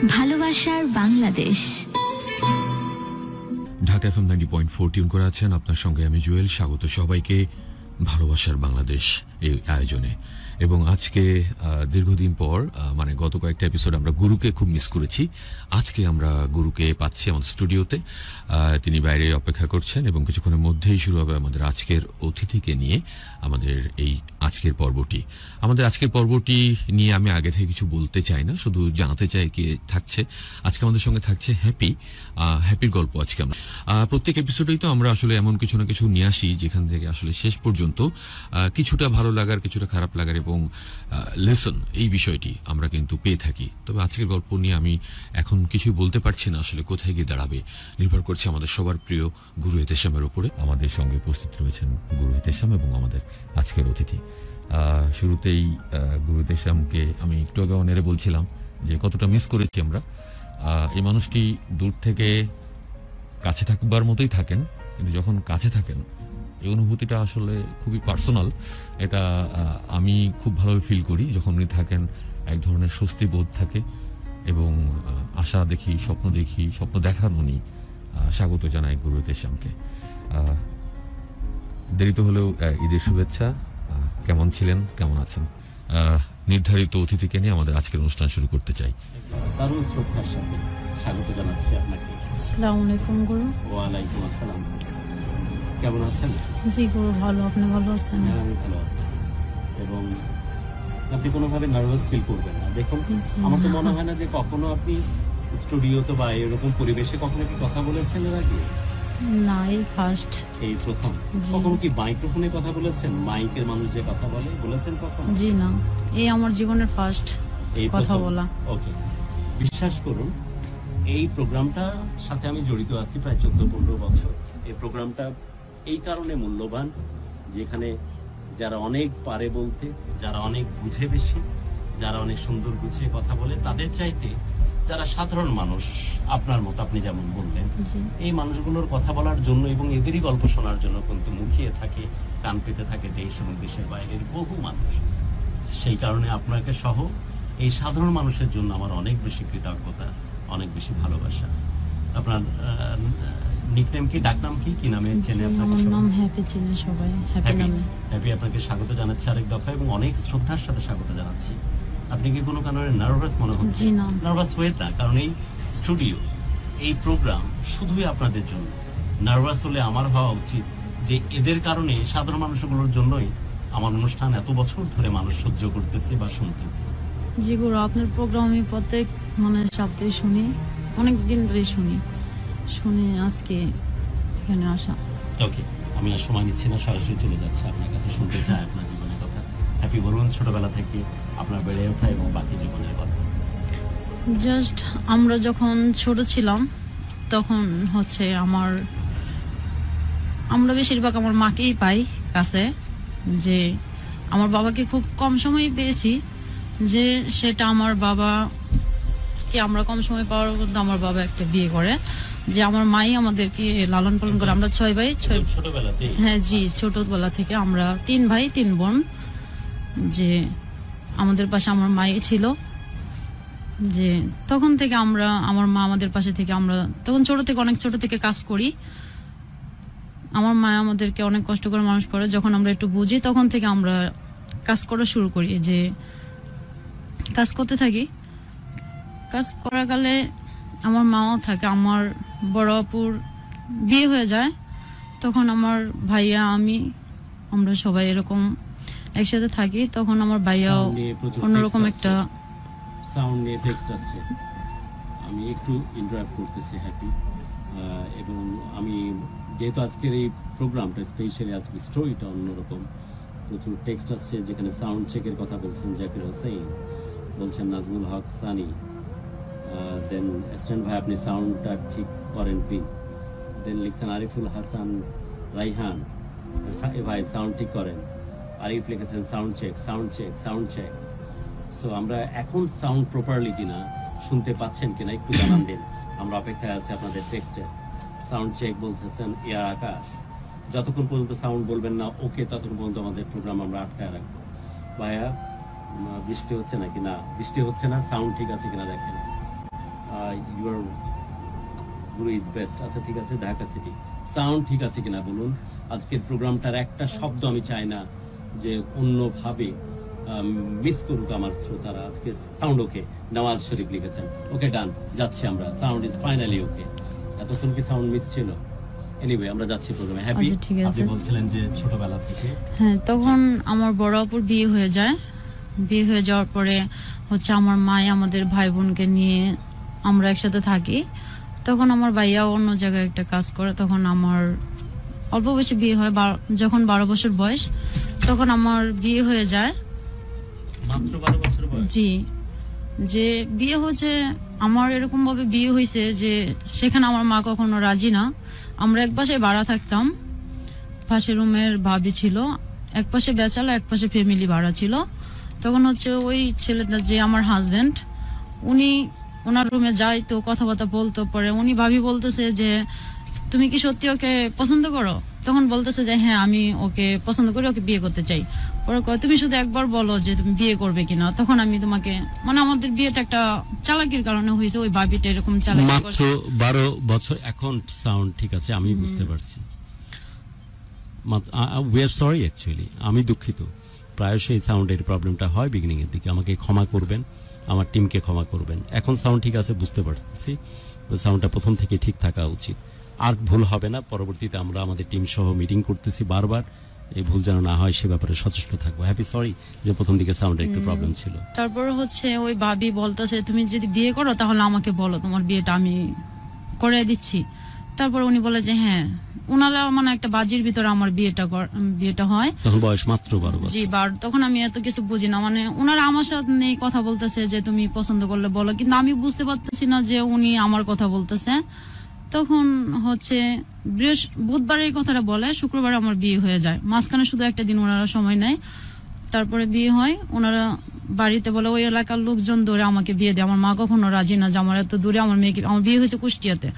ভালোবাসার Bangladesh. Dhaka FM 90.4 tune করে আছেন, আপনার সঙ্গে আমি জুয়েল। স্বাগত সবাইকে ভালোবাসার বাংলাদেশ এই আয়োজনে। এবং আজকে দীর্ঘদিন পর মানে গত কয়েকটা এপিসোড আমরা গুরুকে খুব মিস করেছি। আজকে আমরা গুরুকে পাচ্ছি আমাদের স্টুডিওতে। তিনি বাইরে অপেক্ষা করছেন এবং কিছুক্ষণের মধ্যেই শুরু হবে আমাদের আজকের অতিথিকে নিয়ে আমাদের এই আজকের পর্বটি। আমাদের আজকের পর্বটি নিয়ে আমি আগে থেকে কিছু বলতে চাই না, শুধু জানাতে চাই কি থাকছে আজকে আমাদের সঙ্গে থাকছে হ্যাপির গল্প। আজকে আমরা প্রত্যেক এপিসোডেই তো আমরা আসলে এমন কিছু না কিছু নিয়ে আসি যেখান থেকে আসলে শেষ পর্যন্ত কিছুটা ভালো লাগার, কিছুটা খারাপ লাগার এবং লেসন এই বিষয়টি আমরা কিন্তু পেয়ে থাকি। তবে আজকের গল্প নিয়ে আমি এখন কিছুই বলতে পারছি না, আসলে কোথায় গিয়ে দাঁড়াবে নির্ভর করছে আমাদের সবার প্রিয় গুরু হিতেশামের উপরে। আমাদের সঙ্গে উপস্থিত রয়েছেন গুরু হিতেশাম এবং আমাদের আজকের অতিথি। শুরুতেই গুরু হিতেশামকে আমি একটু আগে নেড়ে বলছিলাম যে কতটা মিস করেছি আমরা। এই মানুষটি দূর থেকে কাছে থাকবার মতোই থাকেন, কিন্তু যখন কাছে থাকেন এই অনুভূতিটা আসলে খুবই পার্সোনাল। এটা আমি খুব ভালোভাবে ফিল করি। যখন উনি থাকেন এক ধরনের স্বস্তি বোধ থাকে এবং আশা দেখি, স্বপ্ন দেখান উনি। স্বাগত জানাই গুরু হিতেশামকে। দেরিতে হলেও ঈদের শুভেচ্ছা। কেমন ছিলেন, কেমন আছেন? নির্ধারিত অতিথিকে নিয়ে আমাদের আজকের অনুষ্ঠান শুরু করতে চাই। দারুণ শ্রদ্ধার সাথে স্বাগত জানাচ্ছি আপনাকে। আসসালামু আলাইকুম গুরু। ওয়ালাইকুম আসসালাম। কেমন আছেন? জি গুরু, ভালো। আপনি ভালো আছেন? হ্যাঁ, আমি ভালো আছি। এবং আপনি কোনোভাবে নার্ভাস ফিল করবেন না। দেখুন, আমার তো মনে হয় না যে কখনো আপনি স্টুডিওতে বা এরকম পরিবেশে কখনো কি কথা বলেছেন এর আগে? না, এই ফার্স্ট, এই প্রথম। কখনো কি মাইক্রোফোনে কথা বলেছেন? মাইকের মানুষ যে কথা বলেছেন কখনো? জি না, এই আমার জীবনের ফার্স্ট কথা বলা। ওকে, বিশ্বাস করুন এই প্রোগ্রামটার সাথে আমি জড়িত আছি প্রায় 14-15 বছর। এই প্রোগ্রামটা এই কারণে মূল্যবান, যেখানে যারা অনেক পারে বলতে, যারা অনেক বুঝে বেশি, যারা অনেক সুন্দর গুছিয়ে কথা বলে, তাদের চাইতে যারা সাধারণ মানুষ আপনার মতো, আপনি যেমন বললেন, এই মানুষগুলোর কথা বলার জন্য এবং এদেরই গল্প শোনার জন্য কিন্তু মুখিয়ে থাকে, কান পেতে থাকে দেশ এবং দেশের বাইরের বহু মানুষ। সেই কারণে আপনাকে সহ এই সাধারণ মানুষের জন্য আমার অনেক বেশি কৃতজ্ঞতা, অনেক বেশি ভালোবাসা। আপনার নিকনেম কি, ডাকনাম কি, কি নামে চেনে আপনাকে? আমার নাম হ্যাপি, চেনে সবাই হ্যাপি নামে। হ্যাপি, আপনাকে স্বাগত জানাচ্ছি আরেক দফা এবং অনেক শ্রদ্ধার সাথে স্বাগত জানাচ্ছি। আপনি কি কোনো কারণে নার্ভাস মনে হচ্ছে? জি না, নার্ভাস হয়ে না, কারণ এই স্টুডিও, এই প্রোগ্রাম শুধুই আপনাদের জন্য। নার্ভাস হলে আমার হওয়া উচিত যে এদের কারণে, সাধারণ মানুষগুলোর জন্যই আমার অনুষ্ঠান এত বছর ধরে মানুষ সহ্য করতেছে বা শুনতেছে। জি গুরু, আপনার প্রোগ্রাম আমি প্রত্যেক সপ্তাহে শুনি, অনেক দিন ধরে শুনি আজকে এখানে আসা। ওকে, আমি আর সময় নিচ্ছি না, সরাসরি চলে যাচ্ছে আপনার কাছে। শুনতে চাই আপনার জীবনের কথা। হ্যাপি, বলুন ছোটবেলা থেকে আপনার বেড়ে ওঠা এবং বাকি জীবনের কথা। জাস্ট আমরা যখন ছোট ছিলাম তখন হচ্ছে আমরা বেশিরভাগ আমার মাকেই পাই কাছে। যে আমার বাবাকে খুব কম সময় পেয়েছি, যে সেটা আমার বাবাকে আমরা কম সময় পাওয়ার মধ্যে আমার বাবা একটা বিয়ে করে, যে আমার মাই আমাদেরকে লালন পালন করে। আমরা 6 ভাই, ছোটবেলাতে। হ্যাঁ জি, ছোটবেলা থেকে আমরা 3 ভাই 3 বোন। যে আমাদের পাশে আমার মাই ছিল, যে তখন থেকে আমার মা আমাদের পাশে থেকে, আমরা তখন অনেক ছোট থেকে কাজ করি। আমার মা আমাদেরকে অনেক কষ্ট করে মানুষ করে। যখন আমরা একটু বুঝি তখন থেকে আমরা কাজ করা শুরু করি, যে কাজ করতে থাকি। কাজ করার কালে আমার মাও থাকে। আমার বড় আপুর বিয়ে হয়ে যায়, তখন আমার ভাইয়া, আমরা সবাই এরকম একসাথে থাকি। তখন আমার ভাইয়াও অন্যরকম একটা সাউন্ড নিয়ে টেক্সট আসছে। আমি একটু ইন্টারাপ্ট করতেছি হ্যাপি। এবং আমি যেহেতু আজকের এই প্রোগ্রামটা স্পেশালি, আজকের স্টোরিটা অন্যরকম, প্রচুর টেক্সট আসছে যেখানে সাউন্ড চেকের কথা বলছেন জাকির হোসেন, বলছেন নাজমুল হক সানি, দেন অ্যাসিস্ট্যান্ট ভাই আপনি সাউন্ডটা ঠিক করেন প্লিজ। দেন লিখছেন আরিফুল হাসান রাইহান, ভাই সাউন্ড ঠিক করেন। আরিফ লিখেছেন সাউন্ড চেক। সো আমরা এখন সাউন্ড প্রপারলি কিনা, শুনতে পাচ্ছেন কিনা একটু জানান দিন। আমরা অপেক্ষায় আছি আপনাদের টেক্সটের। সাউন্ড চেক বলতেছেন এয়ার আকাশ। যতক্ষণ পর্যন্ত সাউন্ড বলবেন না ওকে, ততক্ষণ পর্যন্ত আমাদের প্রোগ্রাম আমরা আটকায় রাখবো। ভাইয়া বৃষ্টি হচ্ছে নাকি? না, বৃষ্টি হচ্ছে না। সাউন্ড ঠিক আছে কিনা দেখেন। Your Guru is best. আচ্ছা ঠিক আছে, ঢাকা সিটি সাউন্ড ঠিক আছে কিনা বলুন। আজকের প্রোগ্রামটার একটা শব্দ আমি চাই না যে অন্যভাবে মিস করুক আমার শ্রোতারা। আজকে সাউন্ড ওকে, নওয়াজ শরীফ লিখেছেন ওকে, ডান, যাচ্ছি আমরা, সাউন্ড ইজ ফাইনালি ওকে। এতক্ষণ কি সাউন্ড মিস ছিল? এনিওয়ে আমরা যাচ্ছি প্রোগ্রামে। হ্যাপি, আচ্ছা, ঠিক আছে। আপনি বলছিলেন যে ছোটবেলা থেকে। হ্যাঁ, তখন আমার বড় আপুর বিয়ে হয়ে যায়। বিয়ে হয়ে যাওয়ার পরে হচ্ছে আমার মাই আমাদের ভাই বোনকে নিয়ে আমরা একসাথে থাকি। তখন আমার ভাইয়া অন্য জায়গায় একটা কাজ করে। তখন আমার অল্প বয়সে বিয়ে হয়, যখন 12 বছর বয়স তখন আমার বিয়ে হয়ে যায়। মাত্র 12 বছর বয়স? জি, যে বিয়ে হচ্ছে আমার এরকম ভাবে বিয়ে হয়েছে যে সেখানে আমার মা কখনো রাজি না। আমরা এক পাশে ভাড়া থাকতাম, পাশে রুমের ভাবি ছিল, এক পাশে বেচালা, এক পাশে ফ্যামিলি ভাড়া ছিল। তখন হচ্ছে ওই ছেলেটা যে আমার হাজবেন্ড, উনি ওনার রুমে যাই তো কথাবার্তা বলতে পারে। উনি ভাবি বলতেছে যে তুমি কি সত্যি ওকে পছন্দ করো? তখন বলতেছে যে হ্যাঁ আমি ওকে পছন্দ করি, ওকে বিয়ে করতে চাই। পরে কয় তুমি শুধু একবার বলো যে তুমি বিয়ে করবে কিনা, তখন আমি তোমাকে, মানে আমাদের বিয়েটা একটা চালাকির কারণে হয়েছে। ওই ভাবিটা এরকম চালাকি মাত্র করছে। 12 বছর। এখন সাউন্ড ঠিক আছে, আমি বুঝতে পারছি। উই আর সরি, অ্যাকচুয়ালি আমি দুঃখিত। প্রায়শই এই সাউন্ডের প্রবলেমটা হয় বিগিনিং এর দিকে। আমাকে ক্ষমা করবেন, আমার টিমকে ক্ষমা করবেন। এখন সাউন্ড ঠিক আছে, বুঝতে পারছি। সাউন্ডটা প্রথম থেকে ঠিক থাকা উচিত, আর ভুল হবে না। পরবর্তীতে আমরা আমাদের টিম সহ মিটিং করতেছি বারবার, এই ভুল যেন না হয় সে ব্যাপারে সচেষ্ট থাকবো। হ্যাপি সরি যে প্রথম দিকে সাউন্ডের একটু প্রবলেম ছিল। তারপর হচ্ছে ওই ভাবি বলতেছে তুমি যদি বিয়ে করো তাহলে আমাকে বলো, তোমার বিয়েটা আমি করে দিচ্ছি। তারপর উনি বলে যে হ্যাঁ, ওনারা মানে একটা বাজির ভিতরে আমার বিয়েটা হয়। তখন বয়স মাত্র 12 বছর। জি, তখন আমি এত কিছু বুঝি না, মানে ওনারা আমার সাথে নেই কথা বলতেছে যে তুমি পছন্দ করলে বলো, কিন্তু আমি বুঝতে পারতেছি না যে উনি আমার কথা বলতেছে। তখন হচ্ছে বুধবার এই কথাটা বলে, শুক্রবার আমার বিয়ে হয়ে যায়। মাঝখানে শুধু একটা দিন ওনারা সময় নেয়, তারপরে বিয়ে হয়। ওনারা বাড়িতে বলে ওই এলাকার লোকজন ধরে আমাকে বিয়ে দেয়। আমার মা কখনো রাজি না যে আমার এত দূরে আমার মেয়েকে, আমার বিয়ে হয়েছে কুষ্টিয়াতে।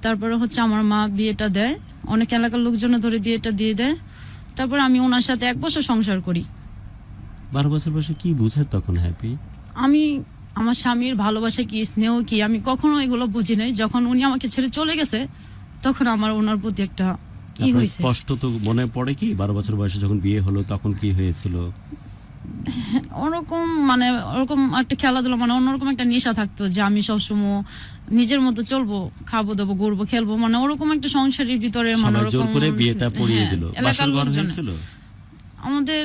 তারপরে হচ্ছে আমার মা বিয়েটা দেয়, অনেক এলাকার লোকজন ধরে বিয়েটা দিয়ে দেয়। তারপর আমি ওনার সাথে 1 বছর সংসার করি। 12 বছর বয়সে কি বুঝে তখন হ্যাপি? আমি আমার স্বামীর ভালোবাসা কি, স্নেহ কি, আমি কখনো এগুলো বুঝি নাই। যখন উনি আমাকে ছেড়ে চলে গেছে তখন আমার ওনার প্রতি একটা কি হয়েছে। স্পষ্ট তো মনে পড়ে কি 12 বছর বয়সে যখন বিয়ে হলো তখন কি হয়েছিল? ওরকম মানে ওরকম একটা খেলাধুলা, মানে অন্যরকম একটা নেশা থাকতো যে আমি সবসময় নিজের মতো চলবো, খাবো দাবো, ঘুরবো, খেলবো, মানে ওরকম একটা সংসারের ভিতরে, মানে জোর করে বিয়েটা পড়িয়ে দিল। এলাকার বাসর ঘর লোকজন। হয়েছিল? আমাদের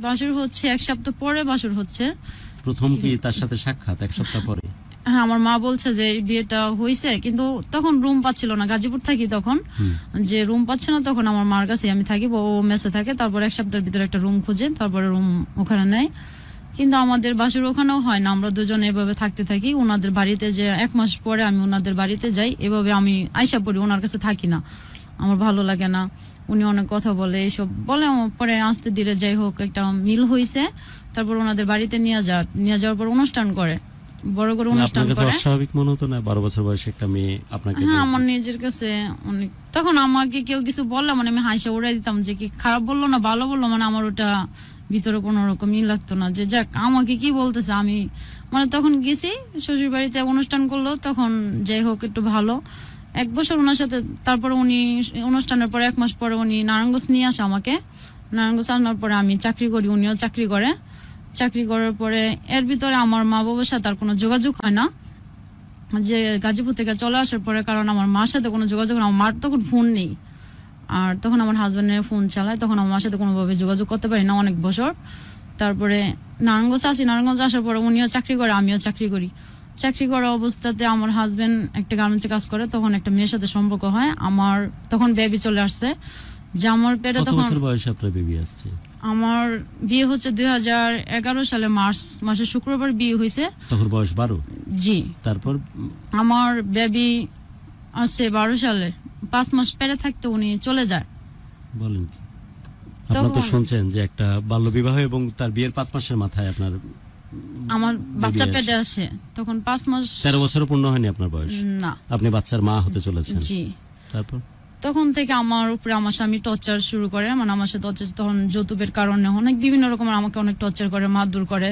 বাসর হচ্ছে 1 সপ্তাহ পরে বাসর হচ্ছে। প্রথম কি তার সাথে সাক্ষাৎ 1 সপ্তাহ পরে? হ্যাঁ, আমার মা বলছে যে এই বিয়েটা হয়েছে, কিন্তু তখন রুম পাচ্ছিল না, গাজীপুর থাকি তখন, যে রুম পাচ্ছে না। তখন আমার মার কাছে আমি থাকি, ও মেসে থাকে। তারপর 1 সপ্তাহের ভিতরে একটা রুম খুঁজে তারপরে রুম ওখানে নেয়। কিন্তু আমাদের বাসর ওখানেও হয় না, আমরা দুজন এভাবে থাকতে থাকি। ওনাদের বাড়িতে যে 1 মাস পরে আমি ওনাদের বাড়িতে যাই, এভাবে আমি আইসা পড়ি, ওনার কাছে থাকি না, আমার ভালো লাগে না। উনি অনেক কথা বলে, এইসব বলে। পরে আস্তে ধীরে যাই হোক একটা মিল হয়েছে। তারপর ওনাদের বাড়িতে নিয়ে যাওয়ার পর অনুষ্ঠান করে, বড় করে অনুষ্ঠান করে। অস্বাভাবিক মনে হতো না 12 বছর বয়সে একটা মেয়ে আপনাকে? হ্যাঁ, আমার নিজের কাছে অনেক। তখন আমাকে কেউ কিছু বললে মানে আমি হাসা উড়াই দিতাম যে কি খারাপ বললো না ভালো বললো, মানে আমার ওটা ভিতরে কোনো রকমই লাগতো না যে যাক আমাকে কি বলতেছে। আমি মানে তখন গেছি শ্বশুর বাড়িতে, অনুষ্ঠান করলো, তখন যাই হোক একটু ভালো 1 বছর ওনার সাথে। তারপরে উনি অনুষ্ঠানের পরে 1 মাস পরে উনি নারায়ণগঞ্জ নিয়ে আসে আমাকে। নারায়ণগঞ্জ আনার পরে আমি চাকরি করি, উনিও চাকরি করে। চাকরি করার পরে এর ভিতরে আমার মা বাবার সাথে আর কোনো যোগাযোগ হয় না, যে গাজীপুর থেকে চলে আসার পরে, কারণ আমার মার সাথে কোনো যোগাযোগ, আমার মার তখন ফোন নেই। আর তখন আমার হাজব্যান্ডের ফোন চালায়, তখন আমার মার সাথে কোনোভাবে যোগাযোগ করতে পারি না অনেক বছর। তারপরে নারায়ণগঞ্জ আসি, নারায়ণগঞ্জ আসার পরে উনিও চাকরি করে, আমিও চাকরি করি। চাকরি করা অবস্থাতে আমার হাজব্যান্ড একটা গার্মেন্টসে কাজ করে, তখন একটা মেয়ের সাথে সম্পর্ক হয়। আমার তখন বেবি চলে আসছে, যে আমার পেটে তখন। কত বছর বয়সে আপনার বেবি আসছে? আমার বিয়ে হচ্ছে 2011 সালে মার্চ মাসে শুক্রবার বিয়ে হয়েছে। তখন বয়স 12? জি। তারপর আমার বেবি আসছে 12 সালে, 5 মাস পেরে থাকতে উনি চলে যায়। বলেন কি? আপনারা তো শুনছেন যে একটা বাল্যবিবাহ এবং তার বিয়ের 5 মাসের মাথায় আপনার আমার বাচ্চা পেটে আসে। তখন 5 মাস, 13 বছর পূর্ণ হয়নি আপনার বয়স? না। আপনি বাচ্চার মা হতে চলেছেন? জি। তারপর তখন থেকে আমার উপরে আমার স্বামী টর্চার শুরু করে, মানে আমার সাথে তখন যৌতুকের কারণে অনেক বিভিন্ন রকমের আমাকে অনেক টর্চার করে, মারধর করে।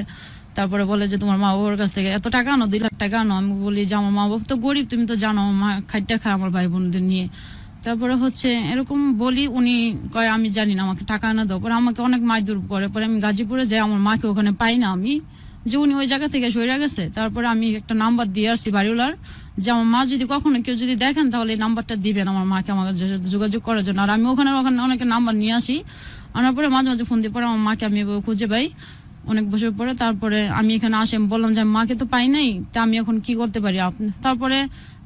তারপরে বলে যে তোমার মা বাবার কাছ থেকে এত টাকা আনো, 2 লাখ টাকা আনো। আমি বলি যে আমার মা বাবা তো গরিব, তুমি তো জানো, মা খাইটা খায় আমার ভাই বোনদের নিয়ে। তারপরে হচ্ছে এরকম বলি, উনি কয় আমি জানি না, আমাকে টাকা আনা দাও। পরে আমাকে অনেক মারধর করে। পরে আমি গাজীপুরে যাই, আমার মাকে ওখানে পাই না আমি, যে উনি ওই জায়গা থেকে সরে গেছে। তারপরে আমি একটা নাম্বার দিয়ে আসছি বাড়িওয়ালার, যে আমার মা যদি কখনো কেউ যদি দেখেন তাহলে এই নাম্বারটা দিবেন আমার মাকে আমার যোগাযোগ করার জন্য। আর আমি ওখানে অনেকের নাম্বার নিয়ে আসি, আনার পরে মাঝে মাঝে ফোন দিয়ে পরে আমার মাকে আমি খুঁজে পাই অনেক বছর পরে। তারপরে আমি এখানে আসি, আমি বললাম যে মাকে তো পাই নাই, তা আমি এখন কি করতে পারি আপনি। তারপরে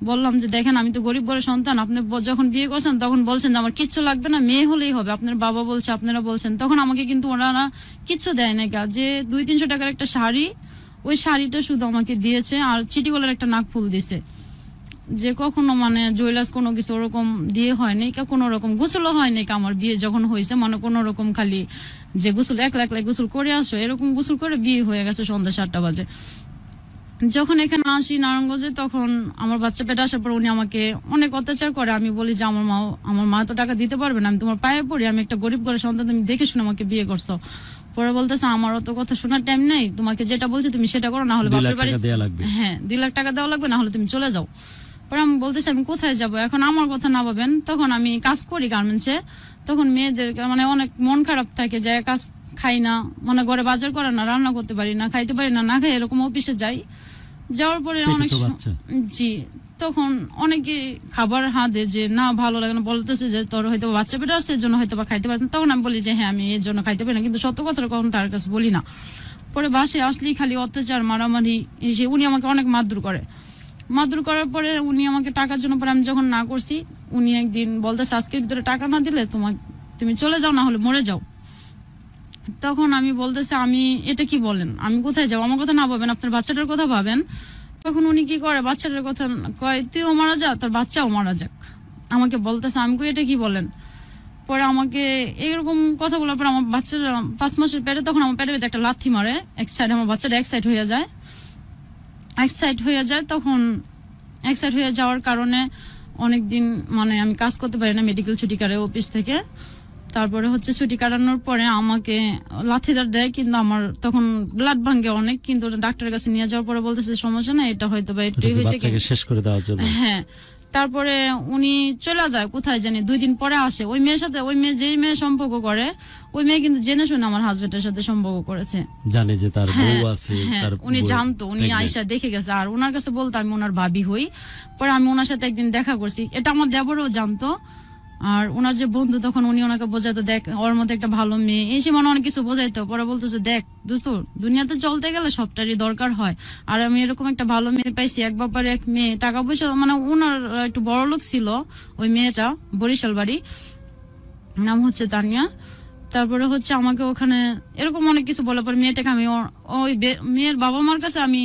বললাম যে দেখেন আমি তো গরিব ঘরের সন্তান, আপনি যখন বিয়ে করছেন তখন বলছেন যে আমার কিচ্ছু লাগবে না, মেয়ে হলেই হবে, আপনার বাবা বলছে আপনারা বলছেন। তখন আমাকে কিন্তু ওনারা কিচ্ছু দেয় না, যে 200-300 টাকার একটা শাড়ি, ওই শাড়িটা শুধু আমাকে দিয়েছে, আর চিটিগোলার একটা নাকফুল দিছে, যে কখনো মানে জুয়েলার্স কোনো কিছু ওরকম দিয়ে হয়নি, কোনো রকম গোসলও হয়নি আমার বিয়ে যখন হয়েছে, মানে কোনো রকম খালি যে গোসল একলা গোসল করে আসো, এরকম গোসল করে বিয়ে হয়ে গেছে সন্ধ্যা 7টা বাজে। যখন এখানে আসি নারায়ণগঞ্জে, তখন আমার বাচ্চা পেটে আসার পর উনি আমাকে অনেক অত্যাচার করে। আমি বলি যে আমার মা তো টাকা দিতে পারবে না, আমি তোমার পায়ে পড়ি, আমি একটা গরিব ঘরের সন্তান, তুমি দেখে শুনে আমাকে বিয়ে করছো। পরে বলতেছে আমার অত কথা শোনার টাইম নেই, তোমাকে যেটা বলছি তুমি সেটা করো, না হলে বাপের বাড়ি হ্যাঁ 2 লাখ টাকা দেওয়া লাগবে, না হলে তুমি চলে যাও। পরে আমি বলতেছি আমি কোথায় যাব, এখন আমার কথা না ভাবেন। তখন আমি কাজ করি গার্মেন্টসে, তখন মেয়েদের মানে অনেক মন খারাপ থাকে, যে কাজ খাই না, মানে ঘরে বাজার করে না, রান্না করতে পারি না, খাইতে পারি না, না খাই এরকম অফিসে যাই। যাওয়ার পরে অনেক জি তখন অনেকে খাবার হাতে যে না ভালো লাগে না, বলতেছে যে তোর হয়তো বাচ্চা পেটে আসছে এর জন্য হয়তো বা খাইতে পারি না। তখন আমি বলি যে হ্যাঁ আমি এর জন্য খাইতে পারি না, কিন্তু সত্য কথাটা কখন তার কাছে বলি না। পরে বাসায় আসলেই খালি অত্যাচার মারামারি এসে উনি আমাকে অনেক মারধর করার পরে উনি আমাকে টাকার জন্য, পরে আমি যখন না করছি, উনি একদিন বলতেছে আজকের ভিতরে টাকা না দিলে তুমি চলে যাও, না হলে মরে যাও। তখন আমি বলতেছে আমি এটা কি বলেন, আমি কোথায় যাবো, আমার কথা না ভাবেন, আপনার বাচ্চাটার কথা ভাবেন। তখন উনি কি করে, বাচ্চাটার কথা কয় তুইও মারা যা, তোর বাচ্চাও মারা যাক, আমাকে বলতেছে। আমি কই এটা কি বলেন। পরে আমাকে এরকম কথা বলার পর আমার বাচ্চাটা 5 মাসের পেটে, তখন আমার পেটে একটা লাথি মারে এক সাইড, আমার বাচ্চাটা এক সাইড হয়ে যায়। তখন এক সাইড হয়ে যাওয়ার কারণে অনেকদিন মানে আমি কাজ করতে পারি না, মেডিকেল ছুটি কাটে অফিস থেকে। তারপরে হচ্ছে ছুটি কাটানোর পরে আমাকে লাথিদার দেয়, কিন্তু আমার তখন ব্লাড ভাঙে অনেক, কিন্তু ডাক্তারের কাছে নিয়ে যাওয়ার পরে বলতেছে সমস্যা না, এটা হয়তো বা একটু হয়েছে শেষ করে দেওয়ার জন্য। হ্যাঁ, তারপরে উনি চলে যায় কোথায় জানি, 2 দিন পরে আসে। ওই মেয়ের সাথে, ওই মেয়ে যেই মেয়ে সম্পর্ক করে, ওই মেয়ে কিন্তু জেনে শুনে আমার হাজবেন্ডের সাথে সম্পর্ক করেছে, জানে যে তার বউ আছে, তার উনি জানতো, উনি আয়শা দেখে গেছে। আর ওনার কাছে বলতো আমি ওনার ভাবি হই। পরে আমি ওনার সাথে একদিন দেখা করছি, এটা আমার দেবরও জানতো। আর ওনার যে বন্ধু, তখন উনি ওনাকে বোঝাইতো দেখ ওর মধ্যে একটা ভালো মেয়ে, এসে মানে অনেক কিছু বোঝাইতো। পরে বলতেছে দেখ দোস্ত, দুনিয়াতে চলতে গেলে সবটারই দরকার হয়, আর আমি এরকম একটা ভালো মেয়ে পাইছি, এক বাপারে এক মেয়ে, টাকা পয়সা, মানে ওনার একটু বড় লোক ছিল ওই মেয়েটা, বরিশাল বাড়ি, নাম হচ্ছে তানিয়া। তারপরে হচ্ছে আমাকে ওখানে এরকম অনেক কিছু বলার পর মেয়েটাকে আমি ওই মেয়ের বাবা মার কাছে আমি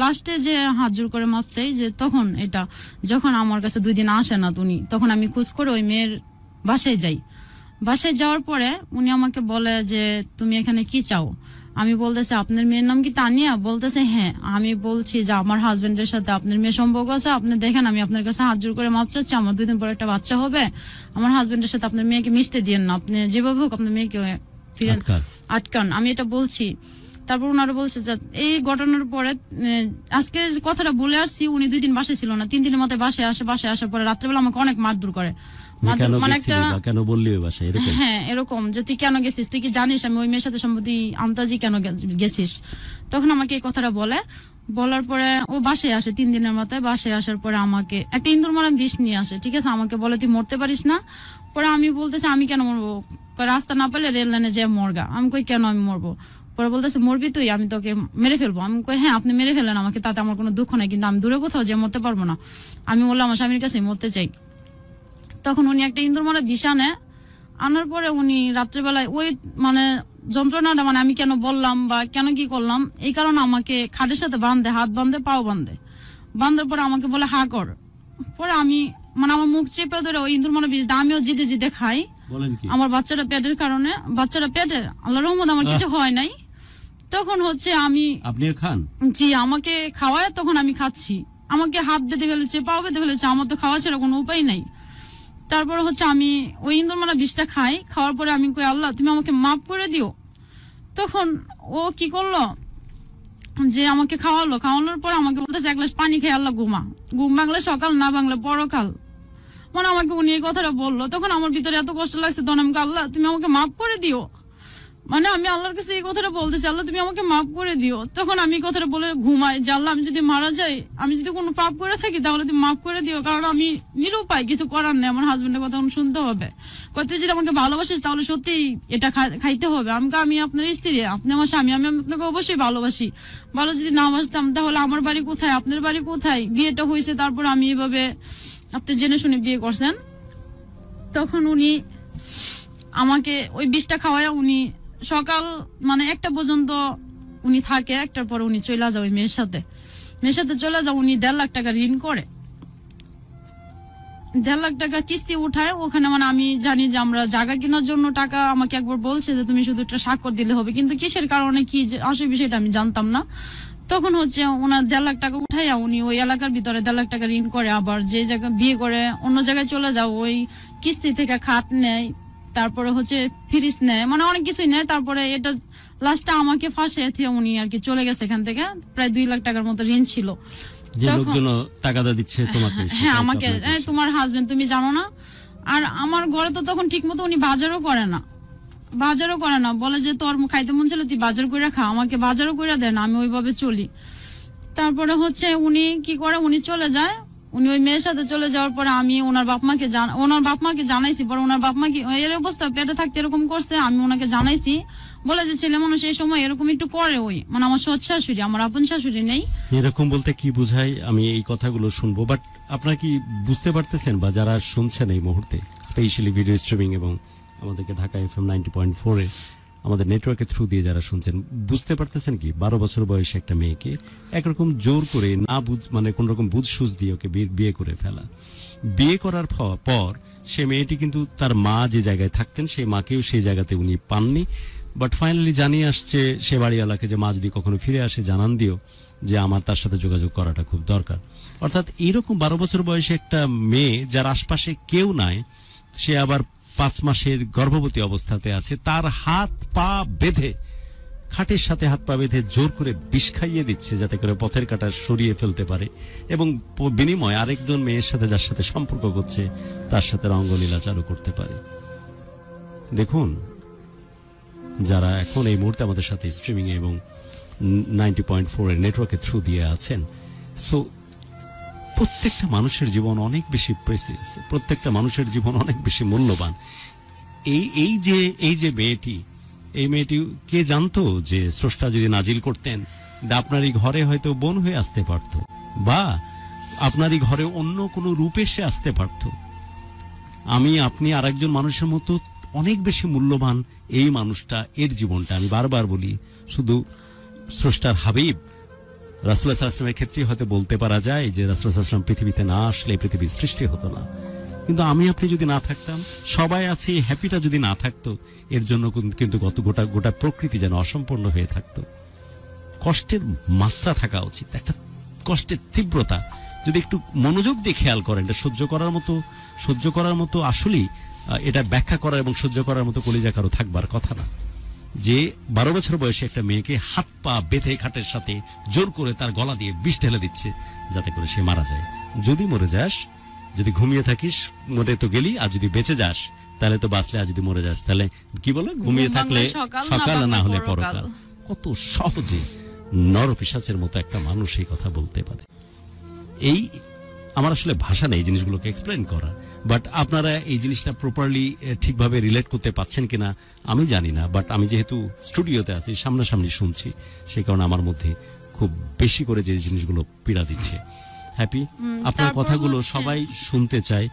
লাস্টে যে হাত জোর করে মাপ চাই, যে তখন এটা যখন আমার কাছে 2 দিন আসে না উনি, তখন আমি খোঁজ করে ওই মেয়ের বাসায় যাই। বাসায় যাওয়ার পরে উনি আমাকে বলে যে তুমি এখানে কি চাও। আমি বলতেছি আপনার মেয়ের নাম কি তানিয়া? বলতেছে হ্যাঁ। আমি বলছি যে আমার হাজবেন্ডের সাথে আপনার মেয়ের সম্পর্ক আছে, আপনি দেখেন আমি আপনার কাছে হাত জোর করে মাপ চাচ্ছি, আমার 2 দিন পরে একটা বাচ্চা হবে, আমার হাজবেন্ডের সাথে আপনার মেয়েকে মিশতে দিয়েন না, আপনি যেভাবে হোক আপনার মেয়েকে আটকান, আমি এটা বলছি। তারপর ওনারা বলছে যে এই ঘটনার পরে আজকে কথাটা বলে আসছি, উনি 2 দিন বাসায় ছিল না, 3 দিনের মধ্যে বাসায় আসার পরে রাত্রেবেলা আমাকে অনেক মারধর করে। হ্যাঁ, এরকম যে তুই কেন গেছিস, তুই কি জানিস আমি ওই মেয়ের সাথে সম্প্রতি আমতাজি কেন গেছিস। তখন আমাকে এই কথাটা বলার পরে ও বাসায় আসে 3 দিনের মাথায়। বাসায় আসার পরে আমাকে একটা ইন্দুর মারাম বিষ নিয়ে আসে, ঠিক আছে, আমাকে বলে তুই মরতে পারিস না। পরে আমি বলতেছি আমি কেন মরবো, রাস্তা না পেলে রেল লাইনে যে মরগা। আমি কই কেন আমি মরবো। পরে বলতেছে মরবি তুই, আমি তোকে মেরে ফেলবো। আমি কই হ্যাঁ আপনি মেরে ফেলেন আমাকে, তাতে আমার কোনো দুঃখ নাই, কিন্তু আমি দূরে কোথাও যে মরতে পারবো না। আমি বললাম আমার স্বামীর কাছে মরতে চাই। তখন উনি একটা ইন্দুর মারা বিষ আনার পরে উনি রাত্রেবেলায় ওই মানে যন্ত্রণাটা, মানে আমি কেন বললাম বা কেন কি করলাম, এই কারণে আমাকে খাটের সাথে বাঁধে, হাত বাঁধে, পাও বাঁধার পরে আমাকে বলে হা কর। পরে আমি মানে আমার মুখ চেপে ধরে ওই ইন্দুর মারা বিষ আমিও জিদে খাই। আমার বাচ্চাটা পেটের কারণে, বাচ্চাটা পেটে আল্লাহর রহমত আমার কিছু হয় নাই। তখন হচ্ছে আপনিও খান? জি, আমাকে খাওয়ায়, তখন আমি খাচ্ছি। আমাকে হাত বেঁধে ফেলেছে, পাও বেঁধে ফেলেছে, আমার তো খাওয়া ছাড়া কোনো উপায় নাই। তারপরে হচ্ছে আমি ওই ইন্দুরমারা বিষটা খাই। খাওয়ার পরে আমি কই আল্লাহ তুমি আমাকে মাফ করে দিও। তখন ও কি করলো, যে আমাকে খাওয়ানোর পর আমাকে বলতেছে এক গ্লাস পানি খেয়ে আল্লাহ ঘুম ভাঙলে সকাল, না ভাঙলে পরকাল। মানে আমাকে উনি এই কথাটা বললো, তখন আমার ভিতরে এত কষ্ট লাগছে, তখন আমি আল্লাহ তুমি আমাকে মাফ করে দিও, মানে আমি আল্লাহর কাছে এই কথাটা বলতেছি, আল্লাহ তুমি আমাকে মাফ করে দিও। তখন আমি এই কথাটা বলে ঘুমাই যে আল্লাহ আমি যদি মারা যাই, আমি যদি কোনো পাপ করে থাকি তাহলে তুমি মাফ করে দিও, কারণ আমি নিরুপায়, কিছু করার নেই, আমার হাজবেন্ডের কথা শুনতে হবে। তুই যদি আমাকে ভালোবাসিস তাহলে সত্যি এটা খাইতে হবে। আমি আপনার স্ত্রী, আপনি আমার স্বামী, আমি আপনাকে অবশ্যই ভালোবাসি। ভালো যদি না বাসতাম তাহলে আমার বাড়ি কোথায়, আপনার বাড়ি কোথায়? বিয়েটা হয়েছে, তারপর আমি এভাবে আপনি জেনে শুনে বিয়ে করছেন। তখন উনি আমাকে ওই বিষটা খাওয়ায় উনি সকাল মানে 1টা পর্যন্ত উনি থাকে, 1টার পর উনি চলে যায় ওই মেয়ের সাথে চলে যায়। উনি 1.5 লাখ টাকা ঋণ করে, 1.5 লাখ টাকা কিস্তি উঠায় ওখানে। মানে আমি জানি যে আমরা জায়গা কেনার জন্য টাকা আমাকে একবার বলছে যে তুমি শুধু একটা স্বাক্ষর দিলে হবে, কিন্তু কিসের কারণে কি আসলে বিষয়টা আমি জানতাম না। তখন হচ্ছে ওনার 1.5 লাখ টাকা উঠাইয়া উনি ওই এলাকার ভিতরে 1.5 লাখ টাকা ঋণ করে, আবার যে জায়গায় বিয়ে করে অন্য জায়গায় চলে যাও, ওই কিস্তি থেকে খাট নেয়, তারপরে হচ্ছে ফ্রিজ নেয়, মানে অনেক কিছুই নেয়। তারপরে এটা লাস্টে আমাকে ফাঁসিয়ে দিয়ে উনি আর কি চলে গেছে এখান থেকে। প্রায় 2 লাখ টাকার মতো ঋণ ছিল। যে লোকজন টাকাটা দিচ্ছে তোমাকে, হ্যাঁ আমাকে, তোমার হাজবেন্ড তুমি জানো না। আর আমার ঘরে তো তখন ঠিক মতো উনি বাজারও করে না, বলে যে তোর খাইতে মন ছিল তুই বাজার করে খা, আমাকে বাজারও করে দেন, আমি ওইভাবে চলি। তারপরে হচ্ছে উনি কি করে, উনি চলে যায়, উনি ওই মেয়ের সাথে চলে যাওয়ার পরে আমি ওনার বাপ মাকে জানাইছি। পরে ওনার বাপ মা কি এর অবস্থা পেটে থাকতে এরকম করছে, আমি ওনাকে জানাইছি। বলে যে ছেলে মানুষ এই সময় এরকম একটু করে, ওই মানে আমার সৎ শাশুড়ি, আমার আপন শাশুড়ি নেই। এরকম বলতে কি বোঝায় আমি এই কথাগুলো শুনবো, বাট আপনারা কি বুঝতে পারতেছেন, বা যারা শুনছেন এই মুহূর্তে স্পেশালি ভিডিও স্ট্রিমিং এবং আমাদেরকে ঢাকা FM 90.4 এ আমাদের নেটওয়ার্কের থ্রু দিয়ে যারা শুনছেন, বুঝতে পারতেছেন কি 12 বছর বয়সে একটা মেয়েকে একরকম জোর করে না মানে কোন রকম বুঝ সুঝ দিয়ে ওকে বিয়ে করে ফেলা। বিয়ে করার পর সে মেয়েটি কিন্তু তার মা যে জায়গায় থাকতেন সেই মাকেও সেই জায়গাতে উনি পাননি, বাট ফাইনালি জানিয়ে আসছে সে বাড়িওয়ালাকে যে মা যদি কখনো ফিরে আসে জানান দিও যে আমার তার সাথে যোগাযোগ করাটা খুব দরকার। অর্থাৎ এইরকম 12 বছর বয়সে একটা মেয়ে যার আশপাশে কেউ নাই, সে আবার 5 মাসের গর্ভবতী অবস্থাতে আছে, তার হাত পা বেঁধে, খাটের সাথে হাত পা বেঁধে জোর করে বিষ খাইয়ে দিচ্ছে যাতে করে পথের কাঁটা সরিয়ে ফেলতে পারে, এবং বিনিময়ে আরেকজন মেয়ের সাথে যার সাথে সম্পর্ক করছে তার সাথে রঙ্গলীলা চালু করতে পারে। দেখুন, যারা এখন এই মুহূর্তে আমাদের সাথে স্ট্রিমিং এবং 90.4 এর নেটওয়ার্কের থ্রু দিয়ে আছেন, সো প্রত্যেকটা মানুষের জীবন অনেক বেশি প্রেসিয়াস, প্রত্যেকটা মানুষের জীবন অনেক বেশি মূল্যবান। এই যে মেয়েটি, এই মেয়েটি কে জানতো যে স্রষ্টা যদি নাজিল করতেন আপনারই ঘরে হয়তো বোন হয়ে আসতে পারত, বা আপনারই ঘরে অন্য কোনো রূপে সে আসতে পারত। আমি আপনি আর একজন মানুষের মতো অনেক বেশি মূল্যবান এই মানুষটা, এর জীবনটা। আমি বারবার বলি, শুধু স্রষ্টার হাবিব রাসূলুল্লাহ সাল্লাল্লাহু আলাইহি ওয়াসাল্লামের ক্ষেত্রে হয়তো বলতে পারা যায় যে রাসূলুল্লাহ সাল্লাল্লাহু আলাইহি ওয়াসাল্লাম পৃথিবীতে না আসলে পৃথিবীর সৃষ্টি হতো না। কিন্তু আমি আপনি যদি না থাকতাম, সবাই আছে, হ্যাপিটা যদি না থাকতো, এর জন্য কিন্তু গোটা প্রকৃতি যেন অসম্পূর্ণ হয়ে থাকতো। কষ্টের মাত্রা থাকা উচিত, একটা কষ্টের তীব্রতা যদি একটু মনোযোগ দিয়ে খেয়াল করেন, এটা সহ্য করার মতো আসলেই এটা ব্যাখ্যা করা এবং সহ্য করার মতো কলিজা কারো থাকবার কথা না। যে 12 বছর বয়সে একটা মেয়েকে হাত পা বেঁধে খাটের সাথে জোর করে তার গলা দিয়ে বিষ ঢেলে দিচ্ছে যাতে করে সে মারা যায়। যদি মরে যাস, যদি ঘুমিয়ে থাকিস মরে তো গেলি, আর যদি বেঁচে যাস তাহলে তো বাঁচলে, আর যদি মরে যাস তাহলে কি বলে, ঘুমিয়ে থাকলে সকাল, না হলে পরকাল। কত সহজে নরপিশাচের মতো একটা মানুষ এই কথা বলতে পারে। এই আমার আসলে ভাষা নেই জিনিসগুলোকে এক্সপ্লেন করা, বাট আপনারা এই জিনিসটা প্রপারলি ঠিকভাবে রিলেট করতে পারছেন কিনা আমি জানি না। বাট আমি যেহেতু স্টুডিওতে আছি, সামনাসামনি শুনছি, সেই কারণে আমার মধ্যে খুব বেশি করে যে জিনিসগুলো পীড়া দিচ্ছে। হ্যাপি, আপনার কথাগুলো সবাই শুনতে চায়,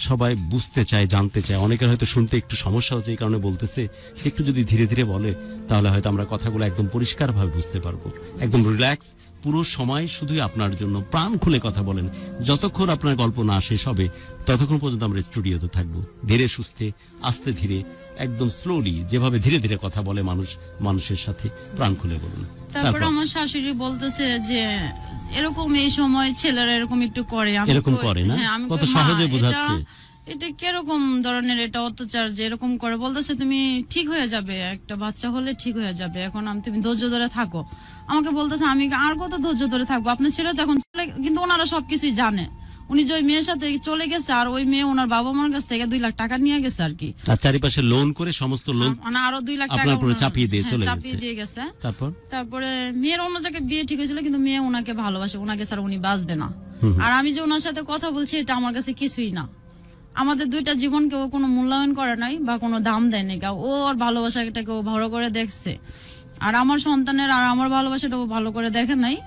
সবাই বুঝতে চায়, জানতে চায়। অনেকের হয়তো শুনতে একটু সমস্যা হচ্ছে, এই কারণে বলতেছে যে একটু যদি ধীরে ধীরে বলে তাহলে হয়তো আমরা কথাগুলো একদম পরিষ্কারভাবে বুঝতে পারবো। একদম রিল্যাক্স, পুরো সময় শুধুই আপনার জন্য প্রাণ খুলে কথা বলেন। যতক্ষণ আপনার গল্প না শেষ হবে ততক্ষণ পর্যন্ত আমরা স্টুডিওতে থাকবো। ধীরে সুস্থে, আস্তে ধীরে, একদম স্লোলি, যেভাবে ধীরে ধীরে কথা বলে মানুষের সাথে, প্রাণ খুলে বলুন। তারপর আমার শাশুড়ি বলতেছে যে এরকম এই সময় ছেলেরা এরকম একটু করে, এরকম করে না, কত সহজে বোঝাচ্ছে। এটা কিরকম ধরনের এটা অত্যাচার যে এরকম করে বলতেছে তুমি ঠিক হয়ে যাবে, একটা বাচ্চা হলে ঠিক হয়ে যাবে, এখন তুমি ধৈর্য ধরে থাকো। আমাকে বলতেছে আমি আর কত ধৈর্য ধরে থাকবো, আপনার ছেলে তো এখন চলে, কিন্তু ওনারা সবকিছুই জানে। উনি যে ওই মেয়ের সাথে চলে গেছে আর ওই মেয়ে ওনার বাবা মার কাছ থেকে 2 লাখ টাকা নিয়ে গেছে আর কি, আর চারিপাশে লোন করে সমস্ত লোন মানে আরো 2 লাখ টাকা আপনার উপরে ওনার- চাপিয়ে দিয়ে হ্যাঁ, চলে চাপিয়ে গেছে। দিয়ে গেছে। তারপরে মেয়ের অন্য জায়গায় বিয়ে ঠিক হয়েছিল, কিন্তু মেয়ে ওনাকে ভালোবাসে, ওনাকে ছাড়া উনি বাঁচবে না। আর আমি যে ওনার সাথে কথা বলছি এটা আমার কাছে কিছুই না। আমাদের 2টা জীবনকে ও কোনো মূল্যায়ন করে নাই বা কোনো দাম দেয় নাই, ও ওর ভালোবাসাটাকে ও ভালো করে দেখছে। আর আমার সন্তানের আর আমার ভালোবাসাটা ও ভালো করে দেখে নাই।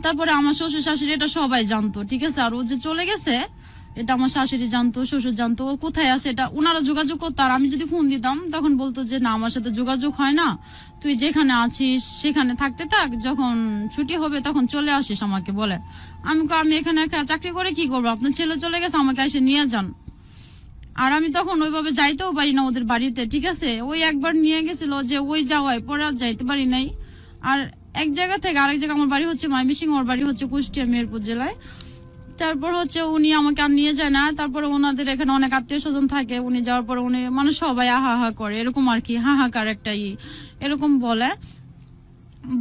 তারপরে আমার শ্বশুর শাশুড়ি এটা সবাই জানতো, ঠিক আছে। আর ও যে চলে গেছে এটা আমার শাশুড়ি জানতো, শ্বশুর জানতো, ও কোথায় আছে এটা ওনারা যোগাযোগ করতো। আর আমি যদি ফোন দিতাম তখন বলতো যে না আমার সাথে যোগাযোগ হয় না, তুই যেখানে আছিস সেখানে থাকতে থাক, যখন ছুটি হবে তখন চলে আসিস আমাকে বলে। আমি এখানে চাকরি করে কি করবো, আপনার ছেলে চলে গেছে, আমাকে এসে নিয়ে যান। আর আমি তখন ওইভাবে যাইতেও পারি না ওদের বাড়িতে, ঠিক আছে। ওই একবার নিয়ে গেছিল যে ওই যাওয়ায় পরে আর যাইতে পারি নাই। আর এক জায়গা থেকে আরেক জায়গা, আমার বাড়ি হচ্ছে ময়মনসিংহ, ওর বাড়ি হচ্ছে কুষ্টিয়া মেহেরপুর জেলায়। তারপর হচ্ছে উনি আমাকে আর নিয়ে যায় না। তারপরে ওনাদের এখানে অনেক আত্মীয় স্বজন থাকে, উনি যাওয়ার পর উনি মানে সবাই হা করে এরকম আর কি, হাহাকার একটা এরকম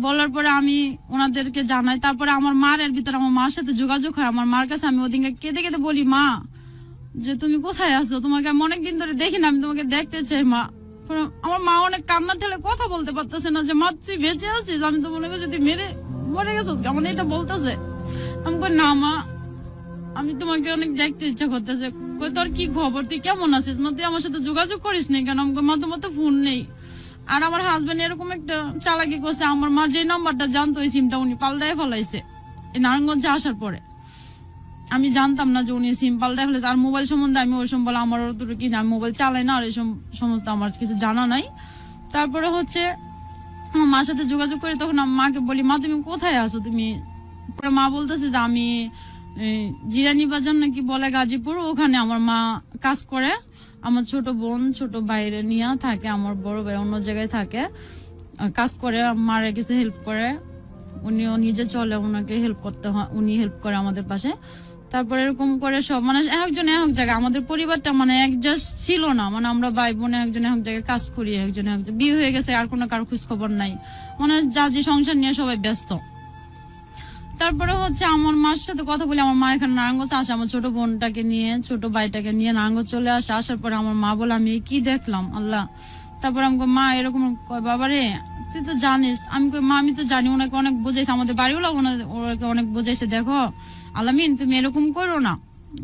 বলার পরে আমি ওনাদেরকে জানাই। তারপরে আমার মার এর ভিতরে আমার মার সাথে যোগাযোগ হয়। আমার মার কাছে আমি ওদিনকে কেঁদে কেঁদে বলি, মা যে তুমি কোথায় আছো, তোমাকে আমি অনেকদিন ধরে দেখি না, আমি তোমাকে দেখতে চাই মা। আমার মা অনেক কান্না ঠেলে কথা বলতে পারতেছে না যে মা তুই বেঁচে আছিস, আমি তো মনে করছি তুই মরে গেছো, আমার এটা বলতেছে। আমি কই না মা, আমি তোমাকে অনেক দেখতে ইচ্ছা করতেছে। কই তোর কি খবর, তুই কেমন আছিস মা, তুই আমার সাথে যোগাযোগ করিস নি কেন? আমাকে মা তোমার তো ফোন নেই। আর আমার হাজবেন্ড এরকম একটা চালাকি করছে, আমার মা যে নাম্বারটা জানতো ওই সিমটা উনি পাল্টায় ফেলাইছে এই নারায়ণগঞ্জে আসার পরে। আমি জানতাম না যে উনি সিম পাল্টায় ফেলেছে। আর মোবাইল সম্বন্ধে আমি ওই সময় বলে আমার অতটুকু কি না, আমি মোবাইল চালাই না, আর এই সমস্ত আমার কিছু জানা নাই। তারপরে হচ্ছে আমার মার সাথে যোগাযোগ করে তখন আমি মাকে বলি, মা তুমি কোথায় আছো তুমি? পরে মা বলতেছে যে আমি জিরানি বাজার নাকি বলে গাজীপুর, ওখানে আমার মা কাজ করে। আমার ছোট বোন ছোট বাইরে নিয়ে থাকে, আমার বড় ভাই অন্য জায়গায় থাকে, কাজ করে, মারে কিছু হেল্প করে। উনিও নিজে চলে, ওনাকে হেল্প করতে হয়, উনি হেল্প করে আমাদের পাশে। তারপরে এরকম করে সব মানে একজন এক জায়গায়, আমাদের পরিবারটা মানে অ্যাডজাস্ট ছিল না, মানে আমরা ভাই বোনে একজন এক জায়গায় কাজ করি, একজন এক জায়গায় বিয়ে হয়ে গেছে, আর কোনো কারো খোঁজ খবর নাই, মানে যা যে সংসার নিয়ে সবাই ব্যস্ত। তারপরে হচ্ছে আমার মার সাথে কথা বলি, আমার মা এখানে নারায়ণগঞ্জ আসে, আমার ছোট বোনটাকে নিয়ে ছোট ভাইটাকে নিয়ে নারায়ণগঞ্জ চলে আসে। আসার পরে আমার মা বলে আমি কি দেখলাম আল্লাহ। তারপর আমি মা এরকম কয়, বাবা রে তুই তো জানিস। আমি কই মা আমি তো জানি, ওনাকে অনেক বোঝাইছে, আমাদের বাড়িওয়ালা ওনাকে অনেক বোঝাইছে, দেখো আলামিন তুমি এরকম করো না,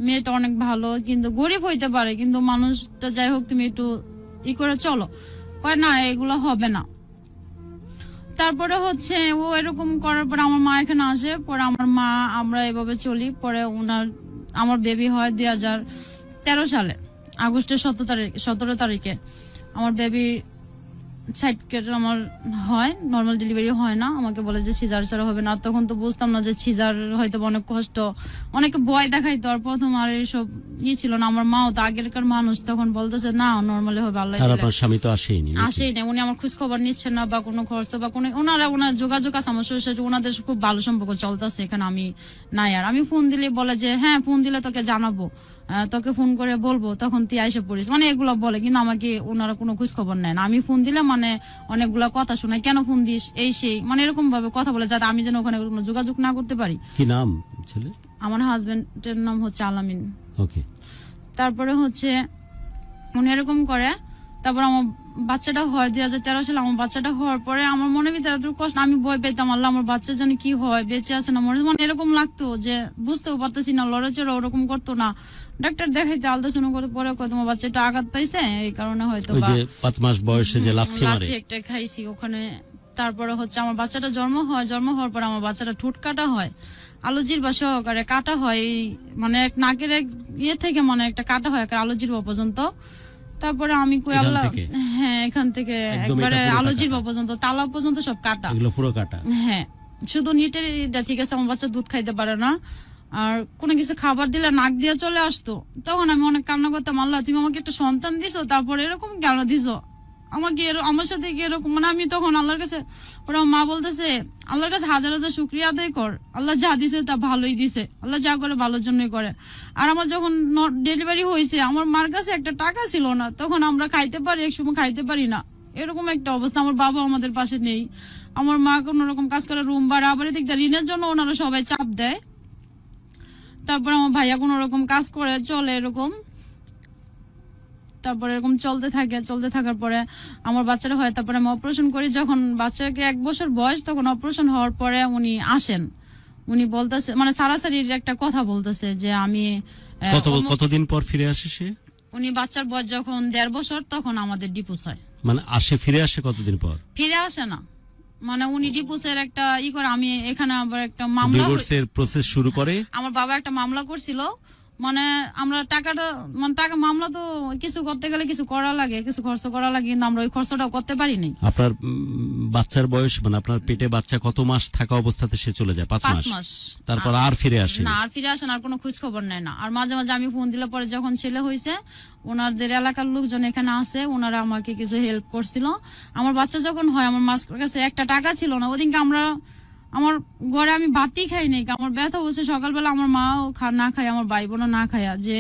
মেয়েটা অনেক ভালো, কিন্তু গরিব হইতে পারে, কিন্তু মানুষটা যাই হোক তুমি একটু করে চলো। কয় না এগুলো হবে না। তারপরে হচ্ছে ও এরকম করার পর আমার মা এখানে আসে, পরে আমার মা আমরা এভাবে চলি। পরে আমার বেবি হয় 2013 সালে আগস্টের 17 তারিখে আমার বেবি সাইড আমার হয়, নর্মাল ডেলিভারি হয় না, আমাকে বলে যে সিজার ছাড়া হবে না। তখন তো বুঝতাম না যে সিজার হয়তো অনেক কষ্ট, অনেকে ভয় দেখাইতো। আর প্রথম আর এইসব ছিল না, আমার মাও তো আগেরকার মানুষ, তখন বলতেছে না নর্মালি হবে, আল্লাহ স্বামী তো আসেই না, উনি আমার খোঁজ খবর নিচ্ছেন না বা কোনো খরচ বা কোনো, ওনার যোগাযোগ আছে আমার শ্বশুর শাশুড়ি, ওনাদের খুব ভালো সম্পর্ক চলতেছে, এখানে আমি নাই। আর আমি ফোন দিলে বলে যে হ্যাঁ ফোন দিলে তোকে জানাবো, তোকে ফোন করে বলবো, তখন তুই আইসা পড়িস, মানে এগুলো বলে, কিন্তু আমাকে ওনারা কোনো খোঁজ খবর নেয় না। আমি ফোন দিলে মানে অনেকগুলা কথা শোনায়, কেন ফোন দিস এই সেই, মানে এরকম ভাবে কথা বলে যাতে আমি যেন ওখানে কোনো যোগাযোগ না করতে পারি। কি নাম ছেলে? আমার হাজবেন্ডের নাম হচ্ছে আলামিন। ওকে। তারপরে হচ্ছে উনি এরকম করে। তারপর আমার বাচ্চাটা হয় 2013 সালে। আমার বাচ্চাটা হওয়ার পরে আমার মনে ভিতরে এত কষ্ট, আমি ভয় পেতাম আল্লাহ আমার বাচ্চা জানি কি হয়, বেঁচে আছে না মরে, মানে এরকম লাগতো যে বুঝতেও পারতেছি না, লড়াচড়া ওরকম করতো না। ডাক্তার দেখাইতে আলট্রাসাউন্ড করে পরে তোমার বাচ্চা একটু আঘাত পাইছে, এই কারণে হয়তো 5 মাস বয়সে যে লাথি একটা খাইছি ওখানে। তারপরে হচ্ছে আমার বাচ্চাটা জন্ম হওয়ার পর আমার বাচ্চাটা ঠোঁট কাটা হয়, আলোজির বা সহকারে কাটা হয়, মানে এক নাকের এক থেকে মানে একটা কাটা হয় আলোজির বা পর্যন্ত। তারপরে আমি কই আল্লাহ, হ্যাঁ এখান থেকে একবারে আলোজির বা পর্যন্ত, তালা পর্যন্ত সব কাটা, এগুলো পুরো কাটা। হ্যাঁ শুধু নিটের, ঠিক আছে। আমার বাচ্চা দুধ খাইতে পারে না, আর কোনো কিছু খাবার দিলে নাক দিয়ে চলে আসতো। তখন আমি অনেক কান্না করতাম, আল্লাহ তুমি আমাকে একটা সন্তান দিছো, তারপরে এরকম কেন দিছো, আমাকে আমার সাথে এরকম, মানে আমি তখন আল্লাহর কাছে, ওরা মা বলতেছে আল্লাহর কাছে হাজার হাজার শুকরিয়া আদায় কর, আল্লাহ যা দিছে তা ভালোই দিছে, আল্লাহ যা করে ভালোর জন্যই করে। আর আমার যখন ডেলিভারি হয়েছে আমার মার কাছে একটা টাকা ছিল না, তখন আমরা খাইতে পারি, এক সময় খাইতে পারি না, এরকম একটা অবস্থা। আমার বাবা আমাদের পাশে নেই, আমার মা কোনো রকম কাজ করে রুম ভাড়া, আবার এদিক দিয়ে ঋণের জন্য ওনারা সবাই চাপ দেয়। তারপর আমার ভাইয়া কোনো রকম কাজ করে চলে এরকম, তারপরে এরকম চলতে থাকার পরে আমার বাচ্চারা হয়, তারপরে আমি অপারেশন করি। যখন বাচ্চাকে 1 বছর বয়স, তখন অপারেশন হওয়ার পরে উনি আসেন, উনি বলতেছে, মানে সারাসারির একটা কথা বলতেছে যে আমি কতদিন পর ফিরে আসে সে? উনি বাচ্চার বয়স যখন 1.5 বছর, তখন আমাদের ডিভোর্স হয়। মানে ফিরে আসে কতদিন পর? ফিরে আসে না, মানে উনি ডিভোর্সের একটা করে, আমি এখানে আবার একটা মামলা, ডিভোর্সের প্রসেস শুরু করে। আমার বাবা একটা মামলা করছিল, মানে আমরা টাকাটা, মানে টাকা মামলা তো কিছু করতে গেলে কিছু করা লাগে, কিছু খরচ করা লাগে, কিন্তু আমরা ওই খরচটাও করতে পারি নাই। আপনার বাচ্চার বয়স, মানে আপনার পেটে বাচ্চা কত মাস থাকা অবস্থাতে সে চলে যায়? 5 মাস। তারপর আর ফিরে আসে না, আর ফিরে আসে না, আর কোনো খোঁজ খবর নেয় না। আর মাঝে মাঝে আমি ফোন দিলে পরে যখন ছেলে হয়েছে, ওনাদের এলাকার লোকজন এখানে আসে, ওনারা আমাকে কিছু হেল্প করছিল। আমার বাচ্চা যখন হয়, আমার মার কাছে একটা টাকা ছিল না, ওদিনকে আমার ঘরে আমি ভাতই খাই নাই, আমার ব্যথা হচ্ছে। সকালবেলা আমার মাও না খায়, আমার ভাই বোনও না খায়া, যে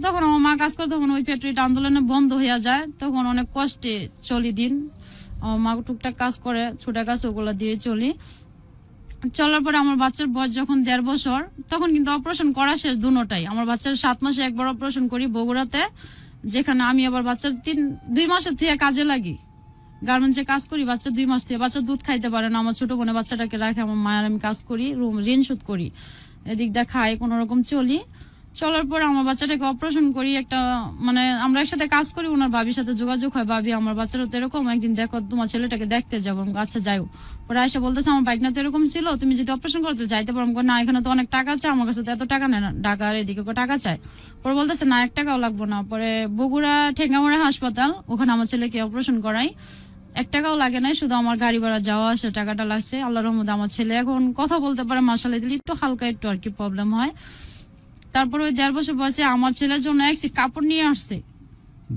তখন আমার মা কাজ করে, তখন ওই ফ্যাক্টরিটা আন্দোলনে বন্ধ হয়ে যায়, তখন অনেক কষ্টে চলি দিন। আমার মা টুকটাক কাজ করে, ছোট কাজ, ওগুলো দিয়ে চলি। চলার পরে আমার বাচ্চার বয়স যখন 1.5 বছর, তখন কিন্তু অপারেশন করা শেষ দুটোটাই। আমার বাচ্চার 7 মাসে একবার অপারেশন করি বগুড়াতে, যেখানে আমি আবার বাচ্চার 2 মাসের থেকে কাজে লাগি, গার্মেন্টসে কাজ করি। বাচ্চা 2 মাস থেকে, বাচ্চা দুধ খাইতে পারে না, আমার ছোট বোনে বাচ্চাটাকে রাখে, আমার মায়ের আমি কাজ করি, ঋণ শোধ করি, এদিক দিয়ে খাই, কোনো রকম চলি। চলার পরে আমার বাচ্চাটাকে অপারেশন করি, একটা মানে আমরা একসাথে কাজ করি, ওনার ভাবির সাথে যোগাযোগ হয়, ভাবি আমার বাচ্চারা তো এরকম, একদিন দেখো তোমার ছেলেটাকে দেখতে যাবো। আচ্ছা যাইও। পরে এসে বলতেছে আমার বাইক না তো এরকম ছিল, তুমি যদি অপারেশন করতে যাইতে পারো। না, এখানে তো অনেক টাকা চায়, আমার কাছে তো এত টাকা নেয় না, ঢাকার এদিকে টাকা চায়। পরে বলতেছে না, 1 টাকাও লাগবো না। পরে বগুড়া ঠেঙ্গামুড়া হাসপাতাল, ওখানে আমার ছেলেকে অপারেশন করাই, 1 টাকাও লাগে না, শুধু আমার গাড়ি ভাড়া যাওয়া আসে টাকাটা লাগছে। আল্লাহর রহমতে আমার ছেলে এখন কথা বলতে পারে, মাশাআল্লাহ, দিলে একটু হালকা একটু আর কি প্রবলেম হয়। তারপর ওই 1.5 বছর বয়সে আমার ছেলের জন্য এক সেট কাপড় নিয়ে আসছে।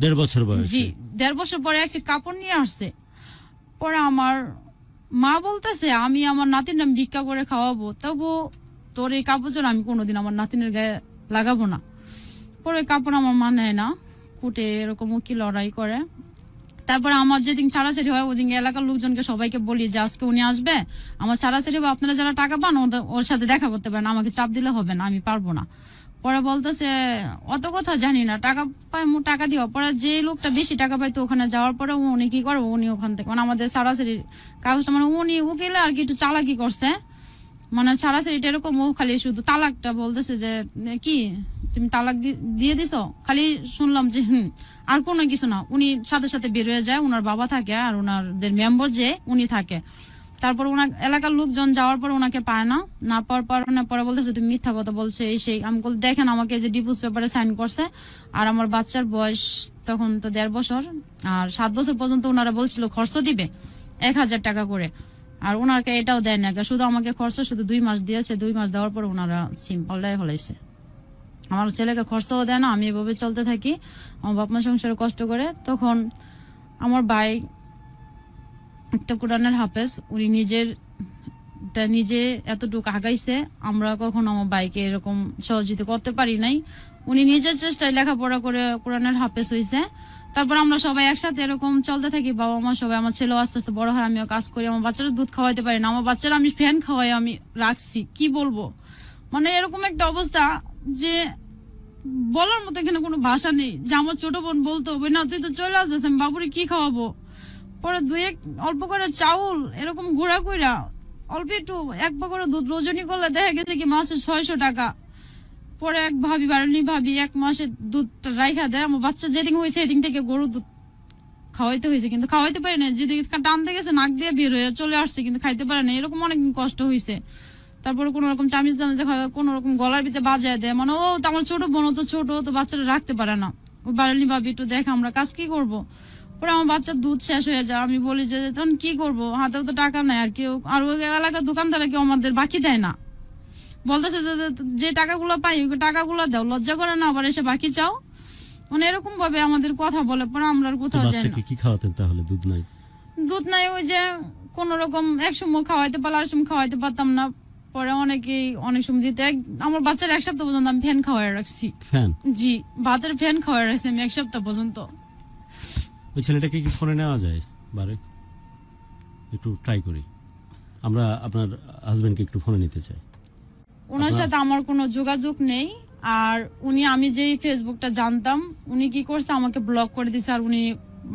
1.5 বছর বয়সে? জি, 1.5 বছর পরে এক সেট কাপড় নিয়ে আসছে। পরে আমার মা বলতেছে আমি আমার নাতির নাম ভিক্ষা করে খাওয়াবো, তবু তোর এই কাপড় জন্য আমি কোনোদিন আমার নাতিনের গায়ে লাগাবো না। পরে কাপড় আমার মা নেয় না, কুটে এরকম কি লড়াই করে। তারপরে আমার যেদিন ছাড়াছাড়ি হয়, ওদিন এলাকার লোকজনকে সবাইকে বলি যে আজকে উনি আসবে, আমার ছাড়াছাড়ি হবে, আপনারা যারা টাকা পান ওর সাথে দেখা করতে পারেন, আমাকে চাপ দিলে হবে না, আমি পারবো না। পরে বলতেছে অত কথা জানি না, টাকা পাই, টাকা দিও। পরে যে লোকটা বেশি টাকা পাইতো, ওখানে যাওয়ার পরে উনি কি করবো, উনি ওখান থেকে মানে আমাদের ছাড়াছাড়ি কাগজটা, মানে উনি উকিলে আর কি একটু চালাকি করছে, মানে ছাড়াছাড়িটা এরকম, ও খালি শুধু তালাকটা বলতেছে যে কি তুমি তালাক দিয়ে দিছো, খালি শুনলাম যে আর কোনো কিছু না। উনি সাথে সাথে বের হয়ে যায়, ওনার বাবা থাকে আর ওনাদের মেম্বার যে উনি থাকে। তারপর ওনার এলাকার লোকজন যাওয়ার পর ওনাকে পায় না, না পাওয়ার পর পরে বলতেছে তুমি মিথ্যা কথা বলছো, এই সেই। আমি বল দেখেন আমাকে যে ডিভোর্স পেপারে সাইন করছে, আর আমার বাচ্চার বয়স তখন তো 1.5 বছর, আর 7 বছর পর্যন্ত ওনারা বলছিল খরচ দিবে 1000 টাকা করে, আর ওনাকে এটাও দেয় না, শুধু আমাকে খরচ শুধু 2 মাস দিয়েছে। 2 মাস দেওয়ার পর ওনারা সিম্পলটাই হলাইছে, আমার ছেলেকে খরচও দেয় না। আমি এভাবে চলতে থাকি, আমার বাপ মা সংসারে কষ্ট করে। তখন আমার ভাই একটা কোরআনের হাফেজ, উনি নিজে এতটুকু আগাইছে, আমরা কখনো আমার ভাইকে এরকম সহযোগিতা করতে পারি নাই। উনি নিজের চেষ্টায় লেখাপড়া করে কোরআনের হাফেজ হয়েছে। তারপর আমরা সবাই একসাথে এরকম চলতে থাকি, বাবা মা সবাই। আমার ছেলেও আস্তে আস্তে বড় হয়, আমিও কাজ করি। আমার বাচ্চারা দুধ খাওয়াইতে পারি না, আমার বাচ্চারা আমি ফ্যান খাওয়াই আমি রাখছি, কি বলবো, মানে এরকম একটা অবস্থা যে বলার মতো এখানে কোনো ভাষা নেই। যে আমার ছোট বোন বলতো না তুই তো চলে আসছিস, আমি বাবুরে কি খাওয়াবো। পরে অল্প করে চাউল এরকম ঘোরা কইরা অল্প একটু 1 পা করে দুধ রোজনী করলে দেখা গেছে কি মাসে 600 টাকা। পরে এক ভাবি 1 মাসে দুধটা রাইখা দেয়। আমার বাচ্চা যেদিন হয়েছে সেদিন থেকে গরুর দুধ খাওয়াইতে হয়েছে, কিন্তু খাওয়াইতে পারে না, যেদিকে টানতে গেছে নাক দিয়ে বের হয়ে চলে আসছে, কিন্তু খাইতে পারে না, এরকম অনেকদিন কষ্ট হয়েছে। তারপরে কোন রকম চামিচ কোন রকম গলার ভিতরে বাজায় দেয়, মানে ও তো আমার ছোট বোন, তো ছোট, তো বাচ্চারা রাখতে পারে না। ও বাড়ালি ভাবি একটু দেখ আমরা কাজ কি করবো। পরে আমার বাচ্চার দুধ শেষ হয়ে যায়, আমি বলি যে তখন কি করবো, হাতেও তো টাকা নাই, আর কেউ আর ওই এলাকার দোকানদারা কেউ আমাদের বাকি দেয় না, বলতেছে যে টাকাগুলো পাই ওই টাকাগুলো দাও, লজ্জা করে না আবার এসে বাকি চাও। মানে এরকম ভাবে আমাদের কথা বলে, পরে আমরা আর তো কোথাও যাই না। বাচ্চাকে কি খাওয়াতেন তাহলে? দুধ নাই? দুধ নাই, ওই যে কোন রকম এক সময় খাওয়াইতে পারলে আর সময় খাওয়াইতে পারতাম না। পরে অনেক সময় দিতে আমার বাচ্চার 1 সপ্তাহ পর্যন্ত আমি ফ্যান খাওয়াই রাখছি। ফ্যান? জি, ভাতের ফ্যান খাওয়াই রাখছি আমি 1 সপ্তাহ পর্যন্ত। ওই ছেলেটাকে কি ফোনে নেওয়া যায় বারে? একটু ট্রাই করি। আমরা আপনার হাজবেন্ডকে একটু ফোনে নিতে চাই। ওনার সাথে আমার কোনো যোগাযোগ নেই। আর উনি, আমি যেই ফেসবুকটা জানতাম, উনি কি করছে আমাকে ব্লক করে দিছে। আর উনি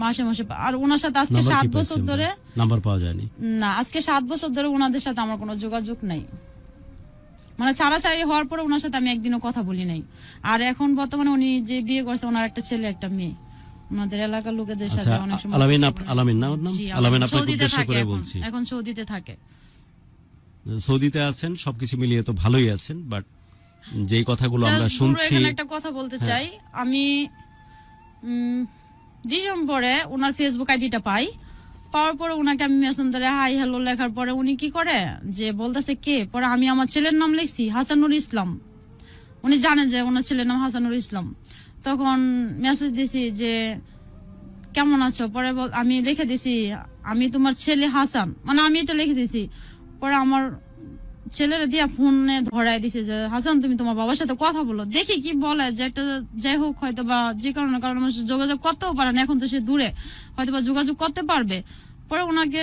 মাসে মাসে, আর ওনার সাথে আজকে 7 বছর ধরে নাম্বার পাওয়া যায়নি? না, আজকে 7 বছর ধরে ওনাদের সাথে আমার কোনো যোগাযোগ নাই। মানে ছাড়াছাড়ি হওয়ার পরে ওনার সাথে আমি একদিনও কথা বলি নাই। আর এখন বর্তমানে উনি যে বিয়ে করছে, ওনার একটা ছেলে একটা মেয়ে, ওনাদের এলাকার লোকেদের সাথে অনেক সময়। আলামিন না ওর নাম? আলামিন আপনাকে উদ্দেশ্য করে বলছি। এখন সৌদিতে থাকে। সৌদিতে আছেন, সবকিছু মিলিয়ে তো ভালোই আছেন, বাট যেই কথাগুলো আমরা শুনছি। এখানে একটা কথা বলতে চাই আমি। ডিসেম্বরে ওনার ফেসবুক আইডিটা পাওয়ার পরে ওনাকে আমি মেসেঞ্জারে হাই হ্যালো লেখার পরে উনি কি করে যে বলতেছে কে, পরে আমি আমার ছেলের নাম লিখছি হাসানুর ইসলাম। উনি জানে যে ওনার ছেলের নাম হাসানুর ইসলাম। তখন মেসেজ দিছি যে কেমন আছো, পরে আমি লিখে দিছি আমি তোমার ছেলে হাসান, মানে আমি এটা লিখে দিছি। পরে আমার ছেলেরা দিয়া ফোনে ধরাই দিছে যে হাসান তুমি তোমার বাবার সাথে কথা বলো, দেখি কি বলে। যে একটা যাই হোক হয়তো বা যে কারণে যোগাযোগ করতেও পারে না, এখন তো সে দূরে, হয়তো বা যোগাযোগ করতে পারবে। পরে ওনাকে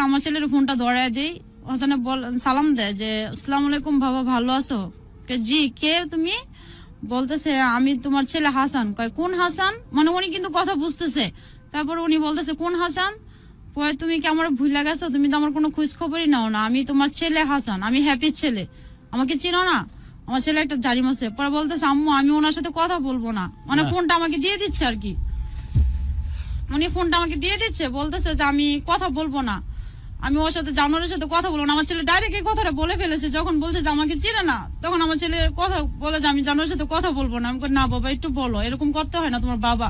আমার ছেলের ফোনটা ধরাই দেই। হাসানে সালাম দেয় যে আসসালামু আলাইকুম বাবা, ভালো আছো? জি, কে তুমি? বলতেছে আমি তোমার ছেলে হাসান। কয় কোন হাসান? মানে উনি কিন্তু কথা বুঝতেছে। তারপর উনি বলতেছে কোন হাসান? তুমি কি আমার ভুলে গেছো? তুমি তো আমার কোনো খোঁজ খবরই নাও না। আমি তোমার ছেলে হাসান, আমি হ্যাপির ছেলে, আমাকে চিনো না? আমার ছেলে একটা জারিম আছে। পরে বলতেছে আম্মু আমি ওনার সাথে কথা বলবো না, মানে ফোনটা আমাকে দিয়ে দিচ্ছে আর কি। উনি ফোনটা আমাকে দিয়ে দিচ্ছে, বলতেছে যে আমি কথা বলবো না, আমি ওর সাথে জানোয়ারের সাথে কথা বলবো না। আমার ছেলে ডাইরেক্ট এই কথাটা বলে ফেলেছে। যখন বলছে যে আমাকে চিনে না, তখন আমার ছেলে কথা বলে যে আমি জানোয়ারের সাথে কথা বলবো না। আমি না বাবা একটু বলো, এরকম করতে হয় না তোমার বাবা।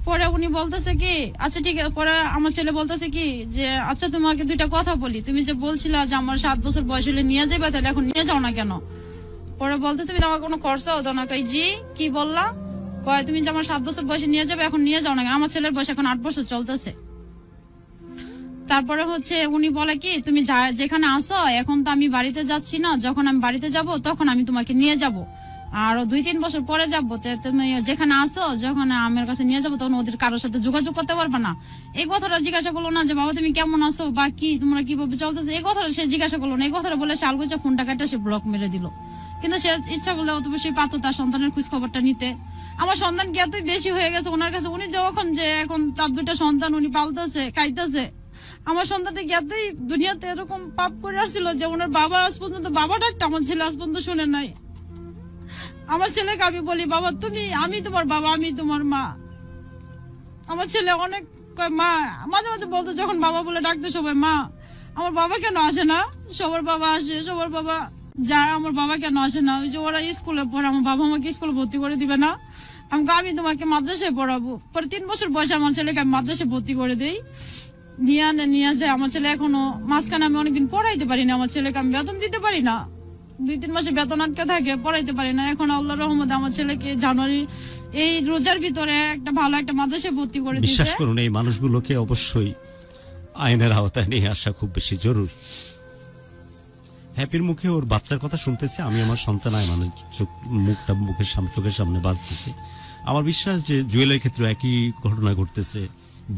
পরে উনি বলতেছে কি আচ্ছা ঠিক আছে। পরে আমার ছেলে বলতেছে কি যে আচ্ছা তোমাকে 2টা কথা বলি, তুমি যে বলছিলা যে আমার 7 বছর বয়স হলে নিয়ে যাবে, তাহলে এখন নিয়ে যাও না কেন? পরে বলতে তুমি তো আমার কোনো খরচাও দাও না। কই জি কি বললা? কয় তুমি যে আমার 7 বছর বয়সে নিয়ে যাবে, এখন নিয়ে যাও না কেন? আমার ছেলের বয়স এখন 8 বছর চলতেছে। তারপরে উনি বলে কি তুমি যেখানে আসো, এখন তো আমি বাড়িতে যাচ্ছি না, যখন আমি বাড়িতে যাব তখন আমি তোমাকে নিয়ে যাব, আরো 2-3 বছর পরে যাবো, তুমি যেখানে আসো যখন আমার কাছে নিয়ে যাবো তখন ওদের কারোর সাথে যোগাযোগ করতে পারবে না। এই কথাটা জিজ্ঞাসা করলো না যে বাবা তুমি কেমন আছো বা কি তোমরা কিভাবে চলতেছে, এই কথাটা সে জিজ্ঞাসা করলো না। এই কথাটা বলে সে আলগোচা ফোনটা কাটা সে ব্লক মেরে দিল। কিন্তু সে ইচ্ছা করলে অবশ্যই পারত তার সন্তানের খোঁজ খবরটা নিতে। আমার সন্তান কি এতই বেশি হয়ে গেছে ওনার কাছে, উনি যখন যে এখন তার 2টা সন্তান উনি পালতেছে খাইতেছে। আমার সন্তানটা কি এতই দুনিয়াতে এরকম পাপ করে আসছিল যে ওনার বাবা আজ পর্যন্ত বাবা ডাকটা আমার ছেলে আজ পর্যন্ত শুনে নাই। আমার ছেলেকে আমি বলি বাবা আমি তোমার বাবা, আমি তোমার মা। আমার ছেলে অনেক মা মাঝে মাঝে বলতো যখন বাবা বলে ডাকতো সবাই, মা আমার বাবা কেন আসে না? সবার বাবা আসে, সবার বাবা যায়, আমার বাবা কেন আসে না? ওই যে ওরা স্কুলে পড়ে, আমার বাবা আমাকে স্কুলে ভর্তি করে দিবে না? আমি তোমাকে মাদ্রাসায় পড়াবো। পরে 3 বছর বয়সে আমার ছেলেকে আমি মাদ্রাসায় ভর্তি করে দিই, নিয়ে আসে। আমার ছেলে এখনো মাঝখানে আমি অনেকদিন পড়াইতে পারি না, আমার ছেলেকে আমি বেতন দিতে পারি না, 2-3 মাসে বেতন আটকে থাকে, পড়াইতে পারি না। এখন আল্লাহর রহমতে আমার ছেলেকে জানুয়ারি এই রোজার ভিতরে একটা ভালো একটা মাদ্রাসায় ভর্তি করে দিয়েছে। বিশ্বাস করুন এই মানুষগুলোকে অবশ্যই আইনের আওতায় নিয়ে আসা খুব বেশি জরুরি। হ্যাপির মুখে ওর বাচ্চার কথা শুনতেছে, আমি আমার সন্তান মানে মুখটা চোখের সামনে বাজতেছে। আমার বিশ্বাস যে জুয়েলের ক্ষেত্রে একই ঘটনা ঘটতেছে,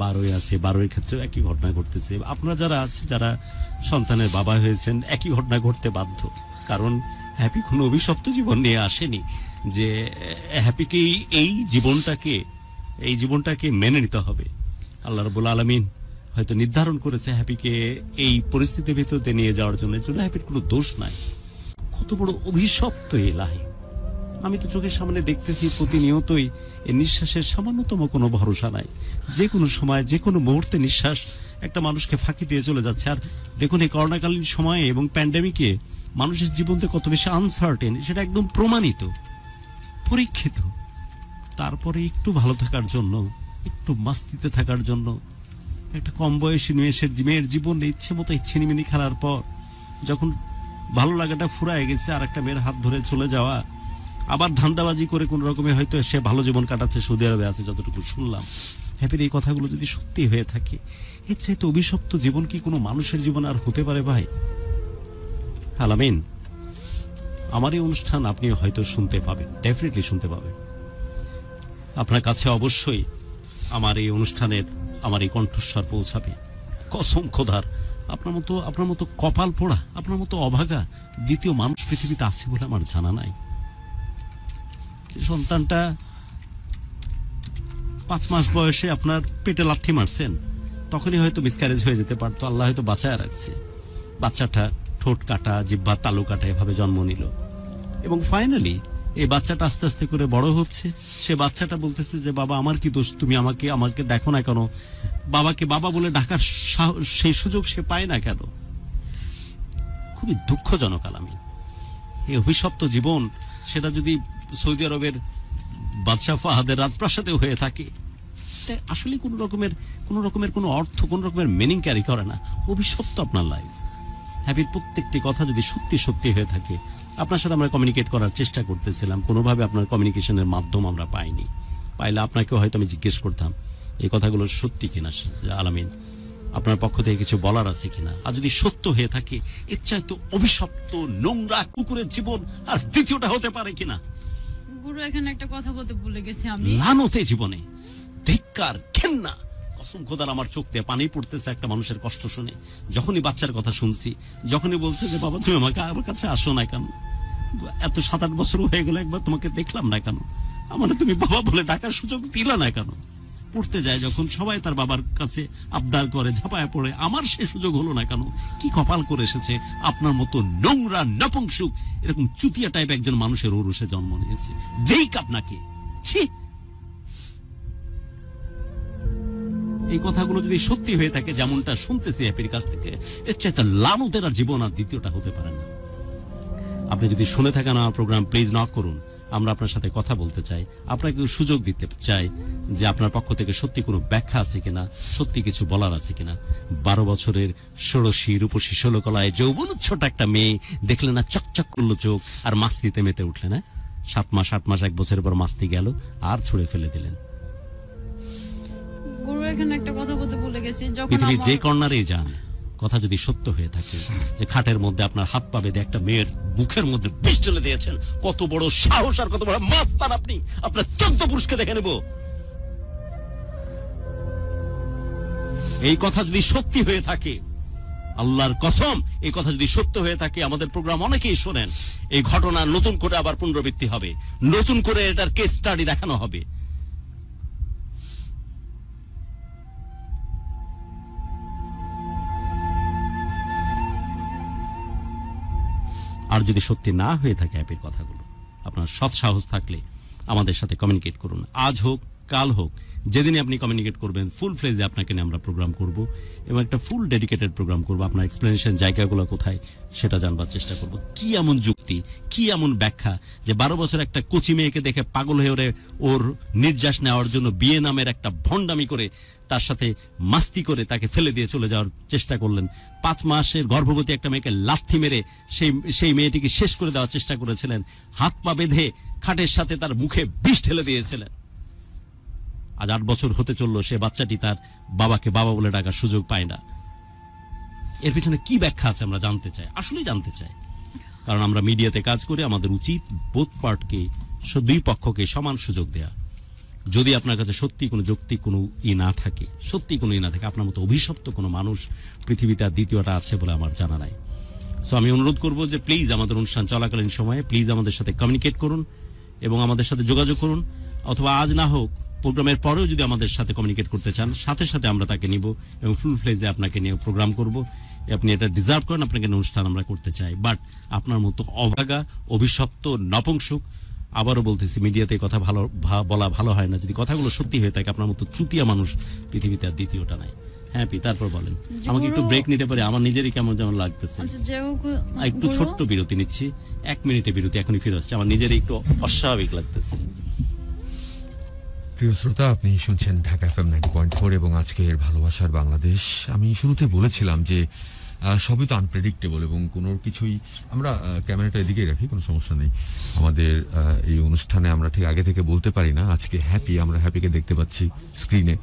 12 আছে 12-এর ক্ষেত্রেও একই ঘটনা ঘটতেছে। আপনারা যারা সন্তানের বাবা হয়েছেন একই ঘটনা ঘটতে বাধ্য, কারণ হ্যাপি কোনো অভিশপ্ত জীবন নিয়ে আসেনি যে হ্যাপিকে এই জীবনটাকে মেনে নিতে হবে। আল্লাহ রাব্বুল আলামিন হয়তো নির্ধারণ করেছে হ্যাপিকে এই পরিস্থিতির ভিতর দিয়ে নিয়ে যাওয়ার জন্য হ্যাপির কোনো দোষ নাই। কত বড় অভিশপ্ত এলাহি! আমি তো চোখের সামনে দেখতেছি প্রতিনিয়তই এই নিঃশ্বাসের সামান্যতম কোনো ভরসা নাই। যে কোনো সময় যে কোনো মুহূর্তে নিঃশ্বাস একটা মানুষকে ফাঁকি দিয়ে চলে যাচ্ছে। আর দেখুন এই করোনাকালীন সময়ে এবং প্যান্ডেমিকে মানুষের জীবনতে কত বেশি আনসার্টেন সেটা একদম প্রমাণিত, পরীক্ষিত। তারপরে একটু ভালো থাকার জন্য, একটু মাস্তিতে থাকার জন্য একটা কম বয়সী মেয়ের জীবনে ইচ্ছে মতো ছিনিমিনি খেলার পর যখন ভালো লাগাটা ফুরায় গেছে আর একটা মেয়ের হাত ধরে চলে যাওয়া, আবার ধান্দাবাজি করে কোন রকমে হয়তো সে ভালো জীবন কাটাচ্ছে, সৌদি আরবে আছে যতটুকু শুনলাম। হ্যাপির এই কথাগুলো যদি সত্যি হয়ে থাকে, এর চাইতে অভিশপ্ত জীবন কি কোনো মানুষের জীবন আর হতে পারে ভাই? আলামিন, আমার এই অনুষ্ঠান আপনি হয়তো শুনতে পাবেন, ডেফিনেটলি শুনতে পাবেন। আপনার কাছে অবশ্যই আমার এই অনুষ্ঠানের আমার এই কণ্ঠস্বর পৌঁছাবে। কসম খোদার, আপনার মতো কপাল পোড়া, আপনার মতো অভাগা দ্বিতীয় মানুষ পৃথিবীতে আছে বলে আমার জানা নাই। যে সন্তানটা 5 মাস বয়সে আপনার পেটে লাথি মারছেন, তখনই হয়তো মিসক্যারেজ হয়ে যেতে পারতো, আল্লাহ হয়তো বাঁচায় রাখছে। বাচ্চাটা ঠোঁট কাটা, জিহ্বা তালু কাটা এভাবে জন্ম নিল, এবং ফাইনালি এই বাচ্চাটা আস্তে আস্তে করে বড় হচ্ছে। সে বাচ্চাটা বলতেছে যে বাবা আমার কি দোষ, তুমি আমাকে দেখো না কেন, বাবাকে বাবা বলে ডাকার সেই সুযোগ সে পায় না কেন? খুবই দুঃখজনক আলামিন। এই অভিশপ্ত জীবন, সেটা যদি সৌদি আরবের বাদশাহ ফাহাদের রাজপ্রাসাদে হয়ে থাকে, আসলে কোন রকমের কোনো অর্থ, কোন রকমের মিনিং ক্যারি করে না। অভিশপ্ত আপনার লাইফ। হ্যাপির প্রত্যেকটি কথা যদি সত্যি সত্যি হয়ে থাকে, আপনার সাথে আমরা কমিউনিকেট করার চেষ্টা করতেছিলাম, কোনোভাবে আপনার কমিউনিকেশনের মাধ্যম আমরা পাইনি। পাইলে আপনাকেও হয়তো আমি জিজ্ঞেস করতাম এই কথাগুলো সত্যি কিনা আলামিন, আপনার পক্ষ থেকে কিছু বলার আছে কিনা। আর যদি সত্য হয়ে থাকে, এর চাইতে অভিশপ্ত নোংরা কুকুরের জীবন আর দ্বিতীয়টা হতে পারে কিনা? গুরু, এখানে একটা কথা বলতে ভুলে গেছি আমি। লানতে জীবনে, ধিক্কার, ঘেন্না। কসম খোদার আমার চোখ দিয়ে পানি পড়তেছে একটা মানুষের কষ্ট শুনে। যখনই বাচ্চার কথা শুনছি, যখনই বলছে যে বাবা তুমি আমার কাছে আসো না কেন, এত 7-8 বছর হয়ে গেল একবার তোমাকে দেখলাম না কেন, আমার তুমি বাবা বলে ডাকার সুযোগ দিলা না কেন? পড়তে যায় যখন সবাই তার বাবার কাছে আবদার করে, ঝাঁপায় পড়ে, আমার সে সুযোগ হলো না কেন? কি কপাল করে এসেছে আপনার মতো নোংরা নপুংসুক এরকম চুতিয়া টাইপ একজন মানুষের ওরসে জন্ম নিয়েছে। দেখ আপনাকে, ছি। এই কথাগুলো যদি সত্যি হয়ে থাকে, যেমনটা শুনতেছি হ্যাপির কাছ থেকে, এর চাইতে লানতের আর জীবন আর দ্বিতীয়টা হতে পারে না। আপনি যদি শুনে থাকেন আমার প্রোগ্রাম, প্লিজ নক করুন। আমরা আপনার সাথে কথা বলতে চাই, আপনাকে সুযোগ দিতে চাই যে আপনার পক্ষ থেকে সত্যি কোনো ব্যাখ্যা আছে কিনা, সত্যি কিছু বলার আছে কিনা। 12 বছরের ষোড়শী রূপসী ষোলকলায় যৌবন ছোট একটা মেয়ে দেখলেন না, চকচক করলো চোখ, আর মাস্তিতে মেতে উঠলেন। 7 মাস 8 মাস 1 বছরের পর মাস্তি গেল, আর ছুঁড়ে ফেলে দিলেন। গুরু, এখানে একটা কথা বলতে ভুলে গেছি। যখন পৃথিবীর যে কর্নারে যান, কথা যদি সত্য হয়ে থাকে যে খাটের মধ্যে আপনার হাত পা বেঁধে একটা মেয়ের মুখের মধ্যে বিষ ঢেলে দিয়েছেন, কত বড় সাহস আর কত বড় মাস্তান আপনি! আপনার 14 পুরুষকে দেখে নেব। এই কথা যদি সত্যি হয়ে থাকে, আল্লাহর কসম, এই কথা যদি সত্য হয়ে থাকে, আমাদের প্রোগ্রাম অনেকেই শোনেন, এই ঘটনা নতুন করে আবার পুনরাবৃত্তি হবে, নতুন করে এটার কেস স্টাডি দেখানো হবে। আর যদি সত্যি না হয়ে থাকে হ্যাপির কথাগুলো, আপনার সৎ সাহস থাকলে আমাদের সাথে কমিউনিকেট করুন। আজ হোক, কাল হোক, যেদিনই আপনি কমিউনিকেট করবেন, ফুল ফ্লেজে আপনাকে নিয়ে আমরা প্রোগ্রাম করব, এবং একটা ফুল ডেডিকেটেড প্রোগ্রাম করব। আপনার এক্সপ্লেনেশন জায়গাগুলো কোথায় সেটা জানবার চেষ্টা করব। কি এমন যুক্তি, কি এমন ব্যাখ্যা যে 12 বছর একটা কচি মেয়েকে দেখে পাগল হয়ে ওর নির্যাস নেওয়ার জন্য বিয়ে নামের একটা ভণ্ডামি করে, তার সাথে মাস্তি করে তাকে ফেলে দিয়ে চলে যাওয়ার চেষ্টা করলেন। 5 মাসের গর্ভবতী একটা মেয়েকে লাথি মেরে সেই মেয়েটিকে শেষ করে দেওয়ার চেষ্টা করেছিলেন। হাত পা বেঁধে খাটের সাথে তার মুখে বিষ ঢেলে দিয়েছিলেন। আজ 8 বছর হতে চললো, সে বাচ্চাটি তার বাবাকে বাবা বলে ডাকার সুযোগ পায় না। এর পিছনে কি ব্যাখ্যা আছে আমরা জানতে চাই, আসলেই জানতে চাই। কারণ আমরা মিডিয়াতে কাজ করে, আমাদের উচিত বোথ পার্টকে, দুই পক্ষকে সমান সুযোগ দেয়া। যদি আপনার কাছে সত্যি কোনো যৌক্তিক কোনো না থাকে, সত্যি কোনো না থাকে, আপনার মতো অভিশপ্ত কোনো মানুষ পৃথিবীতে আর দ্বিতীয়টা আছে বলে আমার জানা নাই। সো আমি অনুরোধ করব যে প্লিজ আমাদের অনুষ্ঠান চলাকালীন সময়ে প্লিজ আমাদের সাথে কমিউনিকেট করুন এবং আমাদের সাথে যোগাযোগ করুন, অথবা আজ না হোক প্রোগ্রামের পরেও যদি আমাদের সাথে কমিউনিকেট করতে চান, সাথে সাথে আমরা তাকে নিব এবং ফুল ফ্লেজে আপনাকে নিয়ে প্রোগ্রাম করব। আপনি এটা ডিজার্ভ করেন, আপনাকে অনুষ্ঠান আমরা করতে চাই। বাট আপনার মতো অভাগা, অভিশপ্ত, নপুংসুক, আবারও বলতেছি, মিডিয়াতে কথা বলা ভালো হয় না। যদি কথাগুলো সত্যি হয়ে থাকে, আপনার মতো চুতিয়া মানুষ পৃথিবীতে আর দ্বিতীয়টা নাই। হ্যাপি, তারপর বলেন। আমাকে একটু ব্রেক নিতে পারে, আমার নিজেরই কেমন যেমন লাগতেছে। একটু ছোট্ট বিরতি নিচ্ছি, 1 মিনিটের বিরতি, এখনই ফিরে আসছে। আমার নিজেরই একটু অস্বাভাবিক লাগতেছে। প্রিয় শ্রোতা, আপনি শুনছেন ঢাকা FM 90.4 এবং আজকের ভালোবাসার বাংলাদেশ। আমি শুরুতে বলেছিলাম যে সবই তো আনপ্রেডিক্টেবল এবং কোনো কিছুই আমরা ক্যামেরাটা এদিকেই রাখি, কোনো সমস্যা নেই। আমাদের এই অনুষ্ঠানে আমরা ঠিক আগে থেকে বলতে পারি না আজকে হ্যাপি, আমরা হ্যাপিকে দেখতে পাচ্ছি স্ক্রিনে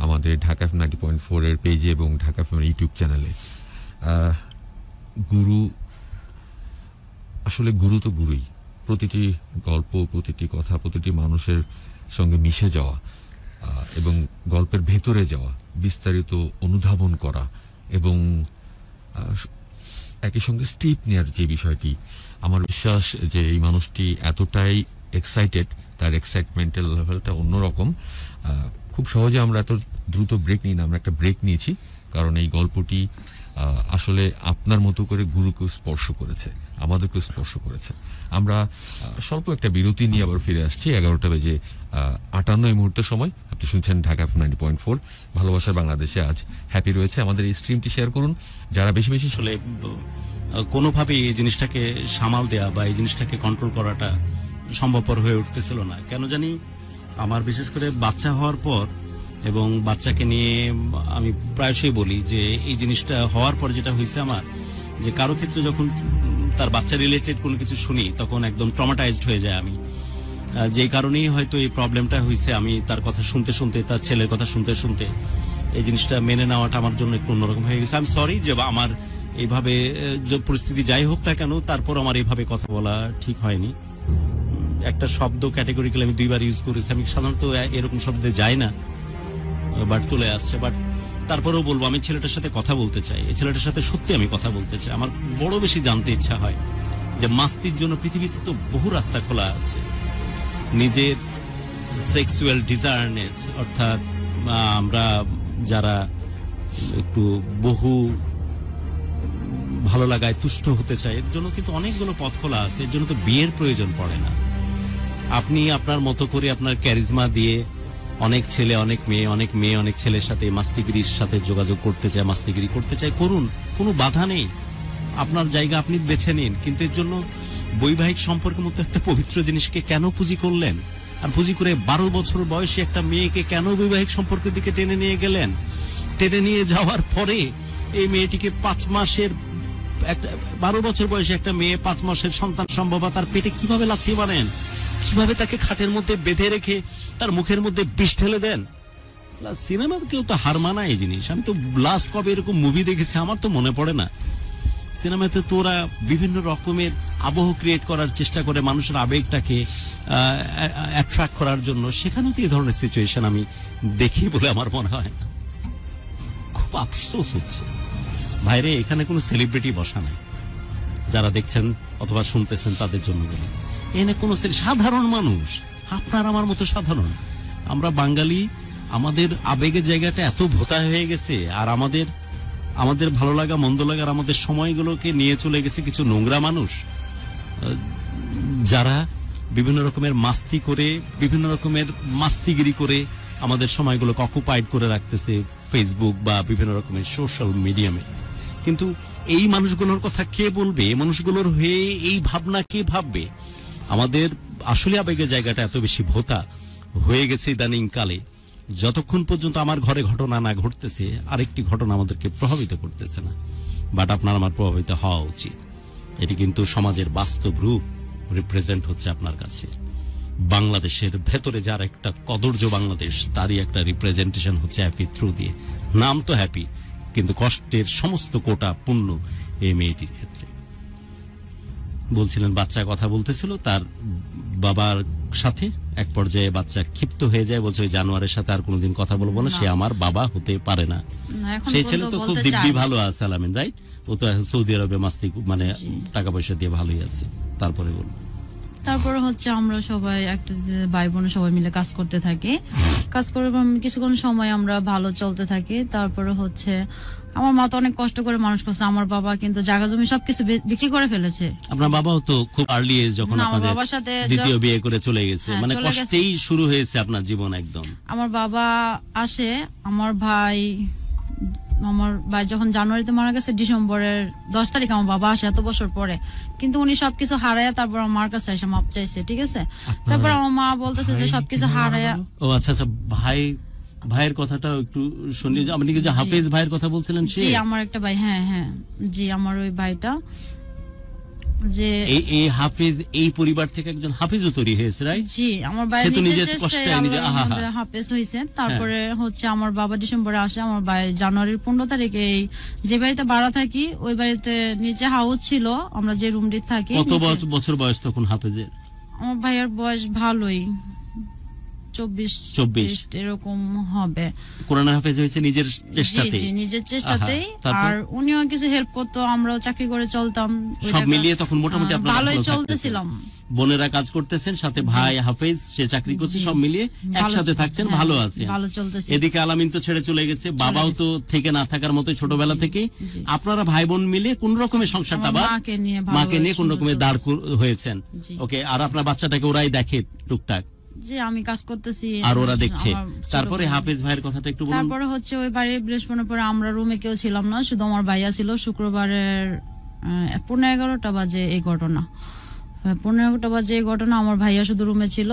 আমাদের ঢাকা FM 90.4 এর পেজে এবং ঢাকা FM ইউটিউব চ্যানেলে। গুরু আসলে গুরু তো গুরুই, প্রতিটি গল্প, প্রতিটি কথা, প্রতিটি মানুষের সঙ্গে মিশে যাওয়া এবং গল্পের ভেতরে যাওয়া, বিস্তারিত অনুধাবন করা এবং একই সঙ্গে স্টেপ নেওয়ার যে বিষয়টি, আমার বিশ্বাস যে এই মানুষটি এতটাই এক্সাইটেড, তার এক্সাইটমেন্টাল লেভেলটা অন্যরকম। খুব সহজে আমরা এত দ্রুত ব্রেক নিই না, আমরা একটা ব্রেক নিয়েছি কারণ এই গল্পটি আসলে আপনার মতো করে গুরুকে স্পর্শ করেছে, আমাদেরকে স্পর্শ করেছে। আমরা স্বল্প একটা বিরতি নিয়ে আবার ফিরে আসছি 11টা বেজে 58 এই মুহূর্তের সময়। আপনি শুনছেন ঢাকা FM 90.4 ভালোবাসার বাংলাদেশে। আজ হ্যাপি রয়েছে, আমাদের এই স্ট্রিমটি শেয়ার করুন যারা বেশি বেশি। আসলে কোনোভাবে এই জিনিসটাকে সামাল দেওয়া বা এই জিনিসটাকে কন্ট্রোল করাটা সম্ভবপর হয়ে উঠতেছিল না। কেন জানি আমার বিশেষ করে বাচ্চা হওয়ার পর এবং বাচ্চাকে নিয়ে আমি প্রায়শই বলি যে এই জিনিসটা হওয়ার পর যেটা হয়েছে আমার, যে কারো ক্ষেত্রে যখন তার বাচ্চা রিলেটেড কোনো কিছু শুনি তখন একদম ট্রমাটাইজড হয়ে যায় আমি। যেই কারণেই হয়তো এই প্রবলেমটা হয়েছে, আমি তার কথা শুনতে শুনতে, তার ছেলের কথা শুনতে শুনতে এই জিনিসটা মেনে নেওয়াটা আমার জন্য একটু অন্যরকম হয়ে গেছে। আমি সরি যে আমার এইভাবে পরিস্থিতি যাই হোক না কেন, তারপর আমার এইভাবে কথা বলা ঠিক হয়নি। একটা শব্দ ক্যাটেগরিক্যালি আমি 2বার ইউজ করেছি, আমি সাধারণত এরকম শব্দে যাই না, বাট চলে আসছে। বাট তারপরেও বলবো, আমি ছেলেটার সাথে কথা বলতে চাই, এই ছেলেটার সাথে সত্যি আমি কথা বলতে চাই। আমার বড় বেশি জানতে ইচ্ছা হয় যে মাস্তির জন্য পৃথিবীতে তো বহু রাস্তা খোলা আছে। নিজের সেক্সুয়াল ডিজায়ারনেস, অর্থাৎ আমরা যারা একটু বহু ভালো লাগায় তুষ্ট হতে চাই, এর জন্য কিন্তু অনেকগুলো পথ খোলা আছে। এর জন্য তো বিয়ের প্রয়োজন পড়ে না। আপনি আপনার মতো করে আপনার ক্যারিজমা দিয়ে অনেক ছেলে, অনেক মেয়ে অনেক ছেলের সাথে মাস্তিগিরির সাথে যোগাযোগ করতে চায়, মাস্তিগিরি করতে চায়, করুন, কোনো বাধা নেই। আপনার জায়গা আপনি বেছে নিন। কিন্তু এর জন্য বৈবাহিক সম্পর্কের মতো একটা পবিত্র জিনিসকে কেন পুঁজি করলেন? আর পুঁজি করে 12 বছর বয়সী একটা মেয়েকে কেন বৈবাহিক সম্পর্কের দিকে টেনে নিয়ে গেলেন? টেনে নিয়ে যাওয়ার পরে এই মেয়েটিকে 5 মাসের, একটা 12 বছর বয়সী একটা মেয়ে 5 মাসের সন্তান সম্ভব, তার পেটে কিভাবে লাথি মারেন, কিভাবে তাকে খাটের মধ্যে বেঁধে রেখে তার মুখের মধ্যে বিষ ঢেলে দেন। সিনেমাতে কেউ তো হার মানায় এই জিনিস। আমি তো লাস্ট কবে এরকম মুভি দেখেছি আমার তো মনে পড়ে না। সিনেমাতে তোরা বিভিন্ন রকমের আবহ ক্রিয়েট করার চেষ্টা করে মানুষের আবেগটাকে অ্যাট্রাক্ট করার জন্য, সেখানেও তো এই ধরনের সিচুয়েশন আমি দেখি বলে আমার মনে হয় না। খুব আফসোস হচ্ছে ভাইরে, এখানে কোনো সেলিব্রিটি বসা নাই, যারা দেখছেন অথবা শুনতেছেন তাদের জন্য বলি। এনে কোনো সাধারণ মানুষ, আপনার আমার মতো সাধারণ। আমরা বাঙালি, আমাদের আবেগের জায়গাটা এত ভোতা হয়ে গেছে, আর আমাদের ভালো লাগা মন্দ লাগার আমাদের সময়গুলোকে নিয়ে চলে গেছে কিছু নোংরা মানুষ, যারা বিভিন্ন রকমের মাস্তি করে, বিভিন্ন রকমের মাস্তিগিরি করে আমাদের সময়গুলোকে অকুপাইড করে রাখতেছে ফেসবুক বা বিভিন্ন রকমের সোশ্যাল মিডিয়ামে। কিন্তু এই মানুষগুলোর কথা কে বলবে? এই মানুষগুলোর হয়ে এই ভাবনা কে ভাববে? আমাদের আসলে আবেগের জায়গাটা এত বেশি ভোতা হয়ে গেছে ইদানিং কালে, যতক্ষণ পর্যন্ত আমার ঘরে ঘটনা না ঘটতেছে আরেকটি ঘটনা আমাদেরকে প্রভাবিত করতেছে না। বাট আপনার আমার প্রভাবিত হওয়া উচিত। এটি কিন্তু সমাজের বাস্তব রূপ রিপ্রেজেন্ট হচ্ছে আপনার কাছে। বাংলাদেশের ভেতরে যার একটা কদর্য বাংলাদেশ, তারই একটা রিপ্রেজেন্টেশন হচ্ছে হ্যাপি থ্রু দিয়ে। নাম তো হ্যাপি, কিন্তু কষ্টের সমস্ত কোটা পূর্ণ এই মেয়েটির ক্ষেত্রে। বলছিলেন বাচ্চা কথা বলতেছিল তার বাবার সাথে, এক পর্যায়ে বাচ্চা ক্ষিপ্ত হয়ে যায়, বলছে ওই জানোয়ারের সাথে আর কোনোদিন কথা বলবো না, সে আমার বাবা হতে পারে না। সেই ছেলে তো খুব দিব্যি ভালো আছে, আলামিন, রাইট? ও তো সৌদি আরবে মাস্তি, মানে টাকা পয়সা দিয়ে ভালোই আছে। তারপরে বলবো, তারপরে হচ্ছে আমরা সবাই একটা ভাই বোন সবাই মিলে কাজ করতে থাকি। কাজ করে কিছুক্ষণ সময় আমরা ভালো চলতে থাকি। তারপরে হচ্ছে আমার মা তো অনেক কষ্ট করে মানুষ করছে। আমার বাবা কিন্তু জায়গা জমি সবকিছু বিক্রি করে ফেলেছে। আপনার বাবাও তো খুব আর্লি এজ যখন আপনাদের বাবার সাথে দ্বিতীয় বিয়ে করে চলে গেছে, মানে কষ্টেই শুরু হয়েছে আপনার জীবন একদম। আমার বাবা আসে, আমার ভাই যখন জানুয়ারিতে মারা গেছে, ডিসেম্বরের 10 তারিখ আমার বাবা আসে এত বছর পরে। কিন্তু উনি সবকিছু হারাইয়া তারপর আমার মার কাছে এসে মাপ চাইছে, ঠিক আছে? তারপর আমার মা বলতেছে যে সবকিছু হারাইয়া। ও আচ্ছা আচ্ছা, ভাই ভাইয়ের কথাটা একটু শুনি। আপনি কি যে হাফেজ ভাইয়ের কথা বলছিলেন সে? জি আমার একটা ভাই, হ্যাঁ হ্যাঁ জি আমার ওই ভাইটা যে এই হাফেজ এই পরিবার থেকে একজন হাফেজও তৈরি হয়েছে, রাইট? জি আমার ভাই সে তো নিজের নিজের কষ্টে চেষ্টায় নিজে আল্লাহর হাফেজ হয়েছে। তারপরে হচ্ছে আমার বাবা ডিসেম্বরে আসে, আমার ভাই জানুয়ারির 15 তারিখে এই যে বাড়িতে ভাড়া থাকি ওই বাড়িতে নিচে হাউস ছিল, আমরা যে রুমটি থাকি। কত বছর বয়স তখন হাফেজের? আমার ভাইয়ের বয়স ভালোই 24 এরকম হবে। কোরআন হাফেজ হয়েছে নিজের চেষ্টাতেই? জি নিজের চেষ্টাতেই। আর উনিও কিছু হেল্প করতো, আমরাও চাকরি করে চলতাম, সব মিলিয়ে তখন মোটামুটি আপনারা ভালোই চলতেছিলাম। বোনেরা কাজ করতেছেন, সাথে ভাই হাফেজ সে চাকরি করছে, সব মিলিয়ে একসাথে থাকছেন, ভালো আছে, ভালো চলতেছে। এদিকে আলামিন তো ছেড়ে চলে গেছে, বাবাও তো থেকে না থাকার মতো ছোটবেলা থেকেই। আপনারা ভাই বোন মিলে কোন রকমের সংসারটা বা মাকে নিয়ে কোন রকমের দাঁড় হয়েছেন। ওকে, আর আপনার বাচ্চাটাকে ওরাই দেখে টুকটাক? যে আমি কাজ করতেছি আর ওরা দেখছে। তারপরে হাফেজ ভাইয়ের কথাটা একটু বলুন। তারপরে হচ্ছে ওই বাড়ির বৃহস্পতিবার পরে আমরা রুমে কেউ ছিলাম না, শুধু আমার ভাইয়া ছিল। শুক্রবারের 11:30 বাজে এই ঘটনা, 11:30 বাজে এই ঘটনা। আমার ভাইয়া শুধু রুমে ছিল,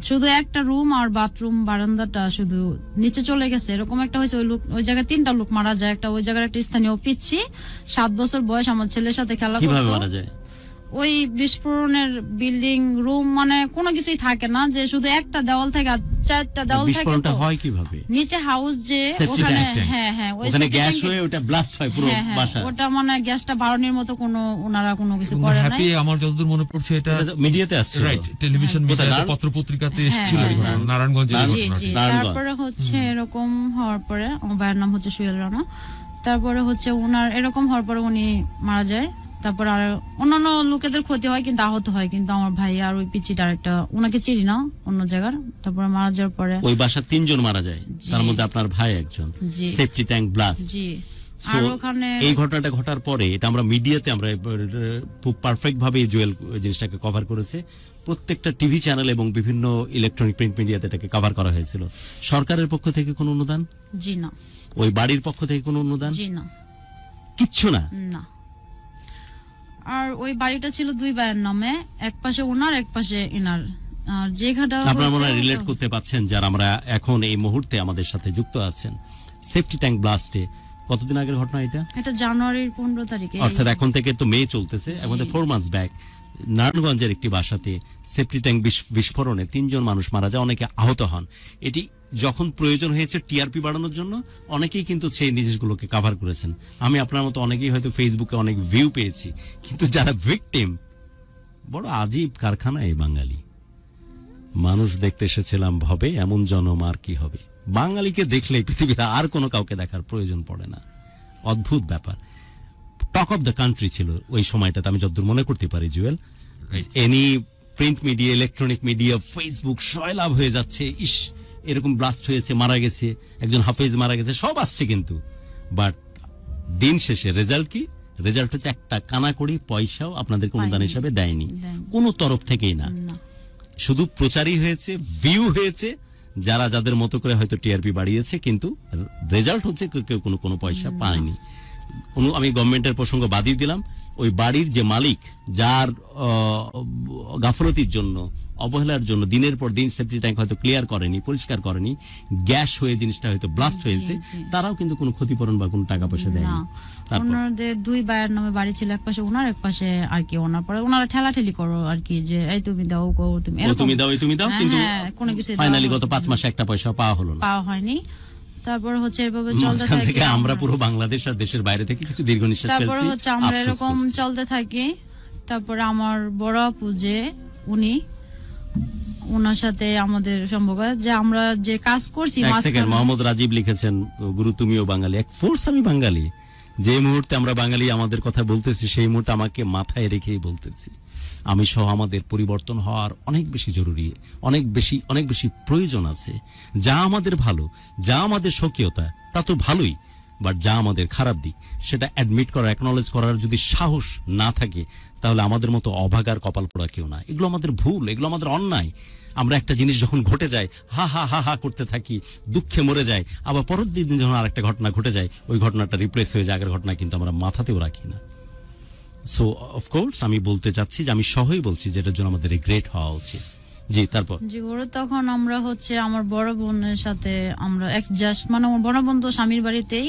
শুধু একটা রুম আর বাথরুম বারান্দাটা শুধু নিচে চলে গেছে, এরকম একটা হয়েছে। ওই জায়গায় 3টা লোক মারা যায়। একটা ওই জায়গার একটা স্থানীয় পিচ্ছি 7 বছর বয়স আমার ছেলের সাথে খেলা করতো। কিভাবে মারা যায়? ওই বিস্ফোরণের বিল্ডিং রুম মানে কোনো কিছুই থাকে না, যে শুধু একটা দেওয়াল থাকে আর 4টা দেওয়াল থাকে। বিস্ফোরণটা হয় কিভাবে? নিচে হাউস যে ওখানে, হ্যাঁ হ্যাঁ ওখানে গ্যাস হয়ে ওটা ব্লাস্ট হয় পুরো বাসা। ওটা মানে গ্যাসটা বাড়ানোর মতো কোনো ওনারা কোনো কিছু করে নাই। হ্যাপি আমার যতদূর মনে পড়ছে এটা মিডিয়াতে আসছে, রাইট? টেলিভিশন মিডিয়াতে পত্র পত্রিকাতে এসেছিল নারায়ণগঞ্জে। তারপরে হচ্ছে এরকম হওয়ার পরে আমার ভাইয়ের নাম হচ্ছে সুয়েল রানা। তারপরে হচ্ছে ওনার এরকম হওয়ার পরে উনি মারা যায়। তারপর আর অন্যান্য লোকেদের ক্ষতি হয় কিন্তু আহত হয়, কিন্তু আমার ভাই আর ওই পিচিটার একটা ওনাকে চিনি না অন্য জায়গার। তারপরে মারা যাওয়ার পরে ওই বাসার 3 জন মারা যায়, তার মধ্যে আপনার ভাই একজন, সেফটি ট্যাঙ্ক ব্লাস্ট। জি আর ওখানে এই ঘটনাটা ঘটার পরে এটা আমরা মিডিয়াতে আমরা খুব পারফেক্ট ভাবে জুয়েল জিনিসটাকে কভার করেছে। প্রত্যেকটা টিভি চ্যানেল এবং বিভিন্ন ইলেকট্রনিক প্রিন্ট মিডিয়াতে এটাকে কভার করা হয়েছিল। সরকারের পক্ষ থেকে কোনো অনুদান? জি না। ওই বাড়ির পক্ষ থেকে কোনো অনুদান? জি না, কিচ্ছু না। না। আর ওই বাড়িটা ছিল 2 ভাইয়ের নামে, এক পাশে ওনার এক পাশে ইনার। আর যে ঘাটা আপনারা মনে হয় রিলেট করতে পারছেন যারা আমরা এখন এই মুহূর্তে আমাদের সাথে যুক্ত আছেন। সেফটি ট্যাঙ্ক ব্লাস্টে কতদিন আগের ঘটনা এটা? এটা জানুয়ারির 15 তারিখে, অর্থাৎ এখন থেকে তো মে চলতেছে, এখন 4 মান্থস ব্যাক নারায়ণগঞ্জের একটি বাসাতে সেফটি ট্যাঙ্ক বিস্ফোরণে 3 জন মানুষ মারা যায়, অনেকে আহত হন। এটি যখন প্রয়োজন হয়েছে টিআরপি বাড়ানোর জন্য অনেকেই কিন্তু সেই জিনিসগুলোকে কভার করেছেন। আমি আপনার মতো অনেকেই হয়তো ফেসবুকে অনেক ভিউ পেয়েছি, কিন্তু যারা ভিকটিম, বড় আজীব কারখানা এই বাঙালি। মানুষ দেখতে এসেছিলাম ভবে, এমন জনম আর কি হবে। বাঙালিকে দেখলে পৃথিবীর আর কোনো কাউকে দেখার প্রয়োজন পড়ে না। অদ্ভুত ব্যাপার। টক অফ দ্য কান্ট্রি ছিল ওই সময়টাতে, আমি যতদূর মনে করতে পারি Jewel. Any print media, electronic media, Facebook সয়লাভ হয়ে যাচ্ছে, ইস এরকম ব্লাস্ট হয়েছে, মারা গেছে একজন হাফেজ, মারা গেছে, সব আসছে। কিন্তু বাট দিন শেষে রেজাল্ট কি? রেজাল্ট হচ্ছে একটা কানাকড়ি পয়সাও আপনাদের অনুদান হিসাবে দেয়নি কোনো তরফ থেকেই না। শুধু প্রচারই হয়েছে, ভিউ হয়েছে, যারা যাদের মতো করে হয়তো টিআরপি বাড়িয়েছে, কিন্তু রেজাল্ট হচ্ছে কেউ কোনো পয়সা পায়নি। আমি গভর্নমেন্টের প্রসঙ্গ বাদই দিলাম। ওই বাড়ির যে মালিক, যার গাফলতির জন্য, অবহেলার জন্য দিনের পর দিন সেফটি ট্যাঙ্ক হয়তো ক্লিয়ার করেনি, পরিষ্কার করেনি, গ্যাস হয়ে জিনিসটা হয়তো ব্লাস্ট হয়েছে, তারাও কিন্তু কোনো ক্ষতিপূরণ বা কোনো টাকা পয়সা দেয়নি। ওনাদের 2 ভাইয়ের নামে বাড়ি ছিল, এক পাশে ওনার এক পাশে আর কি ওনার, পরে ওনারা ঠেলাঠেলি করো আর কি, যে এই তুমি দাও গো, তুমি দাও কিন্তু কোনো কিছু ফাইনালি গত 5 মাসে একটা পয়সা পাওয়া হলো না, পাওয়া হয়নি। তারপর হচ্ছে এভাবে চলতে থাকে। আমরা পুরো বাংলাদেশ আর দেশের বাইরে থেকে কিছু দীর্ঘ নিঃশ্বাস ফেলছি। তারপর হচ্ছে আমরা এরকম চলতে থাকি। তারপর আমার বড় আপু যে ওনার সাথে আমাদের সম্পর্ক, যে আমরা যে কাজ করছি। মোহাম্মদ রাজীব লিখেছেন, গুরু তুমিও বাঙালি, এক ফোর্স আমি বাঙালি। যে মুহূর্তে আমরা বাঙালি আমাদের কথা বলতেছি, সেই মুহূর্তে আমাকে মাথায় রেখেই বলতেছি, আমি সহ আমাদের পরিবর্তন হওয়ার অনেক বেশি জরুরি, অনেক বেশি প্রয়োজন আছে। যা আমাদের ভালো, যা আমাদের স্বকীয়তা, তা তো ভালোই, বাট যা আমাদের খারাপ দিক সেটা অ্যাডমিট করা, অ্যাকনলেজ করার যদি সাহস না থাকে, তাহলে আমাদের মতো অভাগার কপাল পোড়া কেউ না। এগুলো আমাদের ভুল, এগুলো আমাদের অন্যায়। আমরা একটা জিনিস যখন ঘটে যায় হা হা হা হা করতে থাকি, দুঃখে মরে যায়, আবার পরের দিন যখন আরেকটা ঘটনা ঘটে যায়, ওই ঘটনাটা রিপ্লেস হয়ে যায় আগের ঘটনা, কিন্তু আমরা মাথাতেও রাখি না। সো অফকোর্স আমি বলতে চাচ্ছি যে আমি সহই বলছি যে এটার জন্য আমাদের রিগ্রেট হওয়া উচিত। জি, তারপর জি ওরা তখন আমরা হচ্ছে আমার বড় বোনের সাথে আমরা জাস্ট মানে আমার বড় বোন তো স্বামীর বাড়িতেই,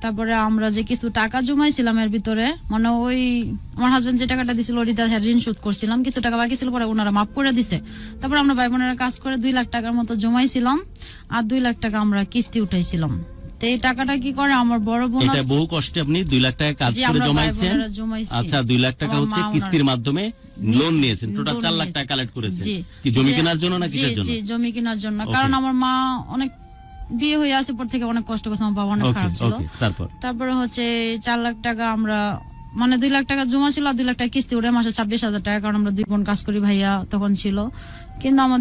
তারপরে আমরা যে কিছু টাকা জমাইছিলাম এর ভিতরে, মানে ওই আমার হাজবেন্ড যে টাকাটা দিছিল ওই ঋণ শোধ করছিলাম, কিছু টাকা বাকি ছিল, পরে ওনারা মাফ করে দিছে। তারপর আমরা ভাই বোনেরা কাজ করে 2 লাখ টাকার মতো জমাইছিলাম, আর 2 লাখ টাকা আমরা কিস্তি উঠাইছিলাম। তো এই টাকাটা কি করে আমার বড় বোন, এটা বহু কষ্টে আপনি 2 লাখ টাকা কাজ করে জমাইছেন। আচ্ছা, 2 লাখ টাকা হচ্ছে কিস্তির মাধ্যমে লোন নিয়েছেন, টোটাল 4 লাখ টাকা কালেক্ট করেছেন। কি জমি কেনার জন্য না কিসের জন্য? জি জমি কেনার জন্য, কারণ আমার মা অনেক বিয়ে হয়ে আসে পর থেকে অনেক কষ্ট করছে, আমার বাবা অনেক খারাপ ছিল। তারপরে হচ্ছে 4 লাখ টাকা আমরা মানে 2 লাখ টাকা জমা ছিল, আর 2 লাখ টাকা কিস্তি উঠে মাসে 26,000 টাকা, কারণ আমরা 2 বোন কাজ করি, ভাইয়া তখন ছিল। কিন্তু আমার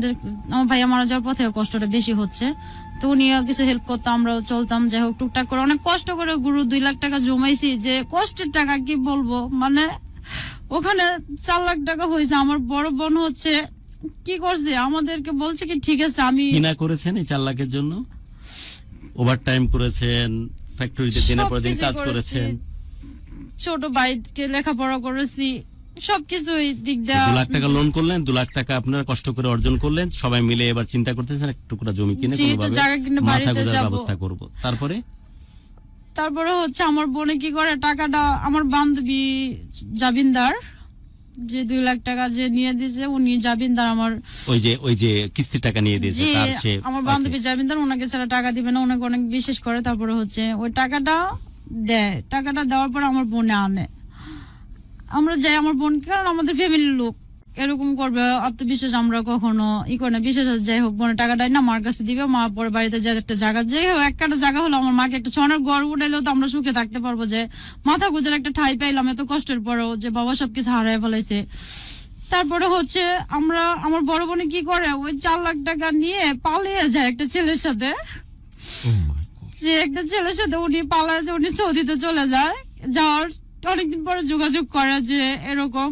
ভাইয়া মারা যাওয়ার পথে কষ্টটা বেশি হচ্ছে, তো উনিও কিছু হেল্প করতো, আমরাও চলতাম। যাই হোক টুকটাক করে অনেক কষ্ট করে গুরু 2 লাখ টাকা জমাইছি, যে কষ্টের টাকা কি বলবো, মানে ওখানে 4 লাখ টাকা হয়েছে। আমার বড় বোন হচ্ছে কি করছে, আমাদেরকে বলছে কি ঠিক আছে আমি কিনা করেছেন এই 4 লাখের জন্য, ওভারটাইম করেছেন, ফ্যাক্টরিতে দিনের পর দিন কাজ করেছেন, ছোট ভাইকে লেখাপড়া করেছি, সবকিছু দিক দিয়ে 2 লাখ টাকা লোন করলেন, 2 লাখ টাকা আপনারা কষ্ট করে অর্জন করলেন, সবাই মিলে এবার চিন্তা করতেছেন একটু টুকরা জমি কিনে কোনোভাবে মাথা গোঁজার ব্যবস্থা করব। তারপরে হচ্ছে আমার বোনে কি করে, টাকাটা আমার বান্ধবী জাবিনদার যে 2 লাখ টাকা যে নিয়ে দিয়েছে, উনি জাবিনদার আমার ওই যে কিস্তি টাকা নিয়ে দিয়েছে, তার সে আমার বান্ধবী জাবিনদার, ওনাকে ছাড়া টাকা দিবে না, ওনাকে অনেক বিশেষ করে। তারপরে হচ্ছে ওই টাকাটা দেয়, টাকাটা দেওয়ার পর আমার বোনে আনে, আমরা যাই আমার বোন, কারণ আমাদের ফ্যামিলির লোক এরকম করবে আত্মবিশ্বাস আমরা কখনো করে না, বিশেষ যাই হোক বোনের টাকাটা না আমার কাছে দিবে, মা পরে বাড়িতে যে একটা জায়গা, যাই হোক একটা জায়গা হলো আমার মাকে একটা ছনের ঘর উঠাইলেও তো আমরা সুখে থাকতে পারবো, যে মাথা গুজার একটা ঠাই পাইলাম এত কষ্টের পরেও, যে বাবা সবকিছু হারায় ফেলাইছে। তারপরে হচ্ছে আমার বড় বোনে কি করে, ওই 4 লাখ টাকা নিয়ে পালিয়ে যায় একটা ছেলের সাথে, যে একটা ছেলের সাথে উনি পালায় যায়, উনি সৌদিতে চলে যায়, যাওয়ার অনেকদিন পরে যোগাযোগ করে যে এরকম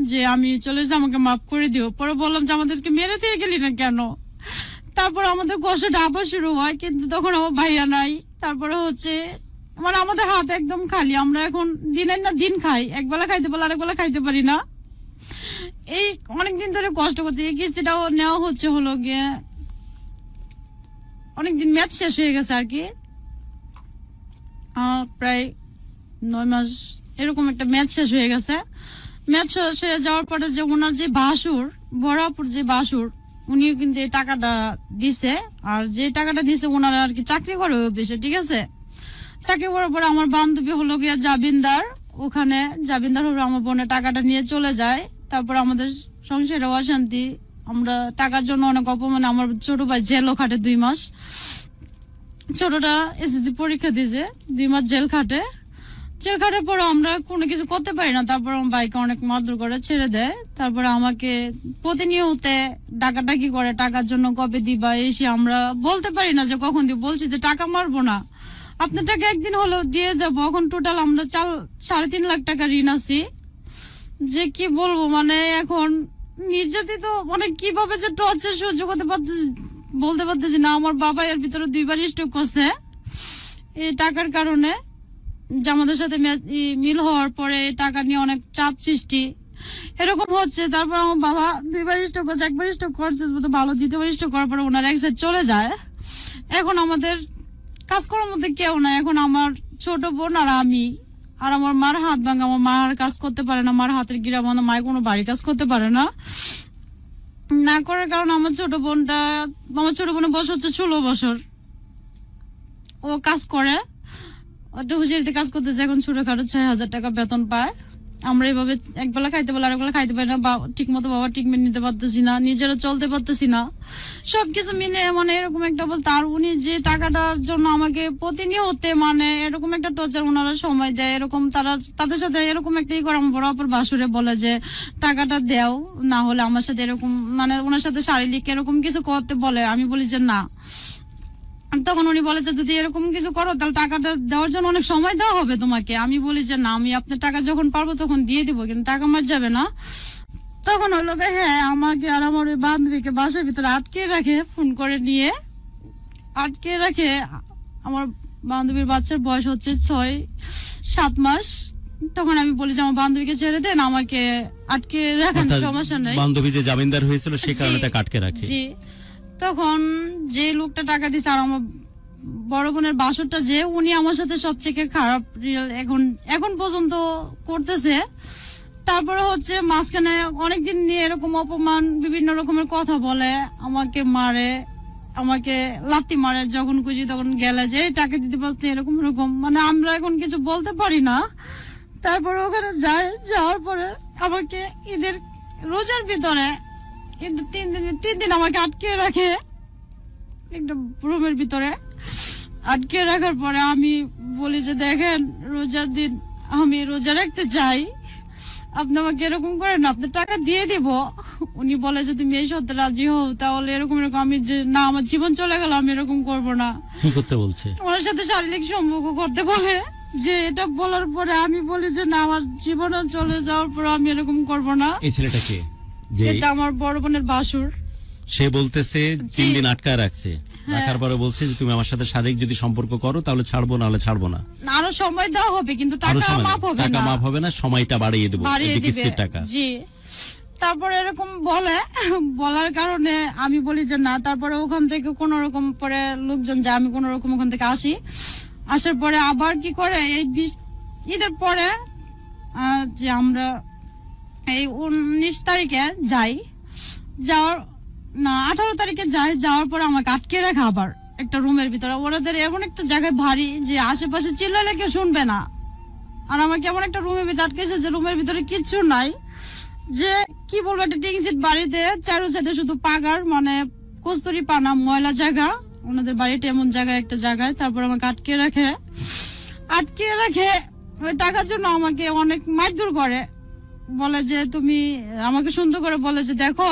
যে আমি চলে যাই, আমাকে মাফ করে দিও। পরে বললাম যে আমাদেরকে মেরে দিয়ে গেলি না কেন? তারপর আমাদের কষ্টটা আবার শুরু হয়, কিন্তু তখন আমার ভাইয়া নাই। তারপরে হচ্ছে মানে আমাদের হাত একদম খালি, আমরা এখন দিনের না দিন খাই, একবেলা খাইতে পারলে আরেকবেলা খাইতে পারি না, এই অনেকদিন ধরে কষ্ট করতে। এই কিস্তিটাও নেওয়া হচ্ছে হলো গিয়ে অনেকদিন ম্যাচ শেষ হয়ে গেছে আর কি, প্রায় 9 মাস এরকম একটা ম্যাচ শেষ হয়ে গেছে। ম্যাচ শেষ হয়ে যাওয়ার পরে যে ওনার যে বাসুর, বড়াপুর যে বাসুর, উনিও কিন্তু এই টাকাটা দিছে, আর যে টাকাটা দিছে ওনারা আর কি চাকরি করে বেশি, ঠিক আছে। চাকরি করার পরে আমার বান্ধবী হলো গিয়া জাবিনদার, ওখানে জাবিনদার হলো আমার বোনের টাকাটা নিয়ে চলে যায়। তারপর আমাদের সংসারে অশান্তি, আমরা টাকার জন্য অনেক অপমান। আমার ছোট ভাই জেলও খাটে 2 মাস, ছোটটা এসএসসি পরীক্ষা দিয়েছে, 2 মাস জেল খাটে। জেল খাটার পর আমরা কোনো কিছু করতে পারি না, তারপর আমার ভাইকে অনেক মারধর করে ছেড়ে দেয়। তারপরে আমাকে প্রতিনিয়ত ডাকাডাকি করে, টাকার জন্য কবে দিবা, এসে আমরা বলতে পারি না যে কখন দিব, বলছি যে টাকা মারবো না, আপনার টাকা একদিন হলেও দিয়ে যাবো। এখন টোটাল আমরা 3.5 লাখ টাকা ঋণ আছি, যে কি বলবো, মানে এখন নির্যাতিত মানে কিভাবে যে টর্চার সহ্য করতে পারতেছি বলতে পারতেছি না। আমার বাবা এর ভিতরে 2 বার স্ট্রোক করছে এই টাকার কারণে, যে আমাদের সাথে মিল হওয়ার পরে টাকা নিয়ে অনেক চাপ সৃষ্টি এরকম হচ্ছে। তারপর আমার বাবা 2 বার স্ট্রোক করছে, 1 বার স্ট্রোক করছে ভালো, 2য় বার স্ট্রোক করার পরে ওনার এক সাইড চলে যায়। এখন আমাদের কাজ করার মধ্যে কেউ নাই, এখন আমার ছোট বোন আর আমি, আর আমার মার হাত ভাঙা, আমার মা আর কাজ করতে পারে না, মার হাতের গিরা বাঁধা, মায়ের কোনো বাড়ি কাজ করতে পারে না। না করার কারণে আমার ছোট বোনের বয়স হচ্ছে 16 বছর, ও কাজ করে, একটা হুঁশিয়ারিতে কাজ করতেছে, এখন ছোটখাটো 6,000 টাকা বেতন পায়। আমরা এভাবে একবেলা খাইতে পারলে আরেকবেলা খাইতে পারি না, ঠিক মতো বাবা ট্রিটমেন্ট নিতে পারতেছি না, নিজেরা চলতে পারতেছি না, সবকিছু মিলে মানে এরকম একটা অবস্থা। আর উনি যে টাকাটার জন্য আমাকে প্রতিনিয়ত মানে এরকম একটা টর্চার ওনারা সময় দেয়, এরকম তাদের সাথে এরকম একটাই করে। আমার বরাবর বাসুরে বলে যে টাকাটা দেও, না হলে আমার সাথে এরকম মানে ওনার সাথে শারীরিক এরকম কিছু করতে বলে। আমি বলি যে না, তখন উনি বলে যে যদি এরকম কিছু করো তাহলে টাকাটা দেওয়ার জন্য অনেক সময় দেওয়া হবে তোমাকে। আমি বলি যে না, আমি আপনার টাকা যখন পারবো তখন দিয়ে দিব, কিন্তু টাকা মার যাবে না। তখন হলো হ্যাঁ, আমাকে আর আমার ওই বান্ধবীকে বাসার ভিতরে আটকে রাখে, ফোন করে নিয়ে আটকে রাখে। আমার বান্ধবীর বাচ্চার বয়স হচ্ছে 6-7 মাস, তখন আমি বলি যে আমার বান্ধবীকে ছেড়ে দেন, আমাকে আটকে রাখার অর্থাৎ সমস্যা নেই। বান্ধবী যে জামিনদার হয়েছিল সে জি, কারণে তাকে আটকে রাখে। জি। তখন যে লোকটা টাকা দিছে আর আমার বড় বোনের বাসরটা, যে উনি আমার সাথে সবচেয়ে খারাপ এখন পর্যন্ত করতেছে। তারপরে হচ্ছে মাঝখানে অনেকদিন নিয়ে এরকম অপমান, বিভিন্ন রকমের কথা বলে, আমাকে মারে, আমাকে লাত্তি মারে, যখন খুশি তখন গেলে যে টাকা দিতে পারছি এরকম এরকম, মানে আমরা এখন কিছু বলতে পারি না। তারপরে ওখানে যাওয়ার পরে আমাকে ঈদের রোজার ভিতরে কিন্তু 3 দিন আমাকে আটকে রাখে একটা রুমের ভিতরে। আটকে রাখার পরে আমি বলি যে দেখেন রোজার দিন আমি রোজা রাখতে চাই, আপনি আমাকে এরকম করেন, আপনি টাকা দিয়ে দিব। উনি বলে যে তুমি এই সত্যি রাজি হও তাহলে এরকম এরকম, আমি যে না আমার জীবন চলে গেল আমি এরকম করব না। কি করতে বলছে? ওনার সাথে শারীরিক সম্পর্ক করতে বলে। যে এটা বলার পরে আমি বলি যে না আমার জীবন চলে যাওয়ার পর আমি এরকম করব না। এই ছেলেটাকে যে এটা আমার বড় বোনের বাসুর, সে বলতেছে 3 দিন আটকায় রাখছে, রাখার পরে বলছে যে তুমি আমার সাথে শারীরিক যদি সম্পর্ক করো তাহলে ছাড়বো, না হলে ছাড়বো না। আরো সময় দেওয়া হবে কিন্তু টাকা মাফ হবে না, টাকা মাফ হবে না, সময়টা বাড়িয়ে দেবো, এই যে কিস্তির টাকা। জি। তারপরে এরকম বলার কারণে আমি বলি যে না। তারপরে ওখান থেকে কোন রকম পরে লোকজন যায়, আমি কোন রকম ওখান থেকে আসি। আসার পরে আবার কি করে এই 20 ঈদের পরে যে আমরা এই 19 তারিখে যাই, যাওয়ার না 18 তারিখে যাই, যাওয়ার পরে আমাকে আটকে রাখা আবার একটা রুমের ভিতরে। ওরাদের এমন একটা জায়গায় ভারী যে আশেপাশে চিল্লালে কেউ শুনবে না, আর আমাকে এমন একটা রুমের ভিতরে আটকেছে যে রুমের ভিতরে কিচ্ছু নাই, যে কি বলবো একটা টিন সিট বাড়িতে, চারো সাইডে শুধু পাগার, মানে কস্তুরি পানা ময়লা জায়গা, ওনাদের বাড়িটা এমন জায়গায় একটা জায়গায়। তারপর আমাকে আটকে রাখে ওই টাকার জন্য আমাকে অনেক মারধর করে, বলে যে তুমি আমাকে সুন্দর করে বলে যে দেখো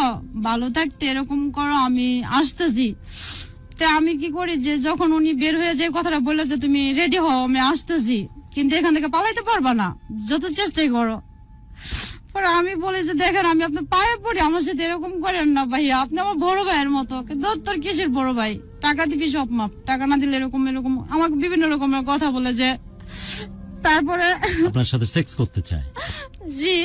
ভালো থাকতে এরকম করো, আমি আসতেছি। তা আমি কি করি যে যখন উনি বের হয়ে যায় কথাটা বলে যে তুমি রেডি হও আমি আসতেছি, কিন্তু এখান থেকে পালাইতে পারবা না যত চেষ্টাই করো। পরে আমি বলি যে দেখেন আমি আপনার পায়ে পড়ি, আমার সাথে এরকম করেন না ভাইয়া, আপনি আমার বড় ভাইয়ের মতো। কিন্তু তোর কিসের বড় ভাই, টাকা দিবি সব মাপ, টাকা না দিলে এরকম এরকম আমাকে বিভিন্ন রকমের কথা বলে। যে তারপরে আপনার সাথে সেক্স করতে চায়। জি।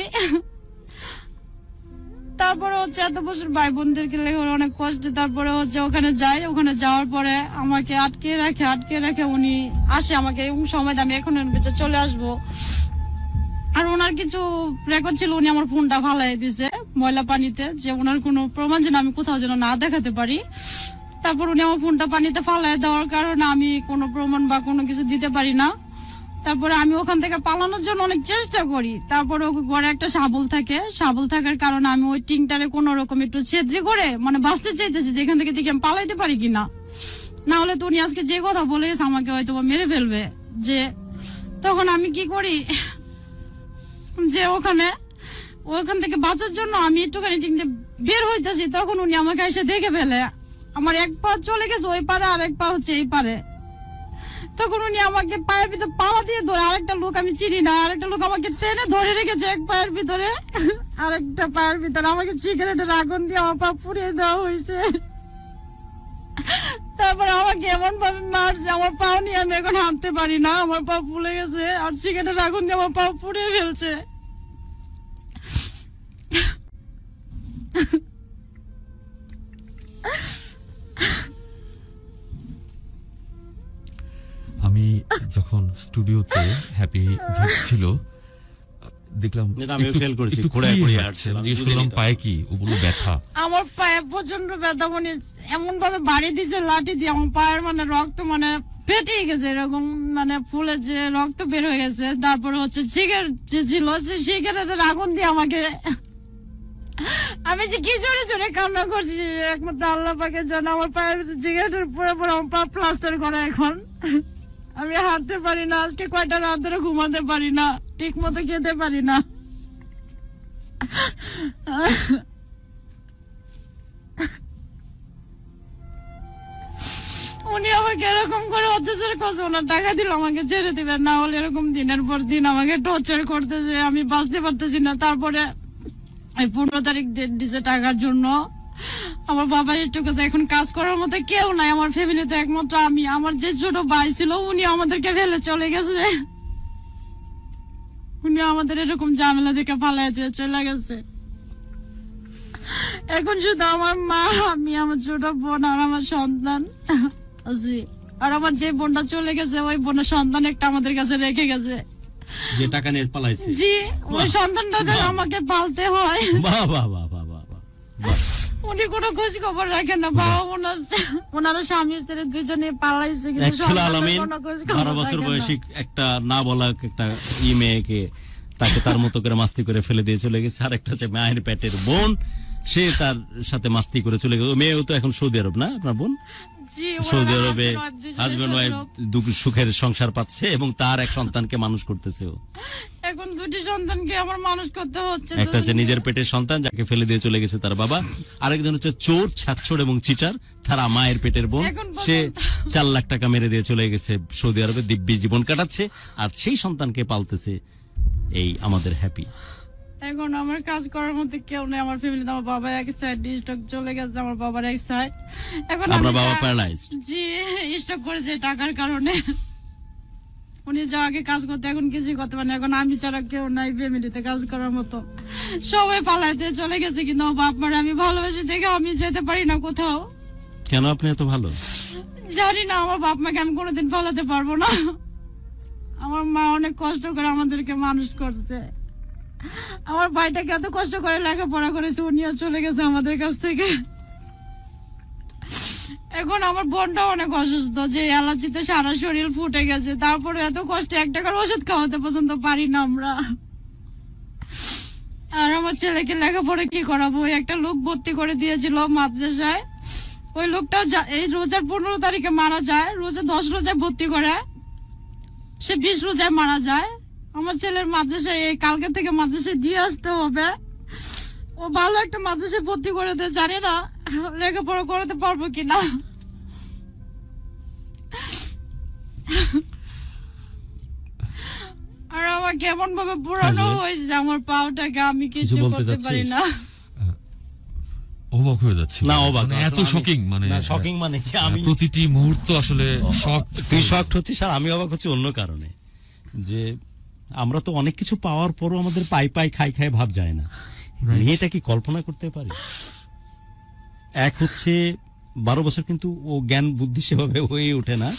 তারপরে হচ্ছে এত বছর ভাই বোনদেরকে লেগে অনেক কষ্টে তারপরে হচ্ছে ওখানে যাই। ওখানে যাওয়ার পরে আমাকে আটকে রাখে উনি আসে আমাকে সময় আমি এখন ভিতরে চলে আসবো। আর ওনার কিছু রেকর্ড ছিল, উনি আমার ফোনটা ফালাই দিছে ময়লা পানিতে, যে ওনার কোনো প্রমাণ যেন আমি কোথাও যেন না দেখাতে পারি। তারপর উনি আমার ফোনটা পানিতে ফালাই দেওয়ার কারণে আমি কোনো প্রমাণ বা কোনো কিছু দিতে পারি না। তারপরে আমি ওখান থেকে পালানোর জন্য অনেক চেষ্টা করি। তারপরে ঘরে একটা শাবল থাকার কারণে আমি ওই টিংটারে কোন রকম একটু ছেদ্রি করে মানে বাঁচতে চাইতেছি যে এখান থেকে আমি পালাইতে পারি কিনা, না হলে তো উনি আজকে যে কথা বলে আমাকে হয়তো মেরে ফেলবে। যে তখন আমি কি করি যে ওখান থেকে বাঁচার জন্য আমি একটুখানি টিংটা বের হইতেছি, তখন উনি আমাকে এসে দেখে ফেলে। আমার এক পা চলে গেছে ওই পারে, আর এক পা হচ্ছে এই পারে। তখন উনি আমাকে পায়ের ভিতরে পাওয়া দিয়ে ধরে, আরেকটা লোক আমি চিনি না, আরেকটা লোক আমাকে টেনে ধরে রেখেছে এক পায়ের ভিতরে, আরেকটা পায়ের ভিতরে আমাকে সিগারেটের আগুন দিয়ে আমার পা পুড়িয়ে দেওয়া হয়েছে। তারপরে আমাকে এমন ভাবে মারছে, আমার পা নিয়ে আমি এখন হাঁটতে পারি না, আমার পা ফুলে গেছে, আর সিগারেটের আগুন দিয়ে আমার পা পুড়িয়ে ফেলছে। আমি যখন স্টুডিওতে হ্যাপি ঢুকছিল দেখলাম আমি ফেল করেছি, ঘোড়ায় ঘুরিয়ে হাঁটছিলাম, জিজ্ঞেস করলাম পায়ে কি, ও বলল ব্যথা। আমার পায়ে প্রচন্ড ব্যথা, মানে এমন ভাবে বাড়ি দিয়েছে লাঠি দিয়ে, আমার পায়ের মানে রক্ত মানে ফেটে গেছে এরকম, মানে ফুলে যে রক্ত বের হয়ে গেছে। তারপরে হচ্ছে সিগারেট যে ছিল সে সিগারেটের আগুন দিয়ে আমাকে, আমি যে কি জোরে জোরে কান্না করছি একমাত্র আল্লাহ পাকের জন্য। আমার পায়ের সিগারেটের পরে পরে আমার পা প্লাস্টার করা, এখন আমি হাঁটতে পারি না, আজকে কয়টা রাত ধরে ঘুমাতে পারি না, ঠিক মতো খেতে পারি না। উনি আমাকে এরকম করে অত্যাচার করছে, ওনার টাকা দিল আমাকে ছেড়ে দিবেন, না হলে এরকম দিনের পর দিন আমাকে টর্চার করতেছে, আমি বাঁচতে পারতেছি না। তারপরে 15 তারিখ ডেট দিছে টাকার জন্য। আমার বাবা একটু কথা, এখন কাজ করার মতো কেউ নাই আমার ফ্যামিলিতে, একমাত্র আমি। আমার যে ছোট ভাই ছিল উনি আমাদেরকে ফেলে চলে গেছে। উনি আমাদের এরকম ঝামেলা দেখে পালাই দিয়ে চলে গেছে। এখন শুধু আমার মা, আমি, আমার ছোট বোন আর আমার সন্তান আছি। আর আমার যে বোনটা চলে গেছে ওই বোনের সন্তান একটা আমাদের কাছে রেখে গেছে, যে টাকা নিয়ে পালাইছে। জি, ওই সন্তানটাকে আমাকে পালতে হয়। বাহ বাহ বাহ বাহ বাহ বাহ। উনি কোনো খোঁজ খবর রাখেন না, বাবা ওনারা স্বামী স্ত্রী দুজনে পালাইছে, কিন্তু আলামিন 12 বছর বয়সী একটা না বলা একটা মেয়েকে তাকে তার মতো করে মাস্তি করে ফেলে দিয়ে চলে গেছে। আর একটা হচ্ছে মায়ের পেটের বোন, সে তার সাথে মাস্তি করে চলে গেছে। মেয়েও তো এখন সৌদি আরব, না আপনার বোন? সৌদি আরবে হাজবেন্ড ওয়াইফ সুখের সংসার পাচ্ছে এবং তার এক সন্তানকে মানুষ করতেছে। এখন দুটি সন্তানকে আমার মানুষ করতে হচ্ছে। একটা হচ্ছে নিজের পেটের সন্তান যাকে ফেলে দিয়ে চলে গেছে তার বাবা, আরেকজন হচ্ছে চোর, ছাচ্ছর এবং চিটার, তার মায়ের পেটের বোন, সে 4 লাখ টাকা মেরে দিয়ে চলে গেছে সৌদি আরবে, দিব্যি জীবন কাটাচ্ছে, আর সেই সন্তানকে পালতেছে এই আমাদের হ্যাপি। এখন আমার কাজ করার মধ্যে কেউ নেই আমার ফ্যামিলিতে। আমার বাবা এক সাইড স্টক চলে গেছে, আমার বাবার এক সাইড। এখন আমার বাবা প্যারালাইজড, জি, স্টক করেছে টাকার কারণে। উনি যা আগে কাজ করতে এখন কিছুই করতে পারেন। এখন আমি ছাড়া কেউ নাই ফ্যামিলিতে কাজ করার মতো, সবাই পালাইতে চলে গেছে। কিন্তু আমার বাপ মারে আমি ভালোবাসি দেখে আমি যেতে পারি না কোথাও। কেন আপনি এত ভালো? জানি না, আমার বাপ মাকে আমি কোনোদিন পালাতে পারবো না। আমার মা অনেক কষ্ট করে আমাদেরকে মানুষ করছে। আমার ভাইটাকে এত কষ্ট করে লেখাপড়া করেছে, উনিও চলে গেছে আমাদের কাছ থেকে। এখন আমার বোনটা অনেক অসুস্থ, যে অ্যালার্জিতে সারা শরীর ফুটে গেছে। তারপরে এত কষ্টে 1 টাকার ওষুধ খাওয়াতে পর্যন্ত পারি না আমরা। আর আমার ছেলেকে লেখাপড়া কি করাবো? একটা লোক ভর্তি করে দিয়েছিল মাদ্রাসায়, ওই লোকটা এই রোজার 15 তারিখে মারা যায়, রোজা 10 রোজায় ভর্তি করে, সে 20 রোজায় মারা যায়। আমার ছেলের মাদ্রাসায় এই কালকে থেকে মাদ্রাসায় দিয়ে আসতে হবে। ও ভালো একটা মাদ্রাসায় ভর্তি করে দেয়, জানি না লেখাপড়া করাতে পারবো কিনা। আর আমার কেমন ভাবে পুরানো হয়েছে আমার পাওটাকে, আমি কিছু করতে পারি না। অবাক হয়ে যাচ্ছে না, অবাক মানে এত শকিং, মানে শকিং মানে কি, আমি প্রতিটি মুহূর্ত আসলে শক। তুই শকড হচ্ছিস আর আমি অবাক হচ্ছি অন্য কারণে, যে আমরা তো অনেক কিছু পাওয়ার পরও আমাদের পাই পাই খাই খাই ভাব যায় না। মেয়েটা কি কল্পনা করতে পারি? এক হচ্ছে 12 বছর কিন্তু ও জ্ঞান বুদ্ধি সেভাবে হয়ে ওঠে না,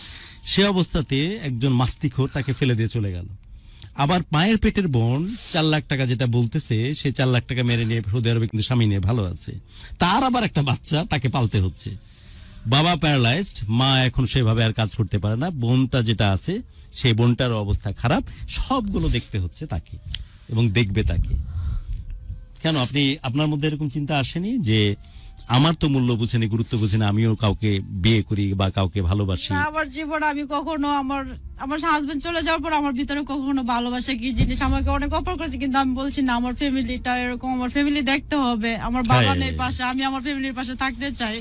সে অবস্থাতে একজন মাস্তিখোর তাকে ফেলে দিয়ে চলে গেল। আবার মায়ের পেটের বোন 4 লাখ টাকা যেটা বলতেছে, সে 4 লাখ টাকা মেরে নিয়ে সৌদি আরবে কিন্তু স্বামী নিয়ে ভালো আছে, তার আবার একটা বাচ্চা, তাকে পালতে হচ্ছে। বাবা প্যারালাইজড, মা এখন সেভাবে আর কাজ করতে পারে না, বোনটা যেটা আছে সেই বোনটার অবস্থা খারাপ, সবগুলো দেখতে হচ্ছে তাকে এবং দেখবে তাকে। কেন আপনি, আপনার মধ্যে এরকম চিন্তা আসেনি যে আমার তো মূল্য বুঝেনি, গুরুত্ব বুঝেনি, আমিও কাউকে বিয়ে করি বা কাউকে ভালোবাসি? আমার জীবন আমি কখনো আমার হাজবেন্ড চলে যাওয়ার পর আমার ভিতরে কখনো ভালোবাসা কি জিনিস আমাকে অনেক অফার করেছে, কিন্তু আমি বলছি না, আমার ফ্যামিলিটা এরকম, আমার ফ্যামিলি দেখতে হবে, আমার বাবা নেই পাশে, আমি আমার ফ্যামিলির পাশে থাকতে চাই।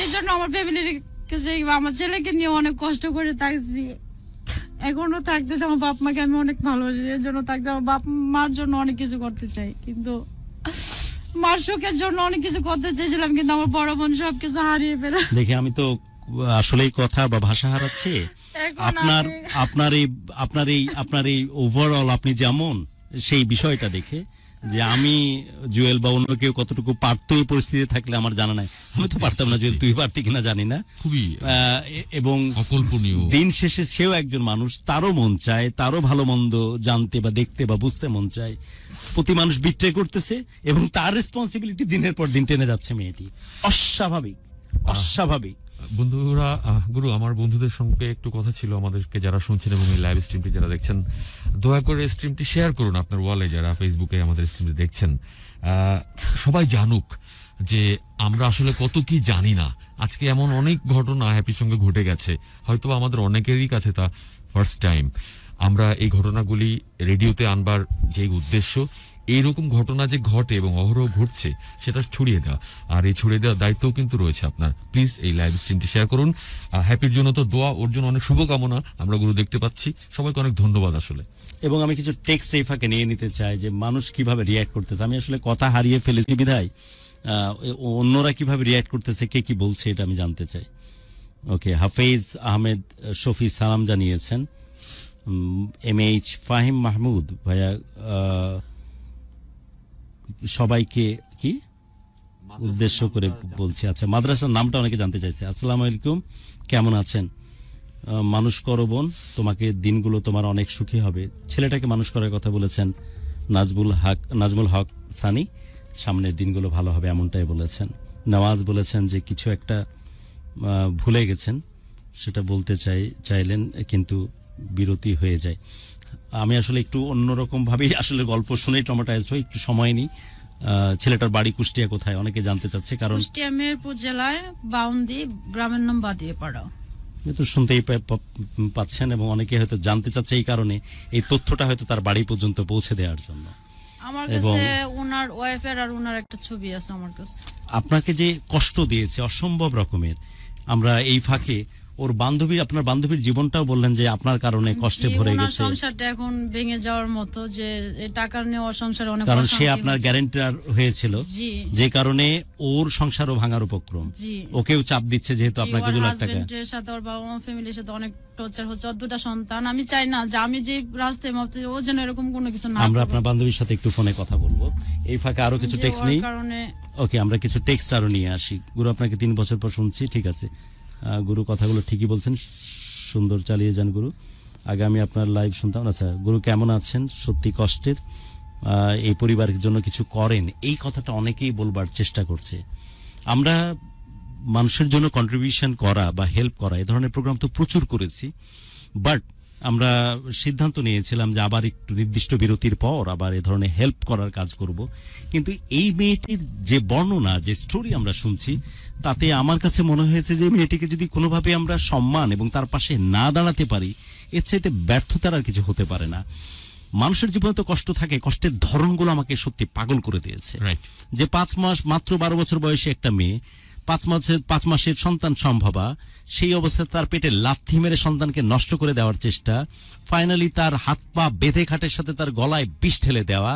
এই জন্য আমার ফ্যামিলির কাছে আমার ছেলেকে নিয়ে অনেক কষ্ট করে থাকছি, এখনো থাকতেছে। আমার বাপ মাকে আমি অনেক ভালোবাসি, এর জন্য থাকতে, আমার বাপ মার জন্য অনেক কিছু করতে চাই, কিন্তু মার সুখের জন্য অনেক কিছু করতে চেয়েছিলাম, কিন্তু আমার বড় বোন সবকিছু হারিয়ে ফেলে। দেখি আমি তো আসলেই কথা বা ভাষা হারাচ্ছি। আপনার এই ওভারঅল আপনি যেমন সেই বিষয়টা দেখে, যে আমি জুয়েল বা অন্য কেউ কতটুকু পারতো এই পরিস্থিতিতে থাকলে আমার জানা নাই। আমি তো পারতাম না, জুয়েল তুই পারতি কিনা জানি না, খুবই এবং অকল্পনীয়। দিন শেষে সেও একজন মানুষ, তারও মন চায়, তারও ভালো মন্দ জানতে বা দেখতে বা বুঝতে মন চায়। প্রতি মানুষ বিট্রে করতেছে এবং তার রেসপন্সিবিলিটি দিনের পর দিন টেনে যাচ্ছে মেয়েটি। অস্বাভাবিক, অস্বাভাবিক। বন্ধুরা, গুরু, আমার বন্ধুদের সঙ্গে একটু কথা ছিল, আমাদেরকে যারা শুনছেন এবং এই লাইভ স্ট্রিমটি যারা দেখছেন, দয়া করে স্ট্রিমটি শেয়ার করুন আপনার ওয়ালে, যারা ফেসবুকে আমাদের স্ট্রিমটি দেখছেন, সবাই জানুক যে আমরা আসলে কত কি জানি না। আজকে এমন অনেক ঘটনা হ্যাপির সঙ্গে ঘটে গেছে, হয়তো আমাদের অনেকেরই কাছে তা ফার্স্ট টাইম। আমরা এই ঘটনাগুলি রেডিওতে আনবার যে উদ্দেশ্য, এইরকম ঘটনা যে ঘটে এবং অহরহ ঘটছে সেটা ছড়িয়ে দেওয়া, আর এই ছড়িয়ে দেওয়ার দায়িত্বও কিন্তু রয়েছে আপনার। প্লিজ এই লাইভ স্ট্রিমটি শেয়ার করুন। হ্যাপির জন্য তো দোয়া, ওর জন্য অনেক শুভকামনা আমরা গুরু দেখতে পাচ্ছি। সবাইকে অনেক ধন্যবাদ আসলে। এবং আমি কিছু টেক্সট এই ফাঁকে নিয়ে নিতে চাই, যে মানুষ কিভাবে রিয়্যাক্ট করতেছে। আমি আসলে কথা হারিয়ে ফেলেছি বিধায় অন্যরা কিভাবে রিয়্যাক্ট করতেছে, কে কি বলছে, এটা আমি জানতে চাই। ওকে, হাফেজ আহমেদ শফি সালাম জানিয়েছেন। MH ফাহিম মাহমুদ ভাইয়া সবাইকে কি উদ্দেশ্য করে বলছি। আচ্ছা, মাদ্রাসার নামটা অনেকে জানতে চাইছে। আসসালামু আলাইকুম, কেমন আছেন? মানুষ করো বোন, তোমাকে দিনগুলো তোমার অনেক সুখী হবে। ছেলেটাকে মানুষ করার কথা বলেছেন নাজমুল হক সানি, সামনের দিনগুলো ভালো হবে এমনটাই বলেছেন। নওয়াজ বলেছেন যে কিছু একটা ভুলে গেছেন, সেটা বলতে চাইলেন কিন্তু বিরতি হয়ে যায়। আমি আসলে একটু অন্যরকম ভাবেই আসলে গল্প শুনে ট্রমাটাইজড হই, একটু সময় নিই। ছেলেটার বাড়ি কুষ্টিয়া কোথায় অনেকে জানতে চাচ্ছে, কারণ কুষ্টিয়া মেহেরপুর জেলায় বাউন্দি, গ্রামের নাম বাদিয়েপাড়া। তো শুনতেই পাচ্ছেন এবং অনেকে হয়তো জানতে চাচ্ছে, এই কারণে এই তথ্যটা হয়তো তার বাড়ি পর্যন্ত পৌঁছে দেওয়ার জন্য। আমার কাছে ওনার ওয়াইফের আর ওনার একটা ছবি আছে আমার কাছে। আপনাকে যে কষ্ট দিয়েছে অসম্ভব রকমের, আমরা এই ফাঁকে ওর বান্ধবী, আপনার বান্ধবীর জীবনটাও বললেন যে আপনার কারণে কষ্টে ভরে গেছে। সংসারটা এখন ভেঙে যাওয়ার মতো, যে টাকার নেওয়ার সংসারে অনেক, কারণ সে আপনার গ্যারান্টার হয়েছিল, যে কারণে ওর সংসারও ভাঙার উপক্রম। ওকেও চাপ দিচ্ছে যেহেতু আপনাকে 2 লাখ টাকা। হাজবেন্ডের সাথে ওর বাবা মা ফ্যামিলির সাথে অনেক টর্চার হচ্ছে। ওর 2টা সন্তান। আমি চাই না যে আমি যে রাস্তায় ভাবতে ও যেন এরকম কোনো কিছু না। আমরা আপনার বান্ধবীর সাথে একটু ফোনে কথা বলবো, এই ফাঁকে আরো কিছু টেক্সট নেই। ওকে, আমরা কিছু টেক্সট আরো নিয়ে আসি। গুরু, আপনাকে 3 বছর পর শুনছি। ঠিক আছে গুরু, কথাগুলো ঠিকই বলছেন, সুন্দর, চালিয়ে যান গুরু। আগে আমি আপনার লাইভ শুনতাম। আচ্ছা গুরু, কেমন আছেন? সত্যি কষ্টের, এই পরিবারের জন্য কিছু করেন, এই কথাটা অনেকেই বলবার চেষ্টা করছে। আমরা মানুষের জন্য কন্ট্রিবিউশন করা বা হেল্প করা, এই ধরনের প্রোগ্রাম তো প্রচুর করেছি, বাট আমরা সিদ্ধান্ত নিয়েছিলাম যে আবার একটু নির্দিষ্ট বিরতির পর আবার এ ধরনের হেল্প করার কাজ করব। কিন্তু এই মেয়েটির যে বর্ণনা, যে স্টোরি আমরা শুনছি, তাতে আমার কাছে মনে হয়েছে যে মেয়েটিকে যদি কোনোভাবে আমরা সম্মান এবং তার পাশে না দাঁড়াতে পারি, এর চাইতে ব্যর্থতার আর কিছু হতে পারে না। মানুষের জীবনে তো কষ্ট থাকে, কষ্টের ধরনগুলো আমাকে সত্যি পাগল করে দিয়েছে। যে 5 মাস, মাত্র 12 বছর বয়সী একটা মেয়ে, 5 মাসের সন্তান সম্ভবা, সেই অবস্থায় তার পেটে লাথি মেরে সন্তানকে নষ্ট করে দেওয়ার চেষ্টা, ফাইনালি তার হাত পা বেঁধে খাটের সাথে তার গলায় বিষ ঢেলে দেওয়া,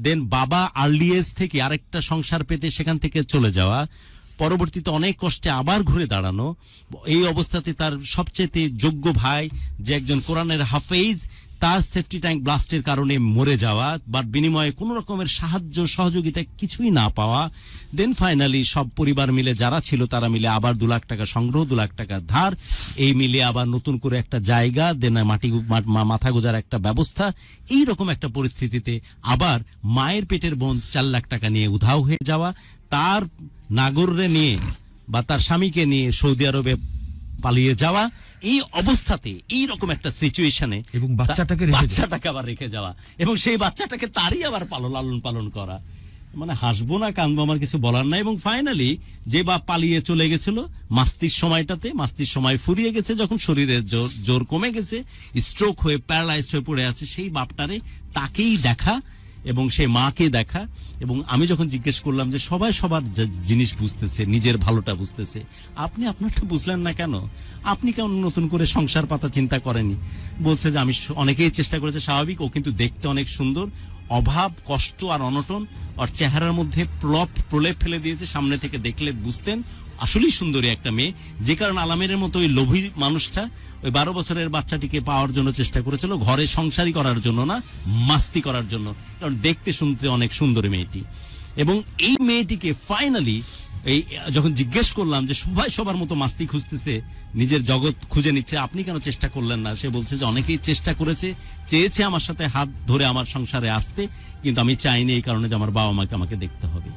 দেন বাবা আর্লি এজ থেকে আরেকটা সংসার পেতে সেখান থেকে চলে যাওয়া, পরবর্তীতে অনেক কষ্টে আবার ঘুরে দাঁড়ানো, এই অবস্থাতে তার সবচেয়ে যোগ্য ভাই যে একজন কোরআনের হাফেজ, তার সেফটি ট্যাঙ্ক ব্লাস্টের কারণে মরে যাওয়া, বাট বিনিময়ে কোনো রকমের সাহায্য সহযোগিতা কিছুই না পাওয়া, দেন ফাইনালি সব পরিবার মিলে যারা ছিল তারা মিলে আবার 2 লাখ টাকা সংগ্রহ, 2 লাখ টাকা ধার, এই মিলে আবার নতুন করে একটা জায়গা, দেন মাথা গোজার একটা ব্যবস্থা। এই রকম একটা পরিস্থিতিতে আবার মায়ের পেটের বোন 4 লাখ টাকা নিয়ে উধাও হয়ে যাওয়া, তার নাগররে নিয়ে বা তার স্বামীকে নিয়ে সৌদি আরবে পালিয়ে যাওয়া, এই অবস্থাতে এই রকম একটা সিচুয়েশনে এবং বাচ্চাটাকে আবার রেখে যাওয়া এবং সেই বাচ্চাটাকে তারই আবার লালন পালন করা, মানে হাসবো না কাঁদবো, আমার কিছু বলার নাই। এবং ফাইনালি যে বাপ পালিয়ে চলে গেছিল মাস্তির সময় ফুরিয়ে গেছে, যখন শরীরের জোর কমে গেছে, স্ট্রোক হয়ে প্যারালাইজড হয়ে পড়ে আছে, সেই বাপটারে তাকেই দেখা এবং সেই মাকে দেখা। এবং আমি যখন জিজ্ঞেস করলাম যে সবাই সবার জিনিস বুঝতেছে, নিজের ভালোটা বুঝতেছে, আপনি আপনারটা বুঝলেন না কেন? আপনি কেন নতুন করে সংসার পাতা চিন্তা করেনি? বলছে যে আমি অনেকেই চেষ্টা করেছে, স্বাভাবিক, ও কিন্তু দেখতে অনেক সুন্দর, অভাব, কষ্ট আর অনটন আর চেহারার মধ্যে প্রলেপ ফেলে দিয়েছে। সামনে থেকে দেখলে বুঝতেন আসলেই সুন্দরী একটা মেয়ে, যে কারণে আলামের মতো ওই লোভী মানুষটা ওই 12 বছরের বাচ্চাটিকে পাওয়ার জন্য চেষ্টা করেছিল, ঘরে সংসারই করার জন্য না, মাস্তি করার জন্য, কারণ দেখতে শুনতে অনেক সুন্দরী মেয়েটি। এবং এই মেয়েটিকে ফাইনালি এই যখন জিজ্ঞেস করলাম যে সবাই সবার মতো মাস্তি খুঁজতেছে, নিজের জগৎ খুঁজে নিচ্ছে, আপনি কেন চেষ্টা করলেন না? সে বলছে যে অনেকেই চেষ্টা করেছে, চেয়েছে আমার সাথে হাত ধরে আমার সংসারে আসতে, কিন্তু আমি চাইনি, এই কারণে যে আমার বাবা মাকে আমাকে দেখতে হবে।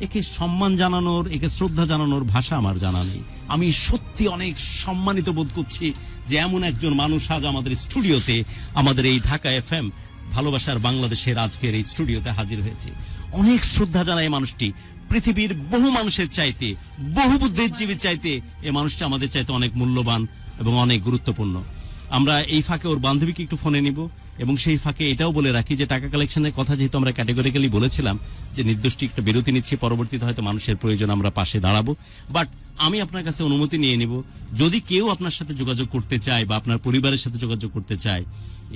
একে সম্মান জানানোর, একে শ্রদ্ধা জানানোর ভাষা আমার জানা নেই। আমি সত্যি অনেক সম্মানিত বোধ করছি যে এমন একজন মানুষ আজ আমাদের স্টুডিওতে, আমাদের এই ঢাকা FM ভালোবাসার বাংলাদেশের আজকের এই স্টুডিওতে হাজির হয়েছে। অনেক শ্রদ্ধা জানায় মানুষটি, পৃথিবীর বহু মানুষের চাইতে, বহু বুদ্ধিজীবীর চাইতে এই মানুষটা আমাদের চাইতে অনেক মূল্যবান এবং অনেক গুরুত্বপূর্ণ। আমরা এই ফাঁকে ওর বান্ধবীকে একটু ফোনে নিব এবং সেই ফাঁকে এটাও বলে রাখি যে টাকা কালেকশনের কথা যেহেতু আমরা ক্যাটেগরিক্যালি বলেছিলাম যে নির্দিষ্ট একটা বিরতি নিচ্ছি, পরবর্তীতে হয়তো মানুষের প্রয়োজন আমরা পাশে দাঁড়াবো, বাট আমি আপনার কাছে অনুমতি নিয়ে নিব, যদি কেউ আপনার সাথে যোগাযোগ করতে চায় বা আপনার পরিবারের সাথে যোগাযোগ করতে চায়,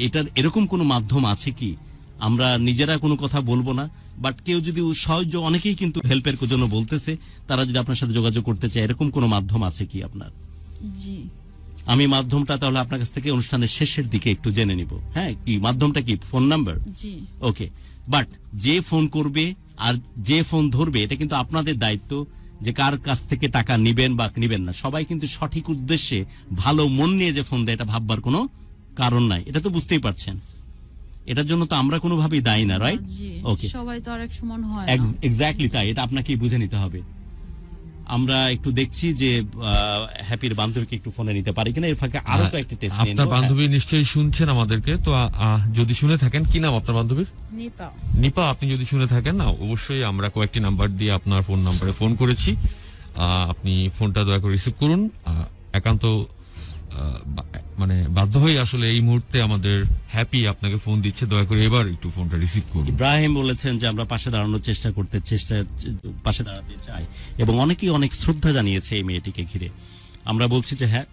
এটার এরকম কোনো মাধ্যম আছে কি? আমরা নিজেরা কোনো কথা বলবো না, বাট কেউ যদি সহজ, অনেকেই কিন্তু হেল্পের জন্য বলতেছে, তারা যদি আপনার সাথে যোগাযোগ করতে চায়, এরকম কোনো মাধ্যম আছে কি আপনার? জি, আমি মাধ্যমটা তাহলে আপনার কাছ থেকে অনুষ্ঠানের শেষের দিকে একটু জেনে নিব। হ্যাঁ, কি মাধ্যমটা, কি phone number? G. Okay, but যে ফোন করবে আর যে ফোন ধরবে এটা কিন্তু আপনাদের দায়িত্ব, যে কার কাছ থেকে টাকা নিবেন বা নিবেন না। সবাই কিন্তু সঠিক উদ্দেশ্যে ভালো মন নিয়ে যে ফোন দেয় এটা ভাববার কোনো কারণ নাই, এটা তো বুঝতেই পারছেন। এটার জন্য তো আমরা কোনোভাবেই দায়ী না, রাইট? জি, ওকে, সবাই তো আরেক সমান হয় না। এক্স্যাক্টলি তাই, এটা আপনাকেই বুঝে নিতে হবে। আমরা একটু দেখছি যে হ্যাপির বান্ধবীকে একটু ফোনে নিতে পারি কিনা, এর ফাঁকে আরো তো একটা টেস্ট নিয়ে আপনার নেব। বান্ধবী নিশ্চয়ই শুনছেন আমাদেরকে, তো যদি শুনে থাকেন, কি নাম আপনার বান্ধবীর? নিপা। নিপা, আপনি যদি শুনে থাকেন না, অবশ্যই আমরা কয়েকটি নাম্বার দিয়ে আপনার ফোন নাম্বারে ফোন করেছি। আপনি ফোনটা দয়া করে রিসিভ করুন। একান্ত মানে বাধ্য হয়ে আসলে এই মুহূর্তে আমাদের হ্যাপি আপনাকে ফোন দিচ্ছে, দয়া করে এবার একটু ফোনটা রিসিভ করুন। ইব্রাহিম বলেছেন যে আমরা পাশে দাঁড়ানোর পাশে দাঁড়াতে চাই, এবং অনেকেই অনেক শ্রদ্ধা জানিয়েছে এই মেয়েটিকে ঘিরে। আমরা বলছি যে হ্যাঁ,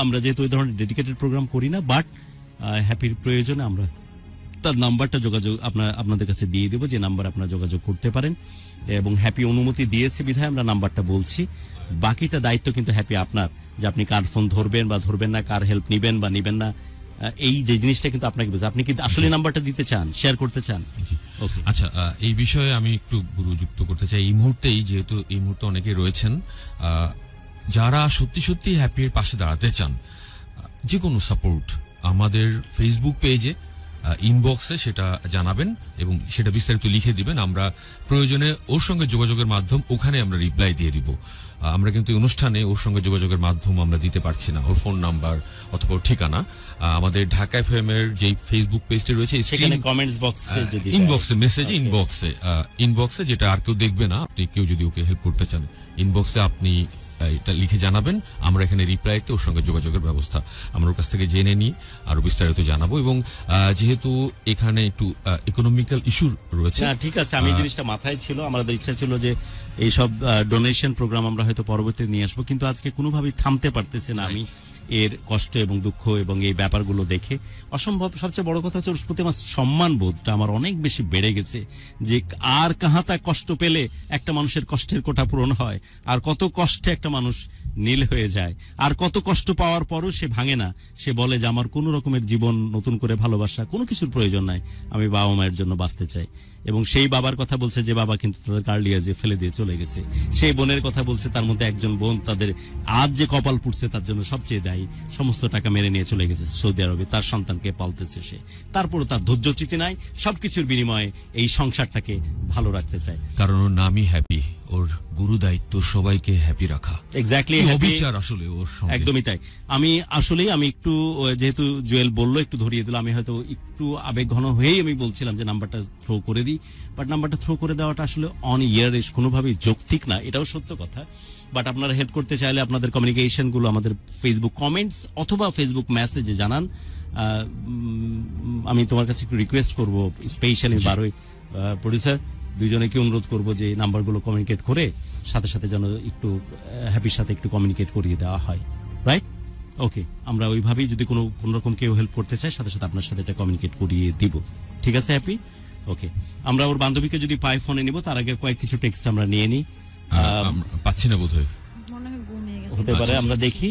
আমরা যেহেতু এই ধরনের ডেডিকেটেড প্রোগ্রাম করি না, বাট হ্যাপির প্রয়োজনে আমরা তার নাম্বারটা আপনাদের কাছে দিয়ে দেবো, যে নাম্বার আপনারা যোগাযোগ করতে পারেন। এবং হ্যাপি অনুমতি দিয়েছে বিধায় আমরা নাম্বারটা বলছি। বাকিটা দায়িত্ব কিন্তু হ্যাপি আপনার, যে আপনি কার ফোন ধরবেন বা ধরবেন না, কার হেল্প নিবেন বা নিবেন না, এই যে জিনিসটা কিন্তু আপনাকে বুঝতে। আপনি কি আসলে নাম্বারটা দিতে চান, শেয়ার করতে চান? ওকে, আচ্ছা, এই বিষয়ে আমি একটু গুরুযুক্ত করতে চাই এই মুহূর্তেই, যেহেতু এই মুহূর্তে অনেকেই রয়েছেন যারা সত্যি সত্যি হ্যাপির পাশে দাঁড়াতে চান। যে কোনো সাপোর্ট আমাদের ফেসবুক পেজে ইনবক্সে সেটা জানাবেন এবং সেটা বিস্তারিত লিখে দিবেন। আমরা প্রয়োজনে ওর সঙ্গে যোগাযোগের মাধ্যম ওখানে আমরা রিপ্লাই দিয়ে দিব। আমরা কিন্তু অনুষ্ঠানে ওর সঙ্গে যোগাযোগের মাধ্যম আমরা দিতে পারছি না, ওর ফোন নাম্বার অথবা ওর ঠিকানা। আমাদের ঢাকা এফএম এর যে ফেসবুক পেজটি রয়েছে সেখানে কমেন্টস বক্সে যদি ইনবক্সে মেসেজে ইনবক্সে যেটা আর কেউ দেখবে না, আপনি কেউ যদি ওকে হেল্প করতে চান ইনবক্সে আপনি এটা লিখে জানাবেন। আমরা এখানে রিপ্লাইতে ওর সঙ্গে যোগাযোগের ব্যবস্থা আমরা ওর কাছ থেকে জেনে নিই, আরো বিস্তারিত জানাবো। এবং যেহেতু এখানে একটু ইকোনমিক্যাল ইস্যু রয়েছে, ঠিক আছে, আমি জিনিসটা মাথায় ছিল। আমাদের ইচ্ছা ছিল যে এইসব ডোনেশন প্রোগ্রাম আমরা হয়তো পরবর্তীতে নিয়ে আসবো, কিন্তু আজকে কোনোভাবেই থামতে পারতেছি না আমি এর কষ্ট এবং দুঃখ এবং এই ব্যাপারগুলো দেখে। অসম্ভব। সবচেয়ে বড় কথা হচ্ছে ওর প্রতি আমার সম্মান বোধটা আমার অনেক বেশি বেড়ে গেছে, যে আর কাহাতা কষ্ট পেলে একটা মানুষের কষ্টের কোঠা পূরণ হয়, আর কত কষ্টে একটা মানুষ নীল হয়ে যায়, আর কত কষ্ট পাওয়ার পরও সে ভাঙে না। সে বলে যে আমার কোনো রকমের জীবন নতুন করে ভালোবাসা কোনো কিছুর প্রয়োজন নাই, আমি বাবা মায়ের জন্য বাঁচতে চাই। এবং সেই বাবার কথা বলছে যে বাবা কিন্তু তাদের কার্লিয়া যে ফেলে দিয়ে চলে গেছে। সেই বোনের কথা বলছে, তার মধ্যে একজন বোন তাদের আজ যে কপাল পুড়ছে তার জন্য সবচেয়ে দায়ী। সমস্ত টাকা মেরে নিয়ে চলে গেছে সৌদি আরবে, তার সন্তানকে পালতেছে সে। তারপরও তার ধৈর্যচ্যুতি নাই, সবকিছুর বিনিময়ে এই সংসারটাকে ভালো রাখতে চায়। কারণ ওর নামই হ্যাপি, ওর গুরু দায়িত্ব সবাইকে হ্যাপি রাখা। এক্স্যাক্টলি, অবিচার আসলে ওর সঙ্গে। একদমই তাই। আমি একটু, যেহেতু জুয়েল বললো একটু ধরিয়ে দিল, আমি হয়তো একটু আবেগ ঘন হয়েই আমি বলছিলাম যে নাম্বারটা থ্রো করে দিই, বাট নাম্বারটা থ্রো করে দেওয়াটা আসলে অন ইয়ার কোনোভাবেই যৌক্তিক না, এটাও সত্য কথা। বাট আপনারা হেল্প করতে চাইলে আপনাদের কমিউনিকেশন গুলো আমাদের ফেসবুক কমেন্টস অথবা ফেসবুক মেসেজে জানান। আমি তোমার কাছে একটু রিকোয়েস্ট করবো, স্পেশালি বারোই প্রডিউসার দুইজনেকে অনুরোধ করবো যে নাম্বারগুলো কমিউনিকেট করে সাথে সাথে যেন একটু হ্যাপির সাথে একটু কমিউনিকেট করিয়ে দেওয়া হয়, রাইট? ওকে, আমরা ওইভাবেই যদি কোনো রকম কেউ হেল্প করতে চায় সাথে সাথে আপনার সাথে এটা কমিউনিকেট করিয়ে দিব। ঠিক আছে হ্যাপি? ওকে, আমরা ওর বান্ধবীকে যদি পাই ফোনে নিব, তার আগে কিছু টেক্সট আমরা নিয়ে নিই। পাচ্ছি না বোধহয়, মনে হয় ঘুমিয়ে গেছে। হতে পারে, আমরা দেখি।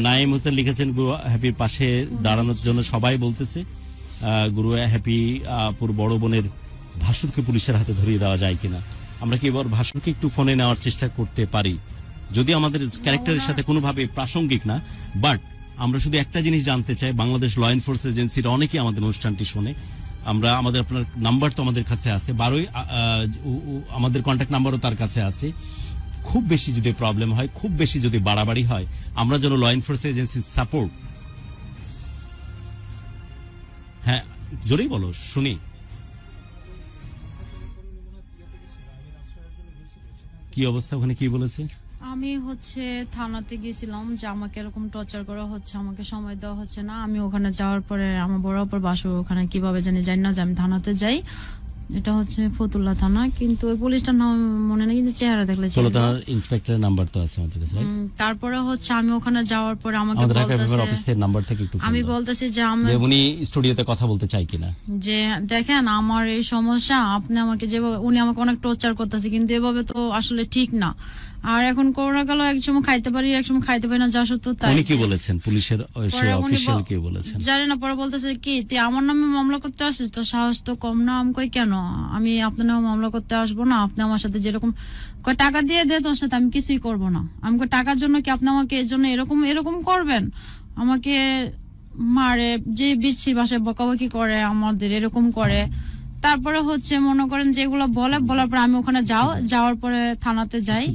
নাইম হোসেন লিখেছেন গুরু হ্যাপির পাশে দাঁড়ানোর জন্য সবাই বলতেছে। গুরু হ্যাপি পুর বড় বোনের ভাসুরকে পুলিশের হাতে ধরিয়ে দেওয়া যায় কিনা। আমরা কি এবার ভাসুরকে একটু ফোনে নেওয়ার চেষ্টা করতে পারি, যদি আমাদের ক্যারেক্টারের সাথে কোনোভাবে প্রাসঙ্গিক না, বাট আমরা শুধু একটা জিনিস জানতে চাই। বাংলাদেশ ল এনফোর্স এজেন্সির অনেকেই আমাদের অনুষ্ঠানটি শোনে। আপনার নাম্বার তো আমাদের কাছে আছে, 12 আমাদের কন্ট্যাক্ট নাম্বারও তার কাছে আছে। খুব বেশি যদি প্রবলেম হয়, খুব বেশি যদি বাড়াবাড়ি হয়, আমরা যেন ল এনফোর্স এজেন্সির সাপোর্ট। হ্যাঁ, জোরেই বলো, শুনি। কি অবস্থা ওখানে, কি বলেছে? আমি থানাতে গেছিলাম যে আমাকে এরকম টর্চার করা হচ্ছে, আমাকে সময় দেওয়া হচ্ছে না। আমি ওখানে যাওয়ার পরে আমার বড় অপর বাসু ওখানে কিভাবে জানি না যে আমি থানাতে যাই। এটা ফতুল্লা থানা, কিন্তু ওই পুলিশটার নাম মনে নেই, কিন্তু চেহারা দেখলে ইন্সপেক্টরের নাম্বার তো আছে আমাদের কাছে। তারপরে আমি ওখানে যাওয়ার পরে আমাকে আমি বলতেছি যে উনি স্টুডিওতে কথা বলতে চাই কিনা, যে দেখেন আমার এই সমস্যা, আপনি আমাকে যেভাবে, উনি আমাকে অনেক টর্চার করতেছে, কিন্তু এভাবে তো আসলে ঠিক না। আর এখন করোনা কালে একসময় খাইতে পারি একসময় খাইতে পারি না, যা সত্য তাই। উনি কি বলেছেন, পুলিশের অফিসিয়াল কি বলেছেন জানি না। পরে বলতেছে কি তুই আমার নামে মামলা করতে আসিস, তো সাহস তো কম না। আমি কই কেন, আমি আপনার নামে মামলা করতে আসবো না, আপনি আমার সাথে যেরকম কয় টাকা দিয়ে দে তোর সাথে আমি কিছুই করবো না। আমি কই টাকার জন্য কি আপনি আমাকে এর জন্য এরকম এরকম করবেন, আমাকে মারে, যে বিচ্ছির ভাষায় বকাবকি করে আমাদের এরকম করে। তারপরে হচ্ছে মনে করেন যেগুলো বলার পরে আমি ওখানে যাওয়ার পরে থানাতে যাই।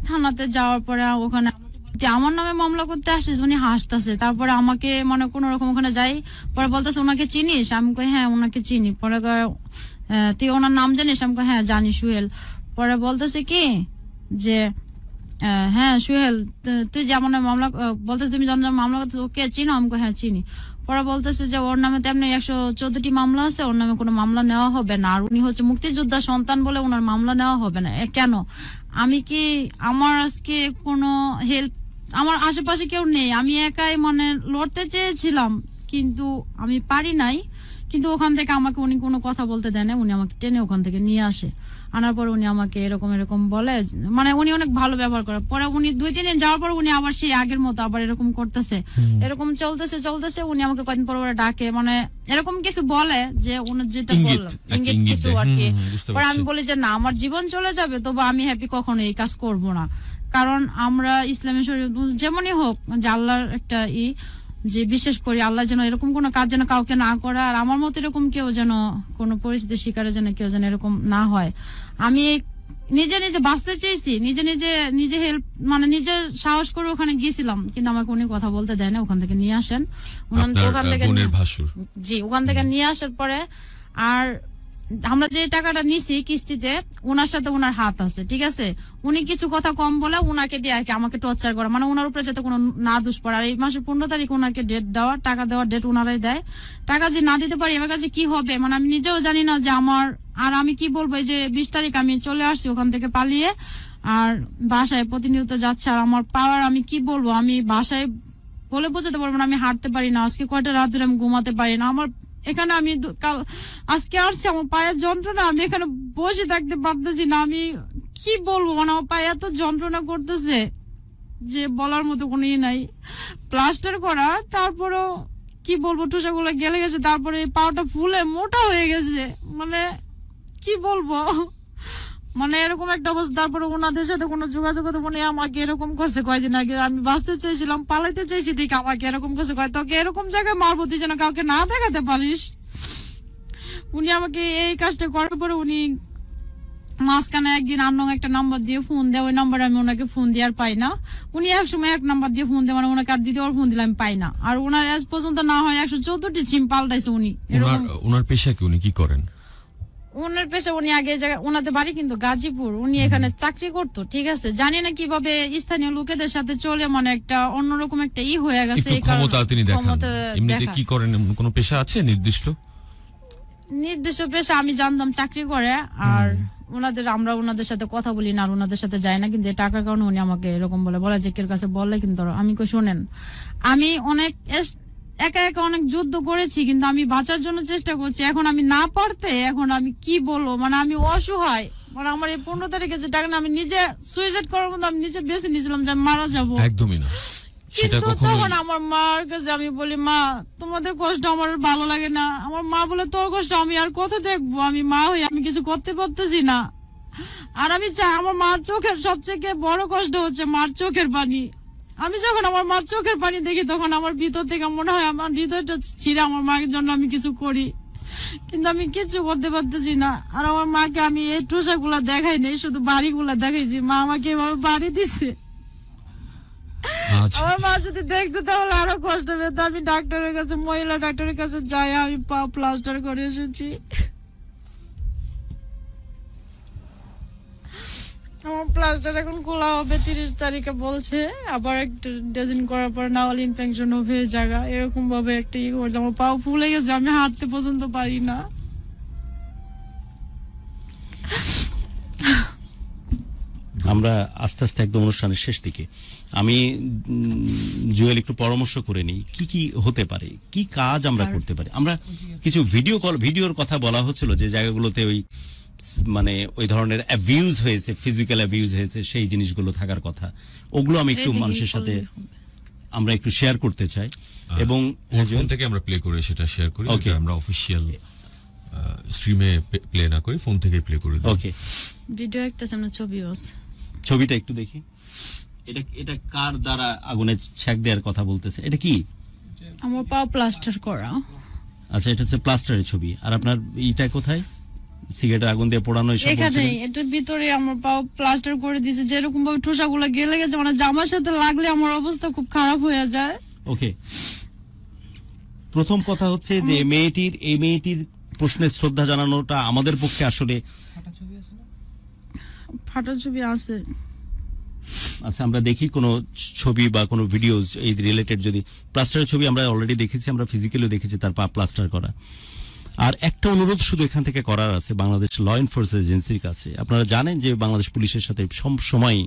থানাতে যাওয়ার পরে ওখানে আমার নামে মামলা করতে আসিস, উনি হাসতেছে। তারপরে আমাকে মানে কোন রকম ওখানে যাই, পরে বলতেছে ওনাকে চিনিস? আমি কই হ্যাঁ ওনাকে চিনি। পরে তুই ওনার নাম জানিস? আমি কই হ্যাঁ জানি, সুহেল। পরে বলতেছে কি যে হ্যাঁ সুহেল, তুই যে আমার নামে মামলা বলতেছে, তুমি যখন মামলা করতেছ ওকে চিনো? আমি কই হ্যাঁ চিনি। পরে বলতেছে যে ওর নামে তেমনি 114টি মামলা আছে, ওর নামে কোনো মামলা নেওয়া হবে না, আর উনি হচ্ছে মুক্তিযোদ্ধা সন্তান বলে ওনার মামলা নেওয়া হবে না। কেন? আমি কি আমার আজকে কোনো হেল্প, আমার আশেপাশে কেউ নেই, আমি একাই মানে লড়তে চেয়েছিলাম কিন্তু আমি পারি নাই। কিন্তু ওখান থেকে আমাকে উনি কোনো কথা বলতে দেয় না, উনি আমাকে টেনে ওখান থেকে নিয়ে আসে। আনার পর উনি আমাকে এরকম বলে, মানে উনি অনেক ভালো ব্যবহার করে। পরে উনি 2-3 দিন যাওয়ার পর উনি আবার সেই আগের মতো আবার এরকম করতেছে, এরকম চলতেছে। উনি আমাকে কয়েকদিন পর ডাকে, মানে এরকম কিছু বলে যে উনি যেটা বললো ইঙ্গিত কিছু আর কি। পরে আমি বলি যে না, আমার জীবন চলে যাবে তবু আমি হ্যাপি কখনো এই কাজ করব না। কারণ আমরা ইসলামী শরীয়ত যেমনই হোক যে আল্লাহর একটা যে বিশেষ করি, আল্লাহ যেন এরকম কোনো কাজ যেন কাউকে না করে, আর আমার মতো এরকম কেউ যেন কোনো পরিস্থিতির শিকারে যেন কেউ যেন এরকম না হয়। আমি নিজে বাঁচতে চেয়েছি, নিজে হেল্প মানে নিজে সাহস করে ওখানে গিয়েছিলাম, কিন্তু আমাকে উনি কথা বলতে দেয় না। ওখান থেকে নিয়ে আসেন, ওখান থেকে নিয়ে আসার পরে আর আমরা যে টাকাটা নিছি কিস্তিতে, ওনার সাথে ওনার হাত আছে, ঠিক আছে। উনি কিছু কথা কম বলে ওনাকে দিয়ে আর কি আমাকে টর্চার করা, মানে ওনার উপরে যাতে কোনো না দোষ পড়ে। আর এই মাসের 15 তারিখ ওনাকে ডেট দেওয়ার, টাকা দেওয়ার ডেট ওনারাই দেয়। টাকা যে না দিতে পারি আমার কাছে কি হবে, মানে আমি নিজেও জানি না যে আমার, আর আমি কি বলবো। এই যে 20 তারিখ আমি চলে আসছি ওখান থেকে পালিয়ে, আর বাসায় প্রতিনিয়ত যাচ্ছে। আর আমার পাওয়ার আমি কি বলবো, আমি বাসায় বলে বোঝাতে পারবো না। আমি হাঁটতে পারি না, আজকে কয়টা রাত ধরে আমি ঘুমাতে পারি না। আমার এখানে আমি আজকে আসছি, আমার পায়ের যন্ত্রণা, আমি এখানে বসে থাকতে পারতেছি না। আমি কি বলবো, মানে আমার পায়ে এত যন্ত্রণা করতেছে যে বলার মতো কোনো নাই। প্লাস্টার করা, তারপরও কি বলবো, ঠোসাগুলো গেলে গেছে, তারপরে পাটা ফুলে মোটা হয়ে গেছে, মানে কি বলবো, মানে এরকম একটা অবস্থা। তারপরে ওনাদের সাথে কোনো যোগাযোগ হতো, মনে আমাকে এরকম করছে কয়েকদিন আগে। আমি বাঁচতে চাইছিলাম, পালাইতে চাইছি, দেখে আমাকে এরকম করছে, কয় তোকে এরকম জায়গায় মারবো তুই যেন কাউকে না দেখাতে পারিস। উনি আমাকে এই কাজটা করার পরে উনি মাঝখানে একদিন আননোন একটা নাম্বার দিয়ে ফোন দেয়, ওই নাম্বারে আমি ওনাকে ফোন দিয়ে আর পাই না। উনি একসময় এক নাম্বার দিয়ে ফোন দেয়, মানে ওনাকে আর দ্বিতীয়বার ফোন দিলে আমি পাই না। আর ওনার আজ পর্যন্ত না হয় 114টি সিম পাল্টাইছে উনি। ওনার পেশা কি, উনি কি করেন? ওনার পেশা, উনি আগে ওনাদের বাড়ি কিন্তু গাজীপুর, উনি এখানে চাকরি করতো, ঠিক আছে। জানি না কিভাবে স্থানীয় লোকেদের সাথে চলে, মানে একটা অন্যরকম একটা হয়ে গেছে। ক্ষমতা তিনি দেখান। এমনিতে কি করেন, কোনো পেশা আছে নির্দিষ্ট পেশা? আমি জানতাম চাকরি করে, আর আমরা ওনাদের সাথে কথা বলি না, আর ওনাদের সাথে যাই না। কিন্তু টাকার কারণে উনি আমাকে এরকম বলে যে কের কাছে বললে কিন্তু আমি কই শোনেন, আমি অনেক একা অনেক যুদ্ধ করেছি, কিন্তু আমি বাঁচার জন্য চেষ্টা করছি। এখন আমি না পারতে, এখন আমি কি বলবো, মানে আমি অসহায়। মানে আমার এই 15 তারিখে যে টাকা আমি নিজে সুইসাইড করার মতো আমি নিজে বেছে নিয়েছিলাম যে আমি মারা যাবো। একদমই না। কিন্তু তখন আমার মার কাছে আমি বলি, মা তোমাদের কষ্ট আমার ভালো লাগে না। আমার মা বলে তোর কষ্ট আমি আর কত দেখবো, আমি মা হয়ে আমি কিছু করতে পারতেছি না। আর আমি চাই, আমার মার চোখের সবচেয়ে বড় কষ্ট হচ্ছে মার চোখের পানি। আমি যখন আমার মার চোখের পানি দেখি তখন আমার ভিতর থেকে মনে হয় আমার হৃদয়টা ছিঁড়ে আমার মায়ের জন্য আমি কিছু করি, কিন্তু আমি কিছু করতে পারতেছি না। আর আমার মাকে আমি এই ঠোসাগুলা দেখাই নাই, শুধু বাড়িগুলা দেখাইছি। মা আমাকে এভাবে বাড়ি দিছে। আমার মা যদি দেখতো তাহলে আরো কষ্ট পেত। আমি ডাক্তারের কাছে, মহিলা ডাক্তারের কাছে যাই, আমি পা প্লাস্টার করে এসেছি। আমার প্লাস্টার এখন খোলা হবে 30 তারিখে বলছে, আবার একটা ড্রেসিং করার পর না হলে ইনফেকশন হবে জায়গা, এরকম ভাবে একটা করছে। আমার পাও ফুলে গেছে, আমি হাঁটতে পর্যন্ত পারি না। আমরা আস্তে আস্তে একদম অনুষ্ঠানের শেষ দিকে, আমি জুয়েল একটু পরামর্শ করে নিই কি কি হতে পারে, কি কাজ আমরা করতে পারি। আমরা কিছু ভিডিওর কথা বলা হচ্ছিল যে জায়গাগুলোতে ওই মানে ওই ধরনের অ্যাবিউজ হয়েছে, ফিজিক্যাল অ্যাবিউজ হয়েছে, সেই জিনিসগুলো থাকার কথা, ওগুলো আমি একটু এদিকেই মানুষের সাথে করলেই হবে। আমরা একটু শেয়ার করতে চাই। এবং ওর ফোন থেকে আমরা প্লে করে সেটা শেয়ার করি, Okay. আমরা অফিসিয়াল স্ট্রিমে প্লে না করি, ফোন থেকে প্লে করে দিই। ওকে, ভিডিও একটা সামনে ছবিও আছে। ছবিটা একটু দেখি। এটা এটা কার দ্বারা আগুনে ছ্যাক দেওয়ার কথা বলতেছে? এটা কি? আমার পা প্লাস্টার করা। আচ্ছা, এটা হচ্ছে প্লাস্টারের ছবি। আর আপনার এইটা কোথায়? সিগারেটের আগুন দিয়ে পোড়ানো এসব এখানে বলছিলেন? এটার ভিতরে আমার পা প্লাস্টার করে দিয়েছে, যেরকম ভাবে ঠোসাগুলো গেলে গেছে, মানে জামার সাথে লাগলে আমার অবস্থা খুব খারাপ হয়ে যায়। ওকে, প্রথম কথা হচ্ছে যে এই মেয়েটির প্রশ্নে শ্রদ্ধা জানানোটা আমাদের পক্ষে আসলে, ফাটা ছবি আছে। আচ্ছা আমরা দেখি কোনো ছবি বা কোনো ভিডিওস এই রিলেটেড। যদি প্লাস্টারের ছবি আমরা অলরেডি দেখেছি, আমরা ফিজিক্যালিও দেখেছি তার পা প্লাস্টার করা। আর একটা অনুরোধ শুধু এখান থেকে করার আছে বাংলাদেশ ল এনফোর্সমেন্ট এজেন্সির কাছে। আপনারা জানেন যে বাংলাদেশ পুলিশের সাথে সব সময়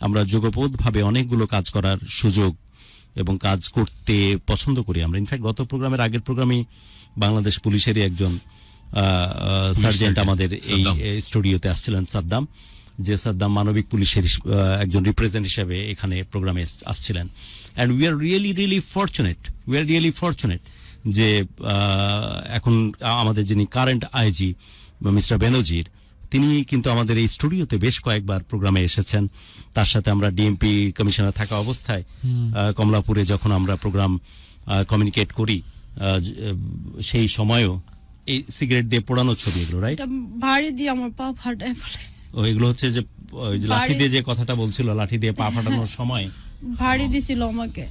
আমরা যোগপোধভাবে অনেকগুলো কাজ করার সুযোগ এবং কাজ করতে পছন্দ করি আমরা। ইনফ্যাক্ট গত প্রোগ্রামের আগের প্রোগ্রামে বাংলাদেশ পুলিশেরই একজন সার্জেন্ট আমাদের এই স্টুডিওতে আসছিলেন, সাদ্দাম, যে সাদ্দাম মানবিক পুলিশের একজন রিপ্রেজেন্ট হিসেবে এখানে প্রোগ্রামে আসছিলেন। And we are really fortunate যে এখন আমাদের যিনি কারেন্ট আইজি মিস্টার বেনজির, তিনি কিন্তু আমাদের এই স্টুডিওতে বেশ কয়েকবার প্রোগ্রামে এসেছেন। তার সাথে আমরা ডিএমপি কমিশনার থাকা অবস্থায় কমলাপুরে যখন আমরা প্রোগ্রাম কমিউনিকেট করি, সেই সময়ও এই সিগারেট দিয়ে পোড়ানোর ছবি এগুলো, রাইট? এটা ভারী দিয়ে আমার পা ফাটায় ফেলেছে। ও এগুলো হচ্ছে যে ওই যে লাঠি দিয়ে যে কথাটা বলছিল, লাঠি দিয়ে পা ফাটানোর সময় ভারী দিছিল আমাকে।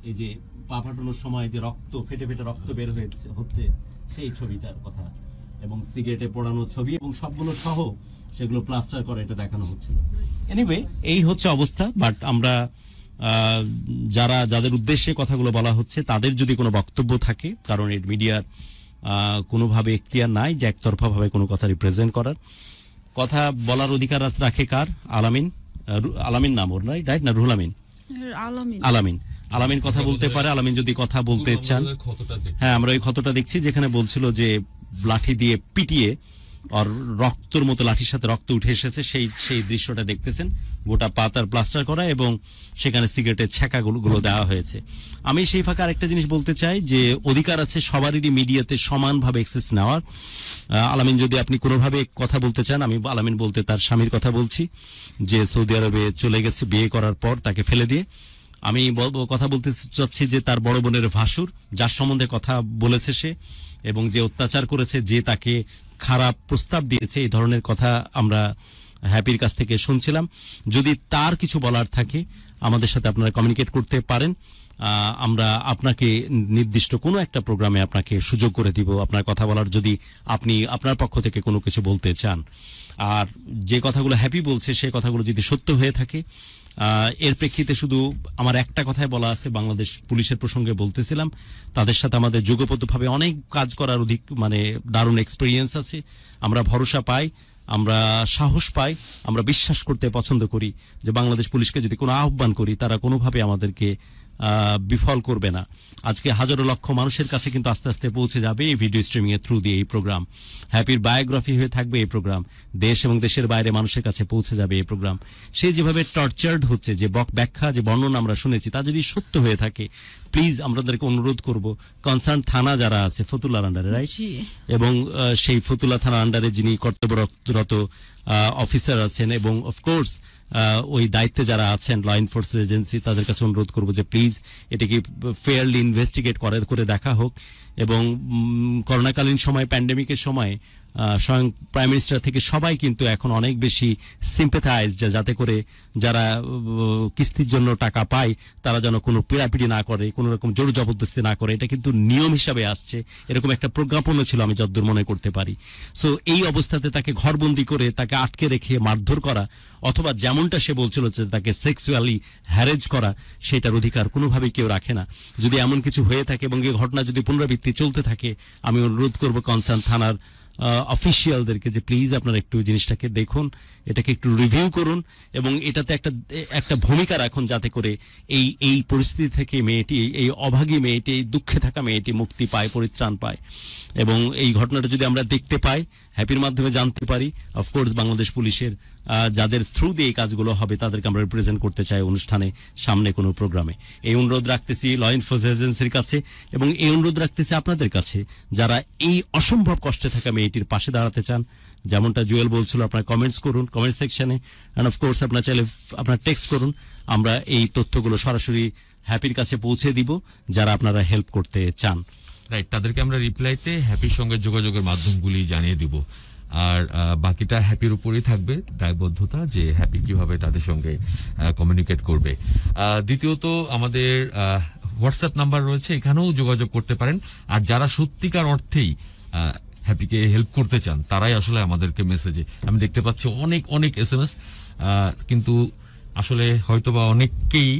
এই যে পা ফাটানোর সময় যে রক্ত ফেটে ফেটে রক্ত বের হচ্ছে সেই ছবিটার কথা, এবং সিগারেটে পোড়ানোর ছবি এবং সবগুলো সহ সেগুলো প্লাস্টার করে এটা দেখানো হচ্ছিল। এনিওয়ে এই হচ্ছে অবস্থা। বাট আমরা যাদের উদ্দেশ্যে কথাগুলো বলা হচ্ছে তাদের যদি কোনো বক্তব্য থাকে, কারণ এই মিডিয়ার কোনোভাবে এখতিয়ার নাই যে একতরফাভাবে কোনো কথা রিপ্রেজেন্ট করার, কথা বলার অধিকার রাখে কার? আলামিন নাম ওর, রাইট? না রুহুল আমিন? আলামিন কথা বলতে পারে। আলামিন যদি কথা বলতে চান, হ্যাঁ আমরা ওই ক্ষতটা দেখছি যেখানে বলছিল যে লাঠি দিয়ে পিটিয়ে আর রক্তর মতো লাঠির সাথে রক্ত উঠে এসেছে, সেই দৃশ্যটা দেখতেছেন। গোটা পাতার প্লাস্টার করা এবং সেখানে সিগারেটের ছ্যাঁকাগুলো দেওয়া হয়েছে। আমি সেই ফাঁকে আরেকটা জিনিস বলতে চাই যে অধিকার আছে সবারই মিডিয়াতে সমানভাবে অ্যাক্সেস নেওয়ার। আলামিন যদি আপনি কোনোভাবে কথা বলতে চান, আমি আলামিন বলতে তার স্বামীর কথা বলছি, যে সৌদি আরবে চলে গেছে বিয়ে করার পর তাকে ফেলে দিয়ে। আমি কথা বলতে চাচ্ছি যে তার বড় বোনের ভাসুর, যার সম্বন্ধে কথা বলেছে সে, এবং যে অত্যাচার করেছে, যে তাকে খারাপ প্রস্তাব দিয়েছে, এই ধরনের কথা আমরা হ্যাপির কাছ থেকে শুনছিলাম। যদি তার কিছু বলার থাকে আমাদের সাথে আপনারা কমিউনিকেট করতে পারেন। আমরা আপনাকে নির্দিষ্ট কোনো একটা প্রোগ্রামে আপনাকে সুযোগ করে দিব আপনার কথা বলার, যদি আপনি আপনার পক্ষ থেকে কোনো কিছু বলতে চান। আর যে কথাগুলো হ্যাপি বলছে সেই কথাগুলো যদি সত্য হয়ে থাকে, এর প্রেক্ষিতে শুধু আমার একটা কথাই বলা আছে, বাংলাদেশ পুলিশের প্রসঙ্গে বলতেছিলাম, তাদের সাথে আমাদের যুগপথভাবে অনেক কাজ করার দারুণ এক্সপিরিয়েন্স আছে। আমরা ভরসা পাই, আমরা সাহস পাই, আমরা বিশ্বাস করতে পছন্দ করি যে বাংলাদেশ পুলিশকে যদি কোনো আহ্বান করি তারা কোনোভাবে আমাদেরকে বিফল করবে না। আজকে হাজারো লক্ষ মানুষের কাছে কিন্তু আস্তে আস্তে পৌঁছে যাবে এই ভিডিও স্ট্রিমিং এর থ্রু দিয়ে এই প্রোগ্রাম। হ্যাপির বায়োগ্রাফি হয়ে থাকবে এই প্রোগ্রাম, দেশ এবং দেশের বাইরে মানুষের কাছে পৌঁছে যাবে এই প্রোগ্রাম। সে যেভাবে টর্চার্ড হচ্ছে, যে ব্যাখ্যা, যে বর্ণনা আমরা শুনেছি, তা যদি সত্য হয়ে থাকে, প্লিজ আমাদেরকে অনুরোধ করব, কনসার্ন থানা যারা আছে ফতুল্লার আন্ডারে, রাইট, এবং সেই ফতুল্লা থানা আন্ডারে যিনি কর্তব্যরত অফিসার আছেন এবং অফকোর্স ওই দায়িত্বে যারা আছেন ল এনফোর্সমেন্ট এজেন্সি, তাদের কাছে অনুরোধ করব যে প্লিজ এটাকে ফেয়ারলি ইনভেস্টিগেট করে দেখা হোক। এবং করোনাকালীন সময়, প্যান্ডেমিকের সময় স্বয়ং প্রাইম মিনিস্টার থেকে সবাই কিন্তু এখন অনেক বেশি সিম্পেথাইজ, যাতে করে যারা কিস্তির জন্য টাকা পায় তারা যেন কোনো পিড়াপিড়ি না করে, কোনো রকম জোর জবরদস্তি না করে। এটা কিন্তু নিয়ম হিসাবে আসছে, এরকম একটা প্রজ্ঞাপনও ছিল আমি যতদূর মনে করতে পারি। সো এই অবস্থাতে তাকে ঘরবন্দি করে তাকে আটকে রেখে মারধর করা, অথবা যেমনটা সে বলছিল যে তাকে সেক্সুয়ালি হ্যারেজ করা, সেটার অধিকার কোনোভাবেই কেউ রাখে না। যদি এমন কিছু হয়ে থাকে এবং এই ঘটনা যদি পুনরাবৃত্তি চলতে থাকে, আমি অনুরোধ করব কনসার্ন থানার অফিসিয়ালদেরকে যে প্লিজ আপনারা একটু জিনিসটাকে দেখুন, এটাকে একটু রিভিউ করুন এবং এটাতে একটা ভূমিকা রাখুন, যাতে করে এই পরিস্থিতি থেকে মেয়েটি, এই অভাগী মেয়েটি, এই দুঃখে থাকা মেয়েটি মুক্তি পায়, পরিত্রাণ পায়। এবং এই ঘটনাটা যদি আমরা দেখতে পাই, হ্যাপির মাধ্যমে জানতে পারি। অফকোর্স বাংলাদেশ পুলিশের যাদের থ্রু দিয়ে এই কাজগুলো হবে তাদেরকে আমরা রিপ্রেজেন্ট করতে চাই অনুষ্ঠানে, সামনে কোনো প্রোগ্রামে। এই অনুরোধ রাখতেছি ল এনফোর্সমেন্ট এজেন্সির কাছে এবং এই অনুরোধ রাখতেছি আপনাদের কাছে, যারা এই অসম্ভব কষ্টে থাকা মেয়েটির পাশে দাঁড়াতে চান। যেমনটা জুয়েল বলছিল, আপনারা কমেন্টস করুন কমেন্ট সেকশনে, অ্যান্ড অফকোর্স আপনার চাইলে আপনার টেক্সট করুন। আমরা এই তথ্যগুলো সরাসরি হ্যাপির কাছে পৌঁছে দিব যারা আপনারা হেল্প করতে চান। রাইট, তাদেরকে আমরা রিপ্লাইতে হ্যাপির সঙ্গে যোগাযোগের মাধ্যমগুলি জানিয়ে দিব। আর বাকিটা হ্যাপির উপরেই থাকবে দায়বদ্ধতা, যে হ্যাপি কিভাবে তাদের সঙ্গে কমিউনিকেট করবে। দ্বিতীয়ত আমাদের হোয়াটসঅ্যাপ নাম্বার রয়েছে, এখানেও যোগাযোগ করতে পারেন। আর যারা সত্যিকার অর্থেই হ্যাপিকে হেল্প করতে চান তারাই আসলে আমাদেরকে মেসেজে, আমি দেখতে পাচ্ছি অনেক অনেক SMS, কিন্তু আসলে হয়তোবা অনেককেই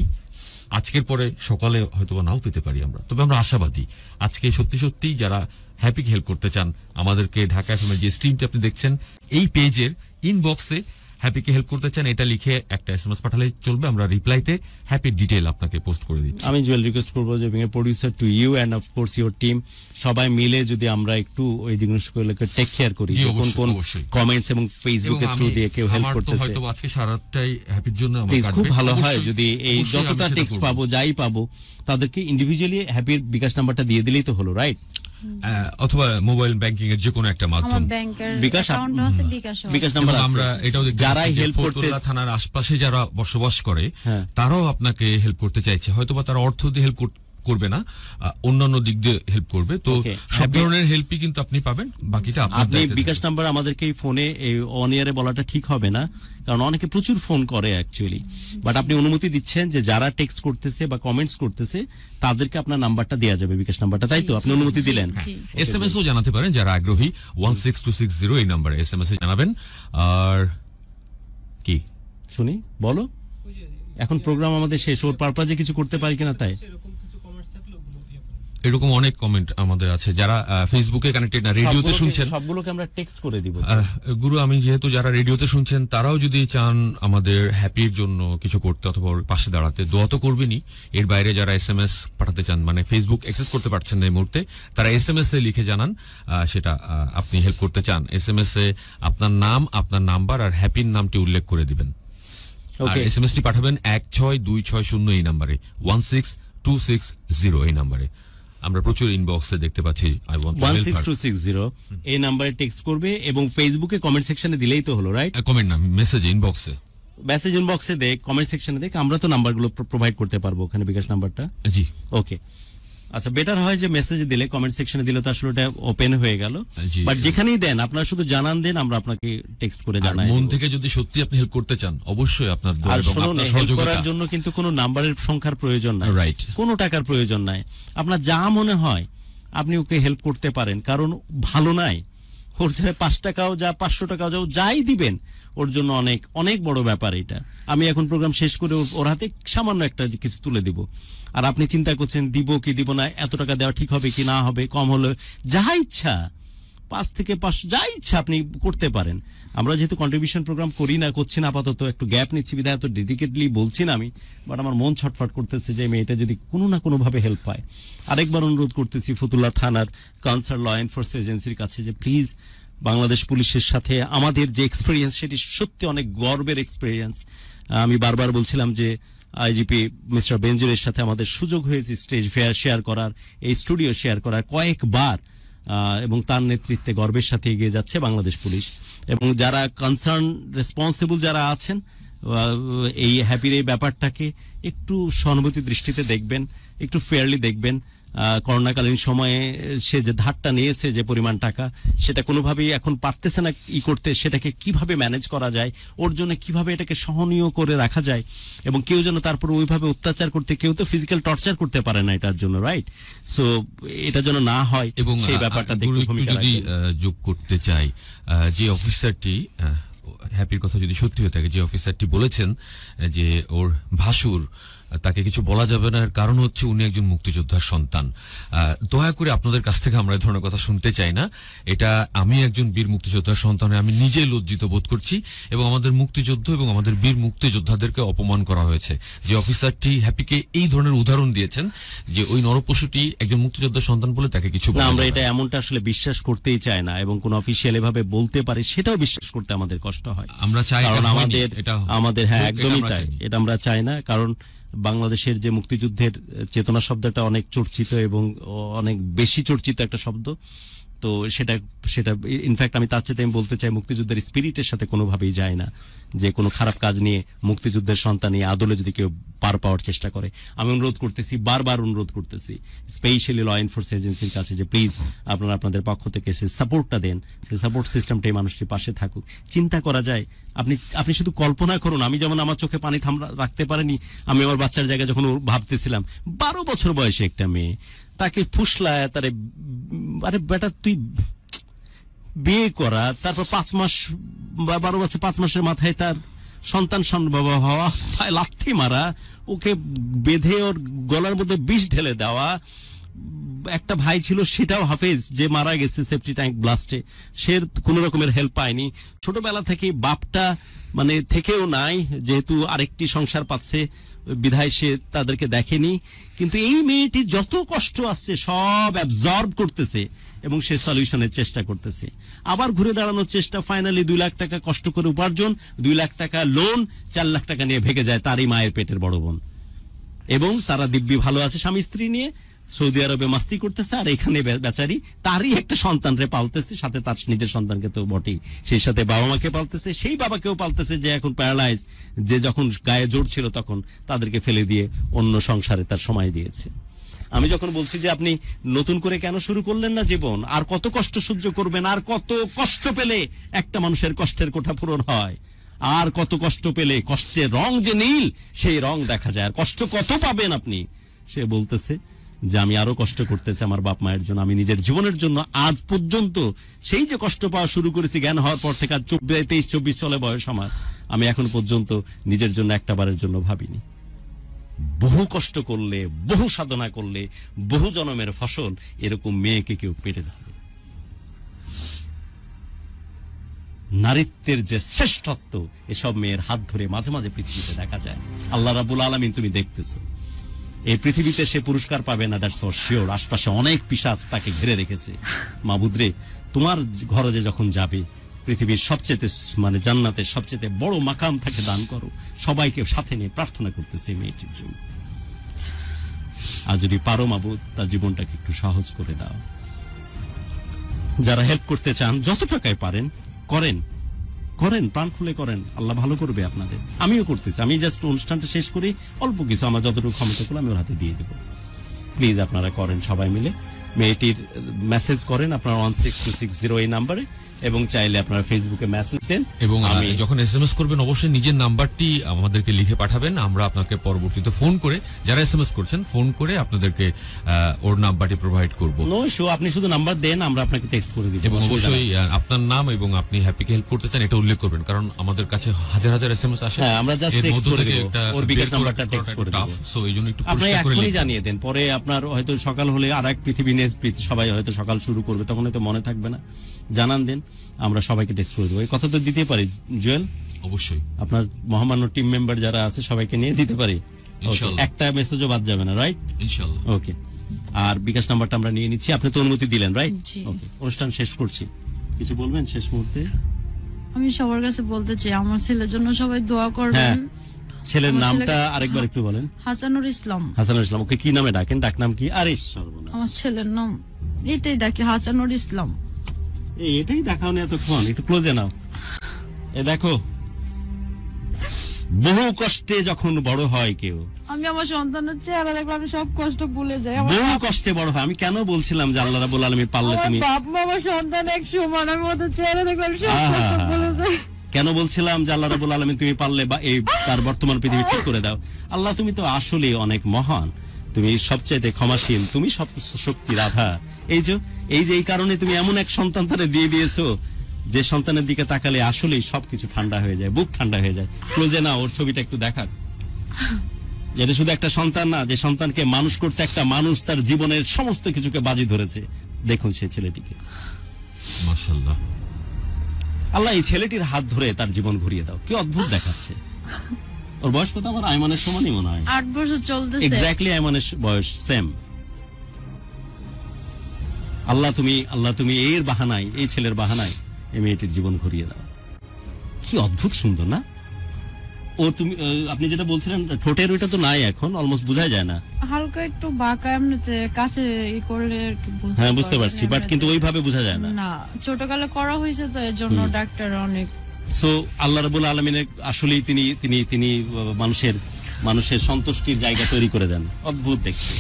আজকের পরে সকালে হয়তোবা নাও পেতে পারি আমরা, তবে আমরা আশাবাদী আজকে সত্যি সত্যি যারা হ্যাপিকে হেল্প করতে চান আমাদেরকে ঢাকা এফএম এর যে স্ট্রিমটি আপনি দেখছেন এই পেজের ইনবক্সে হ্যাপিকে হেল্প করতে চান এটা লিখে একটা SMS পাঠালে চলবে, আমরা রিপ্লাইতে হ্যাপির ডিটেইল আপনাকে পোস্ট করে দিচ্ছি। আমি জুয়েল রিকোয়েস্ট করবো যে producer to you and of course your team, সবাই মিলে যদি আমরা একটু ওই জিনিসগুলোকে টেক কেয়ার করি, কোন কোন কমেন্টস এবং ফেসবুকের থ্রু দিয়ে কেউ হেল্প করতেছে, হয়তো আজকে সারাটাই হ্যাপির জন্য আমার কাটবে। খুব ভালো হয় যদি এই যতটা টেক্সট পাবো যাই পাবো তাদেরকে ইন্ডিভিজুয়ালি হ্যাপির বিকাশ নাম্বারটা দিয়ে দিলেই তো হলো, রাইট? অথবা মোবাইল ব্যাংকিং এর যে কোনো একটা মাধ্যম, আমার ব্যাংকের বিকাশ অ্যাকাউন্ট আছে, বিকাশ নাম্বার আছে। আমরা এটাও দেখতে যারা পাচ্ছি যে হেল্প করতে ফতুল্লা থানার আশপাশে যারা বসবাস করে তারাও আপনাকে হেল্প করতে চাইছে, হয়তোবা তারা অর্থ দিয়ে হেল্প করবে না, অন্যান্য দিক দিয়ে হেল্প করবে। তো সব ধরনের হেল্পই কিন্তু আপনি পাবেন, বাকিটা আপনি বিকাশ নাম্বার আমাদেরকে এই ফোনে অন ইয়ারে বলাটা ঠিক হবে না, কারণ অনেকে প্রচুর ফোন করে অ্যাকচুয়ালি, বাট আপনি অনুমতি দিচ্ছেন যে যারা টেক্সট করতেছে বা কমেন্টস করতেছে তাদেরকে আপনার নাম্বারটা দেওয়া যাবে, বিকাশ নাম্বারটা, তাই তো? আপনি অনুমতি দিলেন। SMS ও জানাতে পারেন যারা আগ্রহী, 16260 এই নাম্বারে SMS এ জানাবেন। আর কি শুনি বলো, এখন প্রোগ্রাম আমাদের শেষ, ওর পারপাজে কিছু করতে পারি কিনা তাই। এরকম অনেক কমেন্ট আমাদের আছে যারা ফেসবুকে কানেক্টেড না, রেডিওতে শুনছেন, সবগুলোকে আমরা টেক্সট করে দিব। গুরু, আমি যেহেতু যারা রেডিওতে শুনছেন তারাও যদি চান আমাদের হ্যাপির জন্য কিছু করতে অথবা ওর পাশে দাঁড়াতে, দোয়া তো করবেনই, এর বাইরে যারা SMS পাঠাতে চান, মানে ফেসবুক অ্যাক্সেস করতে পারছেন না এই মুহূর্তে, তারা SMS এ লিখে জানান সেটা আপনি হেল্প করতে চান। SMS এ আপনার নাম, আপনার নাম্বার আর হ্যাপির নামটি উল্লেখ করে দিবেন। আর SMS টি পাঠাবেন 16260 এই নাম্বারে, 16260 এই নাম্বারে। আমরা প্রচুর ইনবক্সে দেখতে পাচ্ছি 16260 এই নাম্বারে টেক্সট করবে এবং ফেসবুকে কমেন্ট সেকশনে দিলেই তো হলো, রাইট? কমেন্ট না, মেসেজ ইনবক্সে, মেসেজ ইনবক্সে দেখ, কমেন্ট সেকশনে দেখ, আমরা তো নাম্বারগুলো প্রোভাইড করতে পারবো ওখানে, বিকাশ নাম্বারটা। জি, ওকে। আচ্ছা, বেটার হয় যে মেসেজ দিলে, কমেন্ট সেকশনে দিলে তো আসলে ওটা ওপেন হয়ে গেল, বাট যেখানেই দেন আপনারা শুধু জানান দেন, আমরা আপনাকে টেক্সট করে জানাই। মন থেকে যদি সত্যি আপনি হেল্প করতে চান অবশ্যই আপনার দোয়া এবং আপনার সহযোগিতা করার জন্য কিন্তু কোনো নাম্বারের সংখ্যার প্রয়োজন নাই, রাইট? কোনো টাকার প্রয়োজন নাই, আপনার যা মনে হয় আপনি ওকে হেল্প করতে পারেন, কারণ ভালো নাই ওর জন্য 5 টাকাও যা 500 টাকাও যাও যাই দিবেন ওর জন্য অনেক অনেক বড় ব্যাপার এটা। আমি এখন প্রোগ্রাম শেষ করে ওর হাতে সামান্য একটা কিছু তুলে দিব, আর আপনি চিন্তা করছেন দিব কি দিব না, এত টাকা দেওয়া ঠিক হবে কি না হবে, কম হলে, যা ইচ্ছা 5 থেকে 500 যা ইচ্ছা আপনি করতে পারেন। আমরা যেহেতু কন্ট্রিবিউশন প্রোগ্রাম করি না, করছি না, আপাতত একটু গ্যাপ নিচ্ছি বিধায় এত ডেডিকেটলি বলছি না আমি, বাট আমার মন ছটফট করতেছে যে মেয়েটা যদি কোনো না কোনোভাবে হেল্প পায়। আরেকবার অনুরোধ করতেছি ফতুল্লা থানার কনসার্ন ল এনফোর্সমেন্ট এজেন্সির কাছে যে প্লিজ বাংলাদেশ পুলিশের সাথে আমাদের যে এক্সপিরিয়েন্স সেটি সত্যি অনেক গর্বের এক্সপিরিয়েন্স। আমি বারবার বলছিলাম যে আইজিপি মিস্টার বেনজিরের সাথে আমাদের সুযোগ হয়েছে স্টেজ ফেয়ার শেয়ার করার, এই স্টুডিও শেয়ার করার কয়েকবার, এবং তার নেতৃত্বে গর্বের সাথে এগিয়ে যাচ্ছে বাংলাদেশ পুলিশ। এবং যারা কনসার্ন রেসপন্সিবল যারা আছেন এই হ্যাপির এই ব্যাপারটাকে একটু সহানুভূতি দৃষ্টিতে দেখবেন, একটু ফেয়ারলি দেখবেন। করোনাকালীন সময়ে সে যে ধারটা নিয়েছে, যে পরিমাণ টাকা, সেটা কোনোভাবেই এখন পারতেছে না করতে, সেটাকে কিভাবে ম্যানেজ করা যায়, ওর জন্য কিভাবে এটাকে সহনীয় করে রাখা যায়, এবং কেউ যেন তারপর ওইভাবে অত্যাচার করতে, কেউ তো ফিজিক্যাল টর্চার করতে পারে না এটার জন্য, রাইট? সো এটা যেন না হয় এবং সেই ব্যাপারটা দেখতে ভূমিকা যদি যোগ করতে চাই, যে অফিসারটি হ্যাপির কথা যদি সত্যি হয়ে থাকে, যে অফিসারটি বলেছেন যে ওর ভাসুর তাকে কিছু বলা যাবে না, এর কারণ হচ্ছে উনি একজন মুক্তিযোদ্ধার সন্তান। দয়া করে আপনাদের কাছ থেকে আমরা এই ধরনের কথা শুনতে চাই না। এটা আমি একজন বীর মুক্তিযোদ্ধার সন্তান, আমি নিজে লজ্জিত বোধ করছি, এবং আমাদের মুক্তিযুদ্ধ এবং আমাদের বীর মুক্তিযোদ্ধাদেরকে অপমান করা হয়েছে। যে অফিসারটি হ্যাপিকে এই ধরনের উদাহরণ দিয়েছেন যে ওই নরপশুটি একজন মুক্তিযোদ্ধার সন্তান বলে তাকে কিছু না, আমরা এটা এমনটা আসলে বিশ্বাস করতেই চাই না, এবং কোন অফিসিয়াল এভাবে বলতে পারে সেটাও বিশ্বাস করতে আমাদের কষ্ট হয়। আমরা চাই কারণ আমাদের হ্যাঁ হোক, একদমই তাই, এটা আমরা চাই না। কারণ বাংলাদেশের যে মুক্তিযুদ্ধের চেতনা শব্দটা অনেক চর্চিত এবং অনেক বেশি চর্চিত একটা শব্দ, তো সেটা ইনফ্যাক্ট আমি তার চেয়ে আমি বলতে চাই মুক্তিযুদ্ধের স্পিরিটের সাথে কোনোভাবেই যায় না। যে কোনো খারাপ কাজ নিয়ে মুক্তিযুদ্ধের সন্তান নিয়ে আদলে যদি কেউ পার পাওয়ার চেষ্টা করে, আমি অনুরোধ করতেছি, বারবার অনুরোধ করতেছি স্পেশালি ল এনফোর্স এজেন্সির কাছে যে প্লিজ আপনারা আপনাদের পক্ষ থেকে সে সাপোর্টটা দেন, সেই সাপোর্ট সিস্টেমটাই মানুষটির পাশে থাকুক। চিন্তা করা যায়, আপনি শুধু কল্পনা করুন, আমি যেমন আমার চোখে পানি রাখতে পারিনি, আমি আমার বাচ্চার জায়গায় যখন ভাবতেছিলাম 12 বছর বয়সে একটা মেয়ে, তাকে ফুসলায়, তারে আরে বেটা তুই বিয়ে করা, তারপর 5 মাস বা 12 বছর 5 মাসের মাথায় তার সন্তান সম্ভব হওয়া, লাথি মারা, ওকে বেঁধে ওর গলার মধ্যে বিষ ঢেলে দেওয়া। একটা ভাই ছিল, সেটাও হাফেজ, যে মারা গেছে সেফটি ট্যাঙ্ক ব্লাস্টে, সে কোনো রকমের হেল্প পায়নি। ছোটবেলা থেকে বাপটা মানে থেকেও নাই, যেহেতু আরেকটি সংসার পাচ্ছে বিধায় সে তাদেরকে দেখেনি। কিন্তু এই মেয়েটির যত কষ্ট আসছে সব অ্যাবজর্ব করতেছে এবং সে সলিউশনের চেষ্টা করতেছে। আবার ঘুরে দাঁড়ানোর চেষ্টা, ফাইনালি 2 লাখ টাকা কষ্ট করে উপার্জন, 2 লাখ টাকা লোন, 4 লাখ টাকা নিয়ে ভেগে যায় তারই মায়ের পেটের বড় বোন। এবং তারা দিব্যি ভালো আছে স্বামী স্ত্রী নিয়ে, সৌদি আরবে মাস্তি করতেছে, আর এখানে বেচারি তারই একটা সন্তানরে পালতেছে, সাথে তার নিজের সন্তানকে তো বটেই, সেই সাথে বাবা মাকে পালতেছে, সেই বাবাকেও পালতেছে যে এখন প্যারালাইজ, যে যখন গায়ে জোর ছিল তখন তাদেরকে ফেলে দিয়ে অন্য সংসারে তার সময় দিয়েছে। আমি যখন বলছি যে আপনি নতুন করে কেন শুরু করলেন না জীবন, আর কত কষ্ট সহ্য করবেন, আর কত কষ্ট পেলে একটা মানুষের কষ্টের কোঠা পূরণ হয়, আর কত কষ্ট পেলে কষ্টের রং যে নীল সেই রং দেখা যায়, আর কষ্ট কত পাবেন আপনি। সে বলতেছে যে আমি আরো কষ্ট করতেছি আমার বাপ মায়ের জন্য, আমি নিজের জীবনের জন্য আজ পর্যন্ত সেই যে কষ্ট পাওয়া শুরু করেছি জ্ঞান হওয়ার পর থেকে, 23-24 চলে বয়স আমার, আমি এখন পর্যন্ত নিজের জন্য একটাবারের জন্য ভাবিনি। বহু কষ্ট করলে, বহু সাধনা করলে, বহু জন্মের ফসল এরকম মেয়েকে কেউ পেটে ধরে। নারীত্বের যে শ্রেষ্ঠত্ব এসব মেয়ের হাত ধরে মাঝে মাঝে পৃথিবীতে দেখা যায়। আল্লাহ রাব্বুল আলামিন তুমি দেখতেছো, এই পৃথিবীতে সে পুরস্কার পাবে না, দ্যাটস ফর শিওর। আশপাশে অনেক পিশাচ তাকে ঘিরে রেখেছে। মাবুদরে, তোমার ঘরে যে যখন যাবে, পৃথিবীর সবচেয়ে মানে জান্নাতের সবচেয়ে বড় মাকাম তাকে দান করো। সবাইকে সাথে নিয়ে প্রার্থনা করতেছে মেয়েটির জন্য। আর যদি পারো মাবুদ, তার জীবনটাকে একটু সহজ করে দাও। যারা হেল্প করতে চান যত টাকায় পারেন করেন, প্রাণ খুলে করেন, আল্লাহ ভালো করবে আপনাদের। আমিও করতেছি, আমি জাস্ট অনুষ্ঠানটা শেষ করি, অল্প কিছু আমার যতটুকু ক্ষমতা করলে আমি ওর হাতে দিয়ে দেবো। প্লিজ আপনারা করেন সবাই মিলে। মেয়েটির মেসেজ করেন আপনারা 16260 এই নাম্বারে, এবং চাইলে আপনারা ফেসবুকে মেসেজ দেন। এবং যখন এসএমএস করবেন অবশ্যই নিজের নাম্বারটি আমাদেরকে লিখে পাঠাবেন, আমরা আপনাকে পরবর্তীতে ফোন করে, যারা এসএমএস করছেন ফোন করে আপনাদেরকে ওর নাম্বারটি প্রোভাইড করব। নো ইস্যু, আপনি শুধু নাম্বার দেন, আমরা আপনাকে টেক্সট করে দিব। এবং অবশ্যই আপনার নাম এবং আপনি হ্যাপিকে হেল্প করতে চান এটা উল্লেখ করবেন, কারণ আমাদের কাছে হাজার হাজার এসএমএস আসে। হ্যাঁ, আমরা জাস্ট টেক্সট করে দেব, ওর বিকাশ নাম্বারটা টেক্সট করে দেব। সো এইজন্য একটু আপনি পরিষ্কার করে এখনই জানিয়ে দেন, পরে আপনার হয়তো সকাল হলে আরেক পৃথিবী নিয়ে সবাই হয়তো সকাল শুরু করবে, তখন হয়তো মনে থাকবে না। জানান দেন, আমরা সবাইকে টেক্সট করে দেবো। এই কথা তো দিতে পারি জুয়েল? অবশ্যই। আপনার মহামান্য টিম মেম্বার যারা আছে সবাইকে নিয়ে দিতে পারি, একটা মেসেজও বাদ যাবে না, রাইট? ইনশাআল্লাহ। ওকে, আর বিকাশ নাম্বারটা আমরা নিয়ে নিচ্ছি। আপনি তো অনুমতি দিলেন, রাইট? ওকে, অনুষ্ঠান শেষ করছি। কিছু বলবেন শেষ মুহূর্তে? আমি সবার কাছে বলতে চাই, আমার ছেলের জন্য সবাই দোয়া করবেন। হ্যাঁ, ছেলের নামটা আরেকবার একটু বলেন। হাসানুর ইসলাম। হাসানুর ইসলাম। ওকে কি নামে ডাকেন? ডাক নাম কি? আরে আমার ছেলের নাম এটাই ডাকে, হাসানুর ইসলাম। এটাই দেখাও না এতক্ষণ, একটু ক্লোজে নাও। এ দেখো, বহু কষ্টে যখন বড় হয় কেউ, আমি আমার সন্তানের চেহারা দেখলে আমি সব কষ্ট ভুলে যাই। বহু কষ্টে বড় হয়। আমি কেন বলছিলাম যে আল্লাহ রাব্বুল আলামিন পারলে তুমি, বাপ মা আমার সন্তান এক সমান, আমি ওদের চেহারা দেখলে আমি সব কষ্ট ভুলে যাই। কেন বলছিলাম যে আল্লাহ রাব্বুল আলামিন তুমি পারলে বা এই তার বর্তমান পৃথিবী ঠিক করে দাও। আল্লাহ তুমি তো আসলে অনেক মহান, তুমি সবচাইতে ক্ষমাশীল, তুমি সব শক্তির আধার। এই যে এই কারণে তুমি এমন এক সন্তান তারে দিয়ে দিয়েছো যে সন্তানের দিকে তাকালে আসলেই সবকিছু ঠান্ডা হয়ে যায়, বুক ঠান্ডা হয়ে যায়। ক্লোজে না, ওর ছবিটা একটু দেখাক। এটা শুধু একটা সন্তান না, যে সন্তানকে মানুষ করতে একটা মানুষ তার জীবনের সমস্ত কিছুকে বাজি ধরেছে। দেখুন সেই ছেলেটিকে, মাশাআল্লাহ। আল্লাহ এই ছেলেটির হাত ধরে তার জীবন ঘুরিয়ে দাও। কি অদ্ভুত দেখাচ্ছে। ওর বয়স কত? আমার আইমানের সমানই মনে হয়। 8 বছর চলতেছে। এক্স্যাক্টলি আইমানের বয়স সেম। আল্লাহ তুমি এর বাহানায়, এই ছেলের বাহানায় এই মেয়েটির জীবন ঘুরিয়ে দাও। কি অদ্ভুত সুন্দর না? ও তুমি আপনি যেটা বলছিলেন ঠোঁটের ওইটা তো নাই এখন, অলমোস্ট বোঝাই যায় না। হালকা একটু বাঁকা, এমনিতে কাছে ই করলে আর কি হ্যাঁ বুঝতে পারছি, বাট কিন্তু ওইভাবে বোঝা যায় না। না, ছোটকালে করা হয়েছে তো এর জন্য ডাক্তার অনেক। সো আল্লাহ রাব্বুল আলামিনের আসলেই তিনি মানুষের সন্তুষ্টির জায়গা তৈরি করে দেন। অদ্ভুত দেখতে।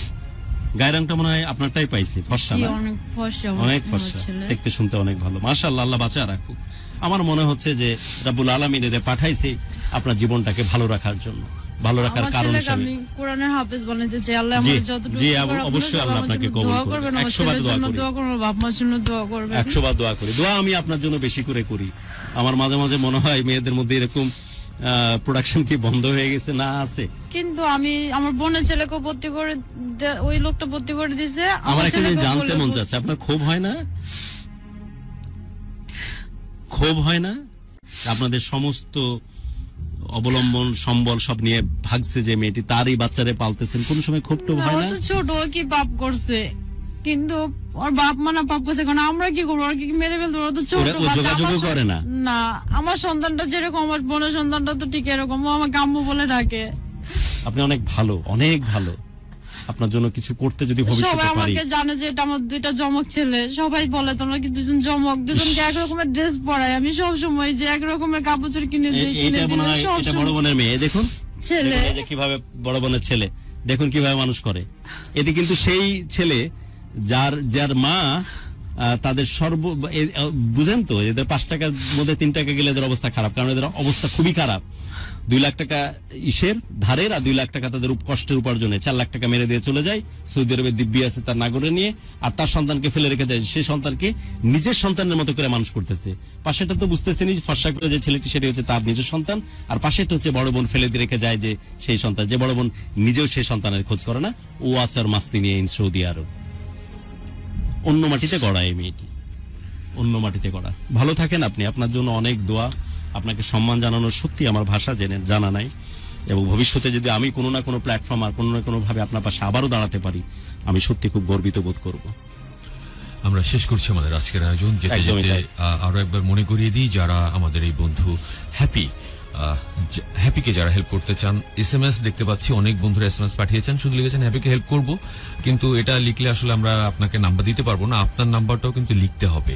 গায়ের রংটা মনে হয় আপনারটাই পাইছি, ফর্সা না? অনেক ফর্সা, অনেক ফর্সা, দেখতে শুনতে অনেক ভালো। মাশাআল্লাহ, আল্লাহ বাঁচা রাখুক। আমার মনে হচ্ছে যে রাব্বুল আলামিন এদের পাঠাইছে আপনার জীবনটাকে ভালো রাখার জন্য, ভালো রাখার কারণ হিসেবে। আমি কোরআনের হাফেজ বানাইতে চাই। আল্লাহ আমাকে যতটুকু জি অবশ্যই আল্লাহ আপনাকে কবুল করবেন। 100 বার দোয়া করি, বাপ মার জন্য দোয়া করবেন। 100 বার দোয়া করি। দোয়া আমি আপনার জন্য বেশি করে করি। আমার মাঝে মাঝে মনে হয় মেয়েদের মধ্যে এরকম প্রোডাকশন কি বন্ধ হয়ে গেছে না আছে, কিন্তু আমি আমার বোনের ছেলেকে ভর্তি করে, ওই লোকটা ভর্তি করে দিয়েছে। আমার এখানে জানতে মন যাচ্ছে, আপনার ক্ষোভ হয় না? ক্ষোভ হয় না? আপনাদের সমস্ত অবলম্বন সম্বল সব নিয়ে ভাগছে যে মেয়েটি, তারই বাচ্চারে পালতেছেন, কোন সময় ক্ষোভ টোভ হয় না? ছোট কি পাপ করছে, কিন্তু ওর বাপ মানা পাপ করছে, কারণ আমরা কি করবো? ওর কি মেরে ফেলতে? ওরা তো ছোট বাচ্চা, করে না। না, আমার সন্তানটা যেরকম, আমার বোনের সন্তানটা তো ঠিক এরকম, ও আমাকে আম্মু বলে ডাকে। আপনি অনেক ভালো, অনেক ভালো। আপনার জন্য কিছু করতে যদি ভবিষ্যতে পারি। সবাই আমাকে জানে যে এটা আমার 2টা জমক ছেলে। সবাই বলে তোমরা কি দুজন জমক, দুজনকে এক রকমের ড্রেস পরাই। আমি সব সময় যে এক রকমের কাপড় কিনে দিই। এটা মনে হয় এটা বড় বোনের মেয়ে। দেখুন ছেলে, এই যে কিভাবে বড় বোনের ছেলে, দেখুন কিভাবে মানুষ করে। এটি কিন্তু সেই ছেলে যার মা তাদের বুঝেন তো, এদের 5 টাকার মধ্যে 3 টাকা গেলে এদের অবস্থা খারাপ, কারণ এদের অবস্থা খুবই খারাপ। 2 লাখ টাকা ইসের ধারের, আর 2 লাখ টাকা তাদের কষ্টের উপার্জনে 4 লাখ টাকা মেরে দিয়ে চলে যায়। সৌদি আরবের দিব্যি আছে তার নাগরে নিয়ে, আর তার সন্তানকে ফেলে রেখে যায়। সেই সন্তানকে নিজের সন্তানের মতো করে মানুষ করতেছে। পাশেটা তো বুঝতেছেনি, ফর্সা করে যে ছেলেটি সেটি হচ্ছে তার নিজের সন্তান, আর পাশেটা হচ্ছে বড় বোন ফেলে দিয়ে রেখে যায় যে সেই সন্তান, যে বড় বোন নিজেও সেই সন্তানের খোঁজ করে না। ও আসার মাস্তি নিয়ে সৌদি আরব। অন্য মাটিতে গড়া এই মেয়েটি, অন্য মাটিতে গড়া। ভালো থাকেন আপনি, আপনার জন্য অনেক দোয়া। আপনাকে সম্মান জানানোর সত্যি আমার ভাষা জানা নাই, এবং ভবিষ্যতে যদি আমি কোনো না কোনো প্ল্যাটফর্ম আর কোনো না কোনো ভাবে আপনার পাশে আবারও দাঁড়াতে পারি, আমি সত্যি খুব গর্বিত বোধ করব। আমরা শেষ করছি আমাদের আজকের আয়োজন। যেতে যেতে আরো একবার মনে করিয়ে দিই, যারা আমাদের এই বন্ধু হ্যাপিকে যারা হেল্প করতে চান, SMS দেখতে পাচ্ছি অনেক বন্ধুরা SMS পাঠিয়েছেন, শুধু লিখেছেন হ্যাপিকে হেল্প করব, কিন্তু এটা লিখলে আসলে আমরা আপনাকে নাম্বার দিতে পারবো না। আপনার নাম্বারটাও কিন্তু লিখতে হবে,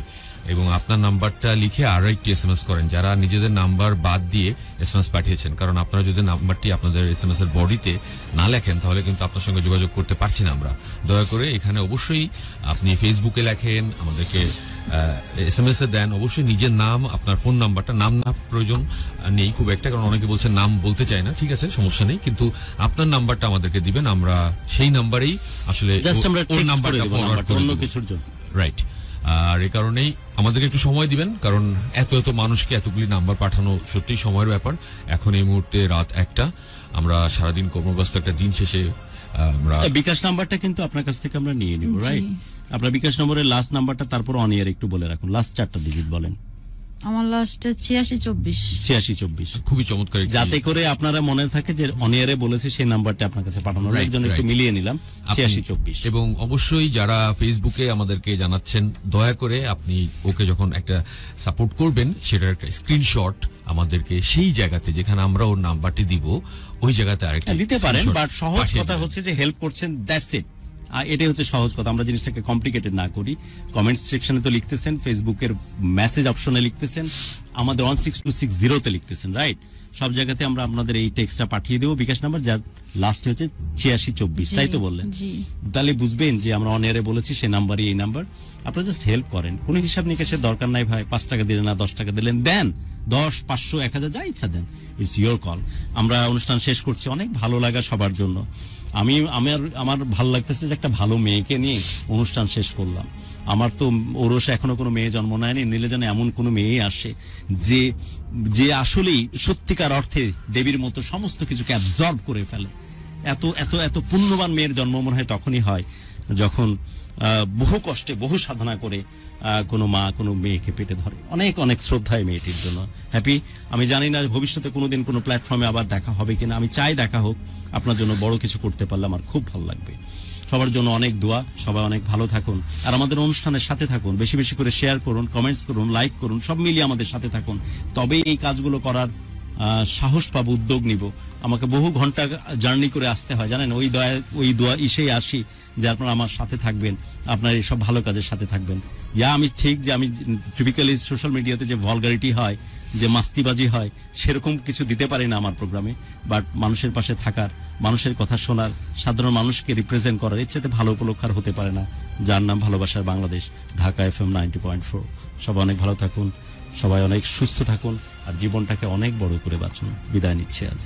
এবং আপনার নাম্বারটা লিখে আরো একটি SMS করেন যারা নিজেদের নাম্বার বাদ দিয়ে SMS পাঠিয়েছেন, কারণ আপনারা যদি নাম্বারটি আপনাদের SMS এর বডিতে না লেখেন তাহলে কিন্তু আপনার সঙ্গে যোগাযোগ করতে পারছি না আমরা। দয়া করে এখানে অবশ্যই আপনি ফেসবুকে লেখেন, আমাদেরকে SMS এ দেন, অবশ্যই নিজের নাম, আপনার ফোন নাম্বারটা, নাম না প্রয়োজন নেই খুব একটা, কারণ অনেকে বলছেন নাম বলতে চায় না, ঠিক আছে সমস্যা নেই, কিন্তু আপনার নাম্বারটা আমাদেরকে দিবেন, আমরা সেই নাম্বারেই আসলে ওর নাম্বারটা ফরওয়ার্ড করব অন্য কিছুর জন্য। রাইট। আর এই কারণেই আমাদেরকে একটু সময় দিবেন, কারণ এত মানুষকে এতগুলি নাম্বার পাঠানো সত্যি সময়ের ব্যাপার। এখন এই মুহূর্তে রাত 1টা, আমরা সারাদিন কর্মব্যস্ত একটা দিন শেষে আমরা বিকাশ নাম্বারটা কিন্তু আপনার কাছ থেকে আমরা নিয়ে নিব, রাইট? আপনার বিকাশ নম্বরের লাস্ট নাম্বারটা তারপর অন ইয়ার একটু বলে রাখুন, লাস্ট 4টা ডিজিট বলেন। আমার লাস্টে 8624। খুবই চমৎকার, যাতে করে আপনারা মনে থাকে যে অনিয়ারে বলেছে সেই নাম্বারটা আপনার কাছে পাঠানো। একজন একটু মিলিয়ে নিলাম 8624। এবং অবশ্যই যারা ফেসবুকে আমাদেরকে জানাচ্ছেন, দয়া করে আপনি ওকে যখন একটা সাপোর্ট করবেন সেটার একটা স্ক্রিনশট আমাদেরকে সেই জায়গাতে যেখানে আমরা ওর নাম্বারটি দিব ওই জায়গাতে আরেকটা দিতে পারেন, বাট সহজ কথা হচ্ছে যে হেল্প করছেন, দ্যাটস ইট। এটাই হচ্ছে সহজ কথা, আমরা জিনিসটাকে কমপ্লিকেটেড না করি। কমেন্টস সেকশনে তো লিখতেছেন, ফেসবুকের মেসেজ অপশনে লিখতেছেন, আমাদের 16260 তে লিখতেছেন, রাইট? সব জায়গাতে আমরা আপনাদের এই টেক্সটটা পাঠিয়ে দেবো, বিকাশ নাম্বার যার লাস্টে হচ্ছে 8624, তাই তো বললেন? তাহলে বুঝবেন যে আমরা অন এয়ারে বলেছি সে নাম্বারই এই নাম্বার। আপনারা জাস্ট হেল্প করেন, কোনো হিসাব নিকাশের দরকার নাই ভাই। 5 টাকা দিলেন না 10 টাকা দিলেন, দেন 10, 500, 1000 যা ইচ্ছা দেন, ইটস ইয়োর কল। আমরা অনুষ্ঠান শেষ করছি, অনেক ভালো লাগা সবার জন্য। আমার ভালো লাগতেছে যে একটা ভালো মেয়েকে নিয়ে অনুষ্ঠান শেষ করলাম। আমার তো ওরসে এখনো কোনো মেয়ে জন্ম নেয়নি, নিলে যেন এমন কোনো মেয়ে আসে যে আসলেই সত্যিকার অর্থে দেবীর মতো সমস্ত কিছুকে অ্যাবজর্ব করে ফেলে, এত এত এত পুণ্যবান মেয়ের জন্ম মনে হয় তখনই হয় যখন বহু কষ্টে বহু সাধনা করে কোনো মা কোনো মেয়েকে পেটে ধরে। অনেক অনেক শ্রদ্ধা এই মেয়েটির জন্য। হ্যাপি, আমি জানি না ভবিষ্যতে কোনোদিন কোনো প্ল্যাটফর্মে আবার দেখা হবে কিনা, আমি চাই দেখা হোক। আপনার জন্য বড় কিছু করতে পারলে আমার খুব ভালো লাগবে। সবার জন্য অনেক দোয়া, সবাই অনেক ভালো থাকুন আর আমাদের অনুষ্ঠানের সাথে থাকুন, বেশি বেশি করে শেয়ার করুন, কমেন্টস করুন, লাইক করুন, সব মিলিয়ে আমাদের সাথে থাকুন, তবেই এই কাজগুলো করার সাহস পাবো, উদ্যোগ নিব। আমাকে বহু ঘন্টা জার্নি করে আসতে হয় জানেন, ওই দোয়া ইসেই আসি যে আপনারা আমার সাথে থাকবেন, আপনার এইসব ভালো কাজের সাথে থাকবেন। আমি ঠিক যে আমি টিপিক্যালি সোশ্যাল মিডিয়াতে যে ভলগারিটি হয়, যে মাস্তিবাজি হয়, সেরকম কিছু দিতে পারি না আমার প্রোগ্রামে, বাট মানুষের পাশে থাকার, মানুষের কথা শোনার, সাধারণ মানুষকে রিপ্রেজেন্ট করার এর চাইতে ভালো উপলক্ষ আর হতে পারে না, যার নাম ভালোবাসার বাংলাদেশ, ঢাকা FM 90.4। সবাই অনেক ভালো থাকুন, সবাই অনেক সুস্থ থাকুন আর জীবনটাকে অনেক বড় করে বাঁচুন। বিদায় নিচ্ছে আজ।